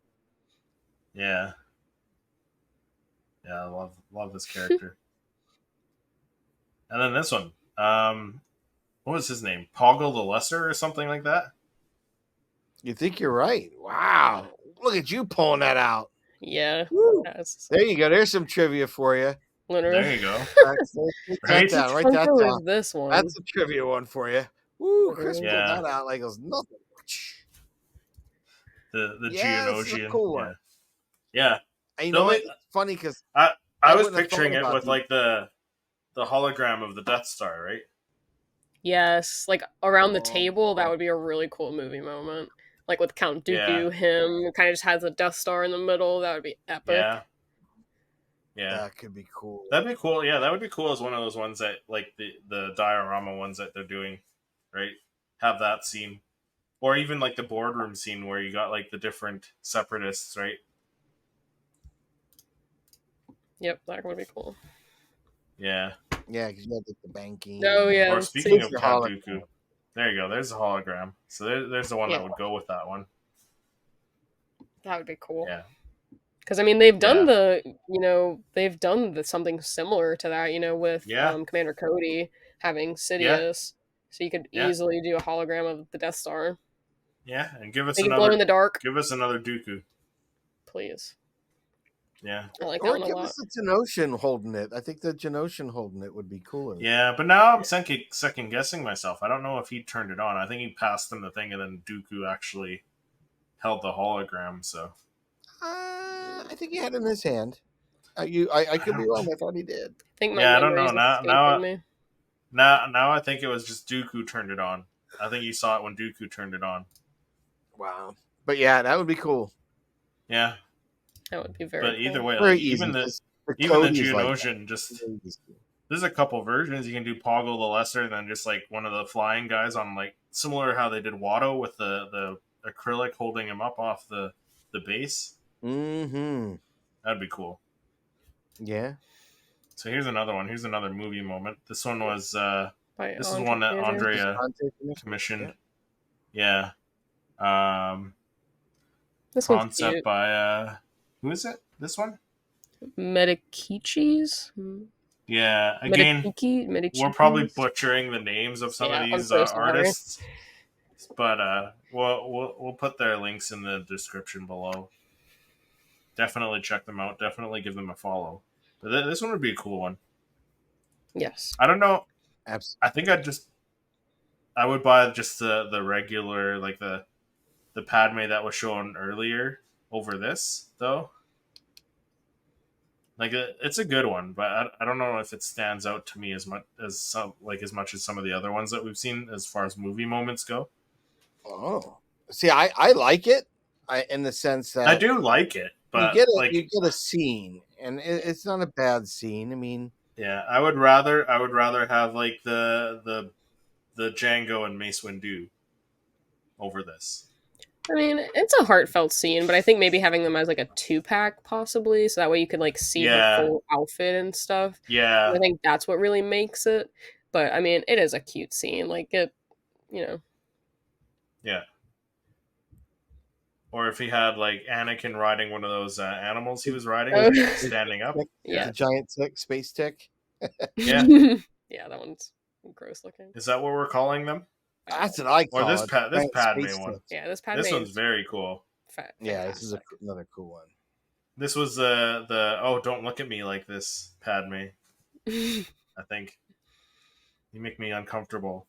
Speaker 1: Yeah. Yeah, I love this character. And then this one. What was his name? Poggle the Lesser or something like that?
Speaker 2: You think you're right? Wow! Look at you pulling that out.
Speaker 3: Yeah.
Speaker 2: There you go. There's some trivia for you.
Speaker 3: Literally.
Speaker 1: There you go.
Speaker 2: Write that
Speaker 3: Funko
Speaker 2: down.
Speaker 3: is this one?
Speaker 2: That's a trivia one for you. Woo! Chris
Speaker 1: Yeah.
Speaker 2: pulled that out like it was nothing.
Speaker 1: The
Speaker 2: Yeah, this is a
Speaker 1: Geonosian.
Speaker 2: cool one.
Speaker 1: Yeah.
Speaker 2: And you know what? It's funny because
Speaker 1: I
Speaker 2: I
Speaker 1: was
Speaker 2: wouldn't have
Speaker 1: picturing
Speaker 2: thought
Speaker 1: it
Speaker 2: about
Speaker 1: with
Speaker 2: these.
Speaker 1: like the hologram of the Death Star, right?
Speaker 3: Yes, like around the
Speaker 2: Oh.
Speaker 3: table, that would be a really cool movie moment. Like with Count Dooku,
Speaker 1: Yeah.
Speaker 3: him kind of just has a Death Star in the middle. That would be epic.
Speaker 1: Yeah. Yeah.
Speaker 2: that could be cool.
Speaker 1: That'd be cool. Yeah, that would be cool as one of those ones that like the diorama ones that they're doing, right? Have that scene. Or even like the boardroom scene where you got like the different separatists, right?
Speaker 3: Yep, that would be cool.
Speaker 1: Yeah.
Speaker 2: Yeah, because you had like, the banking.
Speaker 3: Oh yeah.
Speaker 1: Or speaking of
Speaker 2: the
Speaker 1: Count
Speaker 2: hologram.
Speaker 1: Dooku, there you go. There's a hologram. So there's the one that would go with that one.
Speaker 3: That would be cool.
Speaker 1: Yeah.
Speaker 3: Because I mean, they've done they've done something similar to that. With
Speaker 1: Yeah.
Speaker 3: Commander Cody having Sidious. So you could
Speaker 1: Yeah.
Speaker 3: easily do a hologram of the Death Star.
Speaker 1: Yeah, and give us
Speaker 3: Make it glow in
Speaker 1: another
Speaker 3: the dark,
Speaker 1: Dooku.
Speaker 3: please.
Speaker 1: Yeah.
Speaker 3: I like that
Speaker 2: Or
Speaker 3: one a
Speaker 2: give
Speaker 3: lot.
Speaker 2: us a Genoshan holding it. I think the Genoshan holding it would be cooler.
Speaker 1: Yeah, but now I'm second guessing myself. I don't know if he turned it on. I think he passed him the thing, and then Dooku actually held the hologram. So
Speaker 2: I think he had it in his hand. I could be
Speaker 1: don't-
Speaker 2: wrong. I thought he did.
Speaker 3: I think my
Speaker 1: yeah, I don't know.
Speaker 3: memories escaping me.
Speaker 1: Now I think it was just Dooku turned it on. I think you saw it when Dooku turned it on.
Speaker 2: Wow. But yeah, that would be cool.
Speaker 1: Yeah,
Speaker 3: That would be very
Speaker 1: but
Speaker 3: cool.
Speaker 1: either way,
Speaker 2: Very
Speaker 1: like,
Speaker 2: easy.
Speaker 1: even the
Speaker 2: 'cause the
Speaker 1: even the
Speaker 2: Cody's like that.
Speaker 1: Geonosian, just
Speaker 2: Very easy.
Speaker 1: there's a couple versions. You can do Poggle the Lesser, and then just like one of the flying guys on like similar how they did Watto with the acrylic holding him up off the base.
Speaker 2: Mm-hmm.
Speaker 1: That'd be cool.
Speaker 2: Yeah.
Speaker 1: So here's another one. Here's another movie moment. This one was
Speaker 3: By
Speaker 1: this is
Speaker 3: Andre
Speaker 1: one that
Speaker 3: Theater.
Speaker 1: Andrea
Speaker 2: Conte
Speaker 1: commissioned.
Speaker 2: Yeah.
Speaker 1: Yeah.
Speaker 3: This one's
Speaker 1: Concept
Speaker 3: cute.
Speaker 1: by who is it? This one?
Speaker 3: Medikichis?
Speaker 1: Yeah. Again,
Speaker 3: Medici?
Speaker 1: we're probably butchering the names of some
Speaker 3: Yeah,
Speaker 1: of
Speaker 3: I'm
Speaker 1: these
Speaker 3: so sorry.
Speaker 1: artists, but we'll put their links in the description below. Definitely check them out. Definitely give them a follow. But this one would be a cool one.
Speaker 3: Yes.
Speaker 1: I don't know.
Speaker 2: Absolutely.
Speaker 1: I think I would buy just the regular, like the Padme that was shown earlier over this though. Like it's a good one, but I don't know if it stands out to me as much as some of the other ones that we've seen as far as movie moments go.
Speaker 2: Oh. See, I like it. In the sense that
Speaker 1: I do like it, but
Speaker 2: you
Speaker 1: like
Speaker 2: get a scene, and it's not a bad scene. I mean,
Speaker 1: yeah, I would rather have like the Django and Mace Windu over this.
Speaker 3: I mean, it's a heartfelt scene, but I think maybe having them as like a 2-pack possibly, so that way you could like see
Speaker 1: Yeah.
Speaker 3: her full outfit and stuff.
Speaker 1: Yeah,
Speaker 3: I think that's what really makes it. But I mean, it is a cute scene. Like it, you know.
Speaker 1: yeah. Or if he had like Anakin riding one of those animals he was riding,
Speaker 3: Oh.
Speaker 1: standing up.
Speaker 3: Yeah.
Speaker 2: the giant tick, space tick.
Speaker 1: Yeah.
Speaker 3: Yeah, that one's gross looking.
Speaker 1: Is that what we're calling them?
Speaker 2: That's what I call
Speaker 1: Or this
Speaker 2: it.
Speaker 1: this
Speaker 2: Giant
Speaker 1: Padme
Speaker 2: space
Speaker 1: one.
Speaker 2: tick.
Speaker 3: Yeah, this Padme
Speaker 1: This one's
Speaker 3: is
Speaker 1: very cool.
Speaker 2: Yeah, this is another cool one.
Speaker 1: This was the oh, don't look at me like this, Padme.
Speaker 3: fantastic.
Speaker 1: I think you make me uncomfortable.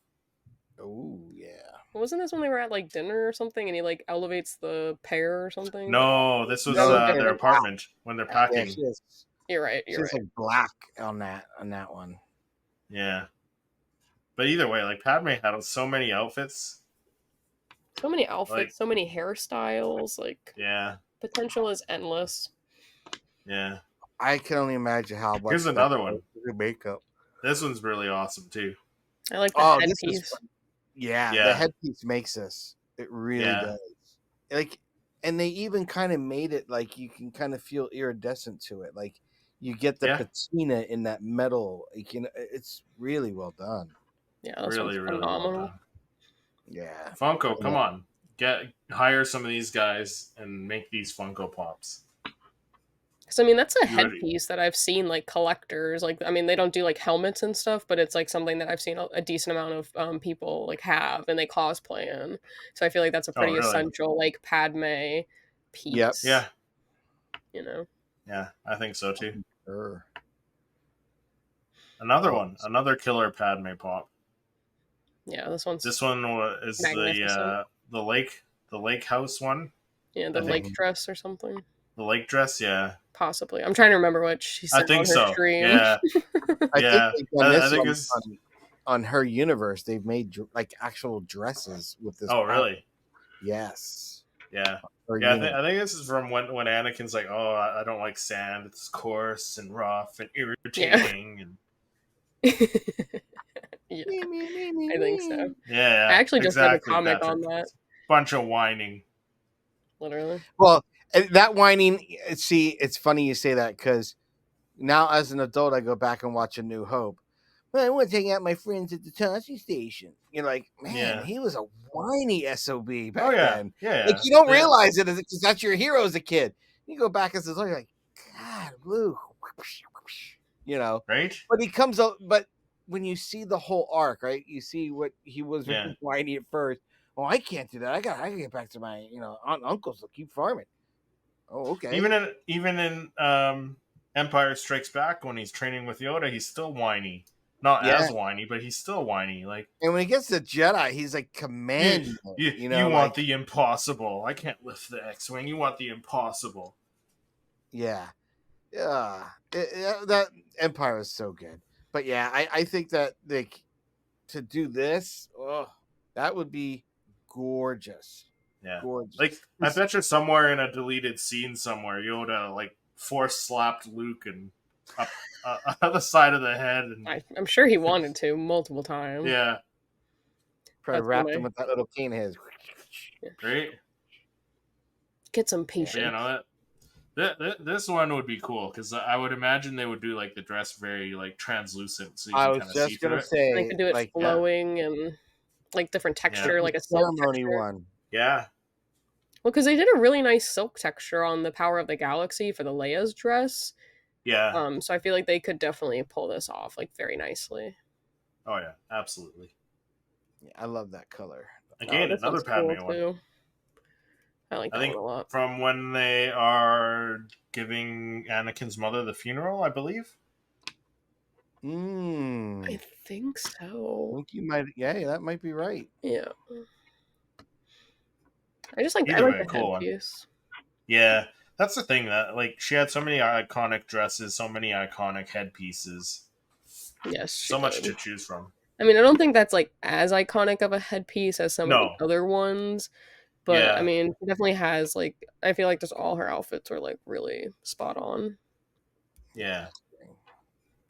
Speaker 2: Oh yeah.
Speaker 3: Wasn't this when they were at like dinner or something, and he like elevates the pear or something?
Speaker 1: No, this was
Speaker 2: No,
Speaker 1: their apartment when they're
Speaker 2: Yeah,
Speaker 1: packing.
Speaker 2: she is.
Speaker 3: You're right.
Speaker 2: She's
Speaker 3: You're right.
Speaker 2: like black on that one.
Speaker 1: Yeah. But either way, like Padme had so many outfits.
Speaker 3: So many outfits,
Speaker 1: like-
Speaker 3: so many hairstyles. Like
Speaker 1: Yeah.
Speaker 3: potential is endless.
Speaker 1: Yeah.
Speaker 2: I can only imagine how much.
Speaker 1: Here's another one.
Speaker 2: The makeup.
Speaker 1: This one's really awesome too.
Speaker 3: I like the
Speaker 2: Oh, this is
Speaker 3: headpiece.
Speaker 2: fun. Yeah,
Speaker 1: Yeah.
Speaker 2: the headpiece makes this. It really
Speaker 1: Yeah.
Speaker 2: does. Like, and they even kind of made it like you can kind of feel iridescent to it. Like you get the
Speaker 1: Yeah.
Speaker 2: patina in that metal. Like, you know, it's really well done.
Speaker 3: Yeah, this
Speaker 1: Really,
Speaker 3: one's
Speaker 1: really well
Speaker 3: phenomenal.
Speaker 1: done.
Speaker 2: Yeah.
Speaker 1: Funko, come on. Hire some of these guys and make these Funko Pops.
Speaker 3: So I mean, that's a
Speaker 1: You already-
Speaker 3: headpiece that I've seen like collectors. Like, I mean, they don't do like helmets and stuff, but it's like something that I've seen a decent amount of people like have and they cosplay in. So I feel like that's a pretty
Speaker 1: really?
Speaker 3: essential like Padme piece.
Speaker 2: Yep.
Speaker 1: Yeah.
Speaker 3: You know.
Speaker 1: Yeah, I think so too.
Speaker 2: Sure.
Speaker 1: Another one. Another killer Padme Pop.
Speaker 3: Yeah, this one's
Speaker 1: This one is
Speaker 3: Magnificent.
Speaker 1: the lake house one.
Speaker 3: yeah the
Speaker 1: I
Speaker 3: lake
Speaker 1: think-
Speaker 3: dress or something.
Speaker 1: The lake dress, yeah.
Speaker 3: Possibly. I'm trying to remember what she said
Speaker 1: I think
Speaker 3: on her
Speaker 1: so.
Speaker 3: stream.
Speaker 1: Yeah.
Speaker 2: I
Speaker 1: Yeah.
Speaker 2: think they've done
Speaker 1: I
Speaker 2: this
Speaker 1: think
Speaker 2: on,
Speaker 1: it's
Speaker 2: on her universe. They've made like actual dresses with this.
Speaker 1: Oh,
Speaker 2: pop.
Speaker 1: really?
Speaker 2: Yes.
Speaker 1: Yeah.
Speaker 2: Her
Speaker 1: Yeah,
Speaker 2: universe.
Speaker 1: I think this is from when Anakin's like, "Oh, I don't like sand. It's coarse and rough and irritating." And
Speaker 3: Yeah, I think so.
Speaker 1: yeah,
Speaker 3: I actually just read a
Speaker 1: exactly,
Speaker 3: comic
Speaker 1: Patrick.
Speaker 3: on that.
Speaker 1: Bunch of whining.
Speaker 3: Literally.
Speaker 2: Well, that whining. See, it's funny you say that because now as an adult, I go back and watch A New Hope. Well, I want to take out my friends at the Tossie station. You're like, man,
Speaker 1: Yeah.
Speaker 2: he was a whiny SOB back
Speaker 1: Oh yeah,
Speaker 2: then.
Speaker 1: yeah.
Speaker 2: Like you don't
Speaker 1: Yeah.
Speaker 2: realize it because that's your hero as a kid. You go back as an adult, you're like, God, Blue, you know.
Speaker 1: right?
Speaker 2: But he comes out, but when you see the whole arc, right? You see what he was
Speaker 1: Yeah.
Speaker 2: whiny at first. Oh, I can't do that. I got to get back to my aunt and uncles to keep farming. Oh, okay.
Speaker 1: Even in Empire Strikes Back, when he's training with Yoda, he's still whiny. Not
Speaker 2: Yeah.
Speaker 1: as whiny, but he's still whiny. Like,
Speaker 2: And when he gets to Jedi, he's like commanding.
Speaker 1: you want the impossible. I can't lift the X-wing. You want the impossible.
Speaker 2: Yeah. Yeah. That Empire is so good. But yeah, I think that like to do this, that would be gorgeous.
Speaker 1: Yeah.
Speaker 2: Gorgeous.
Speaker 1: Like, I bet you somewhere in a deleted scene somewhere, Yoda like force slapped Luke and up the side of the head. And
Speaker 3: I'm sure he wanted to multiple times.
Speaker 1: yeah.
Speaker 2: Probably wrapped him with that little cane head.
Speaker 1: Right?
Speaker 3: Get some patience.
Speaker 1: Yeah, no, this one would be cool because I would imagine they would do like the dress very like translucent, so you
Speaker 2: I
Speaker 1: can
Speaker 2: was
Speaker 1: kind of see
Speaker 2: just
Speaker 1: through
Speaker 2: gonna
Speaker 1: it.
Speaker 2: say
Speaker 3: They could do it
Speaker 2: like
Speaker 3: flowing and like different texture, like a silk
Speaker 2: ceremony
Speaker 3: texture.
Speaker 2: one.
Speaker 1: Yeah.
Speaker 3: Well, because they did a really nice silk texture on the Power of the Galaxy for the Leia's dress.
Speaker 1: Yeah.
Speaker 3: So I feel like they could definitely pull this off like very nicely.
Speaker 1: Oh yeah, absolutely.
Speaker 2: Yeah, I love that color.
Speaker 1: Again,
Speaker 3: this
Speaker 1: another
Speaker 3: one's
Speaker 1: Padme
Speaker 3: cool,
Speaker 1: one.
Speaker 3: too. I like that
Speaker 1: think
Speaker 3: one a lot.
Speaker 1: From when they are giving Anakin's mother the funeral, I believe.
Speaker 3: I think so.
Speaker 2: I think you might. Yeah, that might be right.
Speaker 3: Yeah. I just like
Speaker 1: Either way,
Speaker 3: the
Speaker 1: cool
Speaker 3: headpiece.
Speaker 1: Yeah, that's the thing that like she had so many iconic dresses, so many iconic headpieces.
Speaker 3: Yes,
Speaker 1: so much to choose from.
Speaker 3: I mean, I don't think that's like as iconic of a headpiece as some of the other ones, but
Speaker 1: Yeah.
Speaker 3: I mean, she definitely has like I feel like just all her outfits are like really spot on.
Speaker 1: Yeah.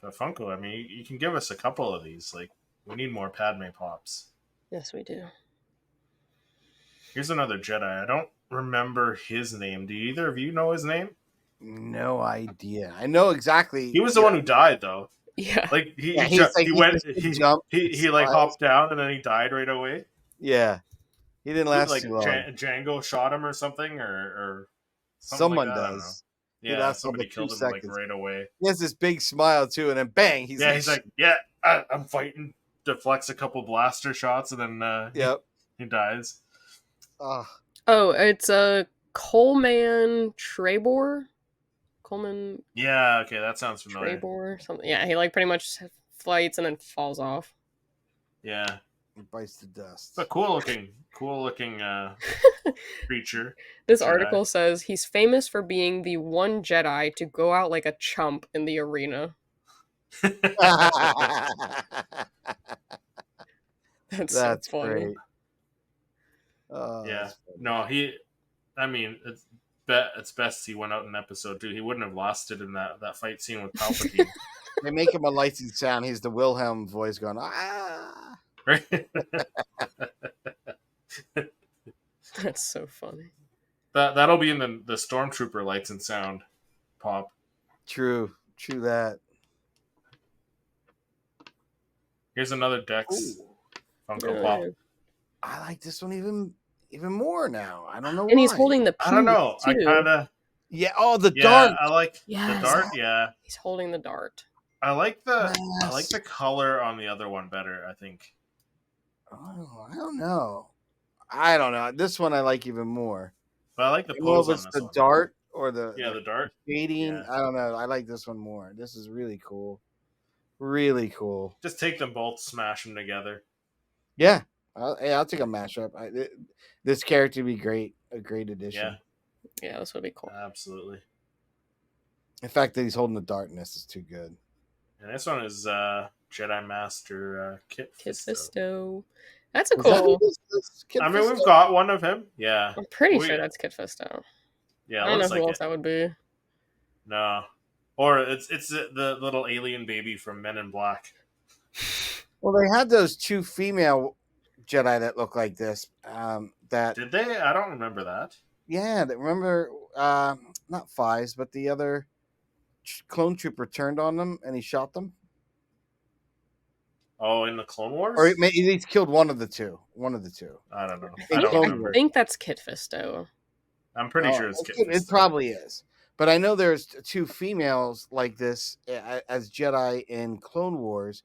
Speaker 1: But Funko, I mean, you can give us a couple of these. Like, we need more Padme pops.
Speaker 3: Yes, we do.
Speaker 1: Here's another Jedi. I don't remember his name. Do either of you know his name?
Speaker 2: No idea. I know exactly.
Speaker 1: He was the one who died, though.
Speaker 3: Yeah.
Speaker 1: Like he like hopped down and then he died right away.
Speaker 2: Yeah. He didn't last
Speaker 1: like
Speaker 2: too long.
Speaker 1: Django shot him or something, or
Speaker 2: someone
Speaker 1: like that,
Speaker 2: does.
Speaker 1: Yeah, somebody killed him like right away.
Speaker 2: He has this big smile too, and then bang,
Speaker 1: he's like, I'm fighting. Deflects a couple blaster shots, and then he dies.
Speaker 3: Oh, it's a Coleman Trebor. Coleman.
Speaker 1: Yeah, okay, that sounds familiar.
Speaker 3: Trebor, something. Yeah, he like pretty much fights and then falls off.
Speaker 1: Yeah.
Speaker 2: It bites the dust.
Speaker 1: It's a cool looking creature.
Speaker 3: This article says he's famous for being the one Jedi to go out like a chump in the arena. That's so funny.
Speaker 2: Great.
Speaker 1: Yeah. No, I mean, it's best he went out in episode 2. He wouldn't have lost it in that fight scene with Palpatine.
Speaker 2: They make him a licensed sound. He's the Wilhelm voice going, ah.
Speaker 1: Right?
Speaker 3: That's so funny.
Speaker 1: That'll be in the Stormtrooper lights and sound pop.
Speaker 2: True that.
Speaker 1: Here's another Dex Funko Pop.
Speaker 2: I like this one even more now. I don't know
Speaker 3: and why. He's holding the
Speaker 1: I don't know.
Speaker 3: Too.
Speaker 1: I kind of...
Speaker 2: Yeah, the dart.
Speaker 1: I like the dart, yeah.
Speaker 3: He's holding the dart.
Speaker 1: I like the color on the other one better, I think.
Speaker 2: Oh, I don't know. This one I like even more.
Speaker 1: But I like the pose on this
Speaker 2: the
Speaker 1: one.
Speaker 2: dart or the
Speaker 1: the dart
Speaker 2: shading. Yeah. I don't know. I like this one more. This is really cool. Really cool.
Speaker 1: Just take them both, smash them together.
Speaker 2: Yeah. I'll take a mashup. This character would be great. A great addition.
Speaker 3: Yeah, this would be cool.
Speaker 1: Absolutely.
Speaker 2: The fact that he's holding the dart in this is too good.
Speaker 1: And this one is Jedi Master Kit
Speaker 3: Fisto. That's a cool.
Speaker 1: I mean, we've got one of him. Yeah.
Speaker 3: I'm pretty sure that's Kit Fisto.
Speaker 1: Yeah,
Speaker 3: I don't know who else that would be.
Speaker 1: No. Or it's the little alien baby from Men in Black.
Speaker 2: Well, they had those 2 female Jedi that look like this.
Speaker 1: Did they? I don't remember that.
Speaker 2: Yeah, remember not Fives, but the other clone trooper turned on them and he shot them.
Speaker 1: Oh, in the Clone Wars?
Speaker 2: Or he's killed one of the two.
Speaker 1: I don't know.
Speaker 3: I think that's Kit Fisto.
Speaker 1: I'm pretty sure it's Kit Fisto.
Speaker 2: It probably is. But I know there's 2 females like this as Jedi in Clone Wars.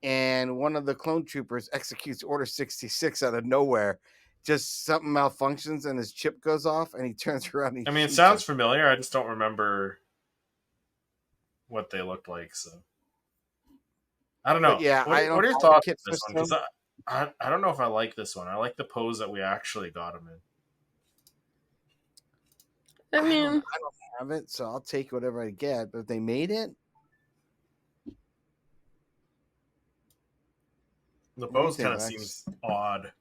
Speaker 2: and one of the clone troopers executes Order 66 out of nowhere. Just something malfunctions and his chip goes off, and he turns around and
Speaker 1: I
Speaker 2: he
Speaker 1: mean, it
Speaker 2: shoots
Speaker 1: sounds
Speaker 2: him.
Speaker 1: familiar. I just don't remember what they looked like. So I don't
Speaker 2: But
Speaker 1: know.
Speaker 2: yeah, I
Speaker 1: What
Speaker 2: don't
Speaker 1: are your
Speaker 2: have a
Speaker 1: thoughts
Speaker 2: Kit
Speaker 1: on this one? Because
Speaker 2: Fisto.
Speaker 1: I don't know if I like this one. I like the pose that we actually got him in.
Speaker 3: I mean,
Speaker 2: I don't have it, so I'll take whatever I get. But if they made it,
Speaker 1: The
Speaker 2: what do you
Speaker 1: pose kind
Speaker 2: think,
Speaker 1: of
Speaker 2: Lex?
Speaker 1: seems odd.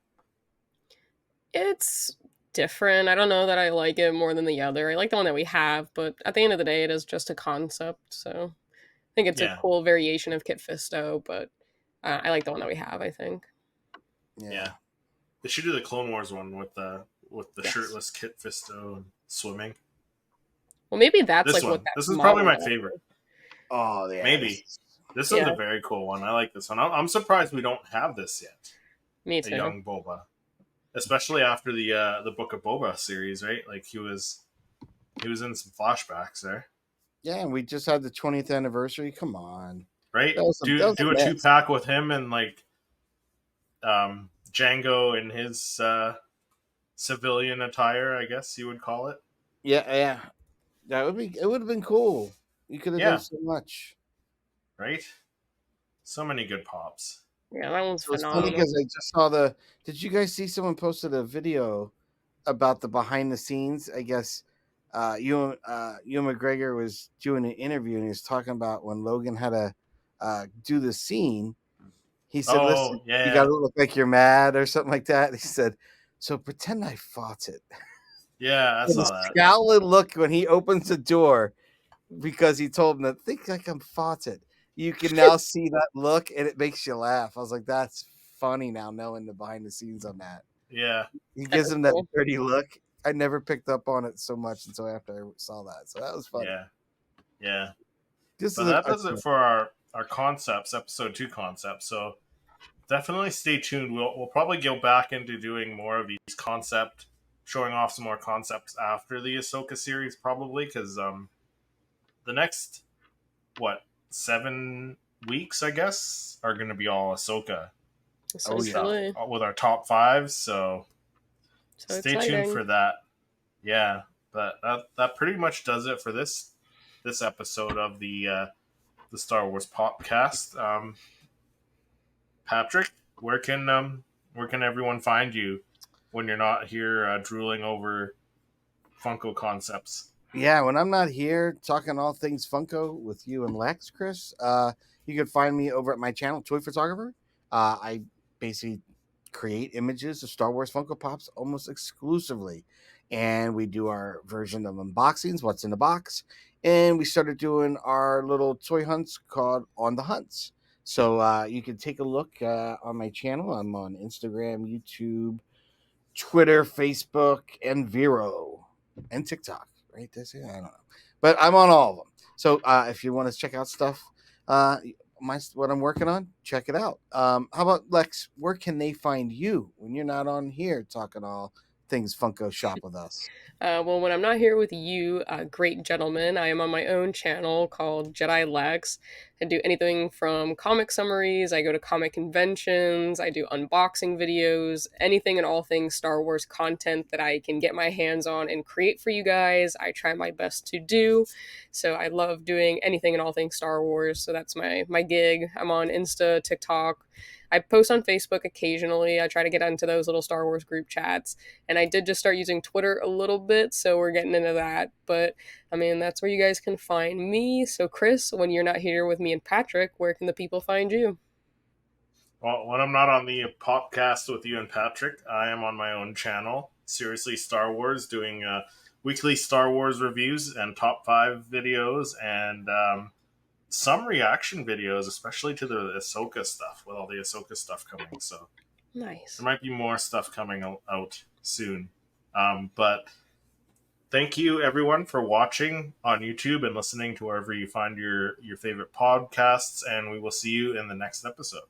Speaker 3: it's different. I don't know that I like it more than the other. I like the one that we have, but at the end of the day, it is just a concept. So I think it's a
Speaker 1: Yeah,
Speaker 3: cool variation of Kit Fisto, but I like the one that we have, I think.
Speaker 1: yeah. They should do the Clone Wars one with the
Speaker 3: Yes.
Speaker 1: shirtless Kit Fisto and swimming.
Speaker 3: Well, maybe that's
Speaker 1: This
Speaker 3: like what
Speaker 1: one.
Speaker 3: that
Speaker 1: This is probably
Speaker 3: model
Speaker 1: my
Speaker 3: was.
Speaker 1: favorite.
Speaker 2: Oh yeah,
Speaker 1: Maybe. This one's
Speaker 3: Yeah,
Speaker 1: a very cool one. I like this one. I'm surprised we don't have this yet.
Speaker 3: me
Speaker 1: A
Speaker 3: too.
Speaker 1: young Boba, especially after the Book of Boba series, right? Like he was in some flashbacks there,
Speaker 2: yeah. And we just had the 20th anniversary. Come on,
Speaker 1: right?
Speaker 2: that was
Speaker 1: Do
Speaker 2: a
Speaker 1: a two
Speaker 2: mess.
Speaker 1: pack with him and like Django in his civilian attire, I guess you would call it.
Speaker 2: Yeah. It would have been cool. You could have done
Speaker 1: Yeah,
Speaker 2: so much.
Speaker 1: right. So many good pops.
Speaker 3: Yeah, that one's
Speaker 2: It was funny
Speaker 3: phenomenal.
Speaker 2: because I just saw the. Did you guys see someone posted a video about the behind the scenes? I guess Ewan McGregor was doing an interview and he was talking about when Logan had to do the scene. He said, "Listen,
Speaker 1: Oh yeah,
Speaker 2: you got
Speaker 1: yeah,
Speaker 2: to look like you're mad or something like that." He said, "So pretend I fought it."
Speaker 1: yeah. I
Speaker 2: And the
Speaker 1: saw that.
Speaker 2: scowling look when he opens the door because he told him to think like I'm fought it. You can now see that look and it makes you laugh. I was like, that's funny now knowing the behind the scenes on that.
Speaker 1: Yeah,
Speaker 2: He
Speaker 3: That
Speaker 2: gives
Speaker 3: is
Speaker 2: him that
Speaker 3: cool.
Speaker 2: dirty look. I never picked up on it so much until after I saw that. So that was funny.
Speaker 1: yeah, yeah.
Speaker 2: Just
Speaker 1: But that does it for our concepts, episode 2 concepts. So definitely stay tuned. We'll probably go back into doing more of these concept, showing off some more concepts after the Ahsoka series, probably because the next what 7 weeks, I guess, are going to be all Ahsoka
Speaker 2: oh yeah.
Speaker 1: stuff
Speaker 3: Essentially.
Speaker 1: with our top 5. So
Speaker 3: So
Speaker 1: stay tuned
Speaker 3: exciting.
Speaker 1: for that. Yeah, but that pretty much does it for this episode of the Star Wars Popcast. Patrick, where can everyone find you when you're not here drooling over Funko Concepts?
Speaker 2: Yeah, when I'm not here talking all things Funko with you and Lex, Chris, you can find me over at my channel, Toy Photographer. I basically create images of Star Wars Funko Pops almost exclusively. And we do our version of unboxings, what's in the box. And we started doing our little toy hunts called On the Hunts. So you can take a look on my channel. I'm on Instagram, YouTube, Twitter, Facebook, and Vero, and TikTok. Right? That's it. I don't know, but I'm on all of them. So if you want to check out stuff, what I'm working on, check it out. How about Lex? Where can they find you when you're not on here talking all things Funko Shop with us?
Speaker 3: Well, when I'm not here with you, great gentlemen, I am on my own channel called Jedi Lex. I do anything from comic summaries, I go to comic conventions, I do unboxing videos, anything and all things Star Wars content that I can get my hands on and create for you guys. I try my best to do. So I love doing anything and all things Star Wars. So that's my gig. I'm on Insta, TikTok. I post on Facebook occasionally. I try to get into those little Star Wars group chats. And I did just start using Twitter a little bit, so we're getting into that. But I mean, that's where you guys can find me. So, Chris, when you're not here with me and Patrick, where can the people find you?
Speaker 1: Well, when I'm not on the Popcast with you and Patrick, I am on my own channel, Seriously Star Wars, doing weekly Star Wars reviews and top 5 videos and some reaction videos, especially to the Ahsoka stuff, with all the Ahsoka stuff coming. So
Speaker 3: Nice.
Speaker 1: there might be more stuff coming out soon. But thank you everyone for watching on YouTube and listening to wherever you find your favorite podcasts, and we will see you in the next episode.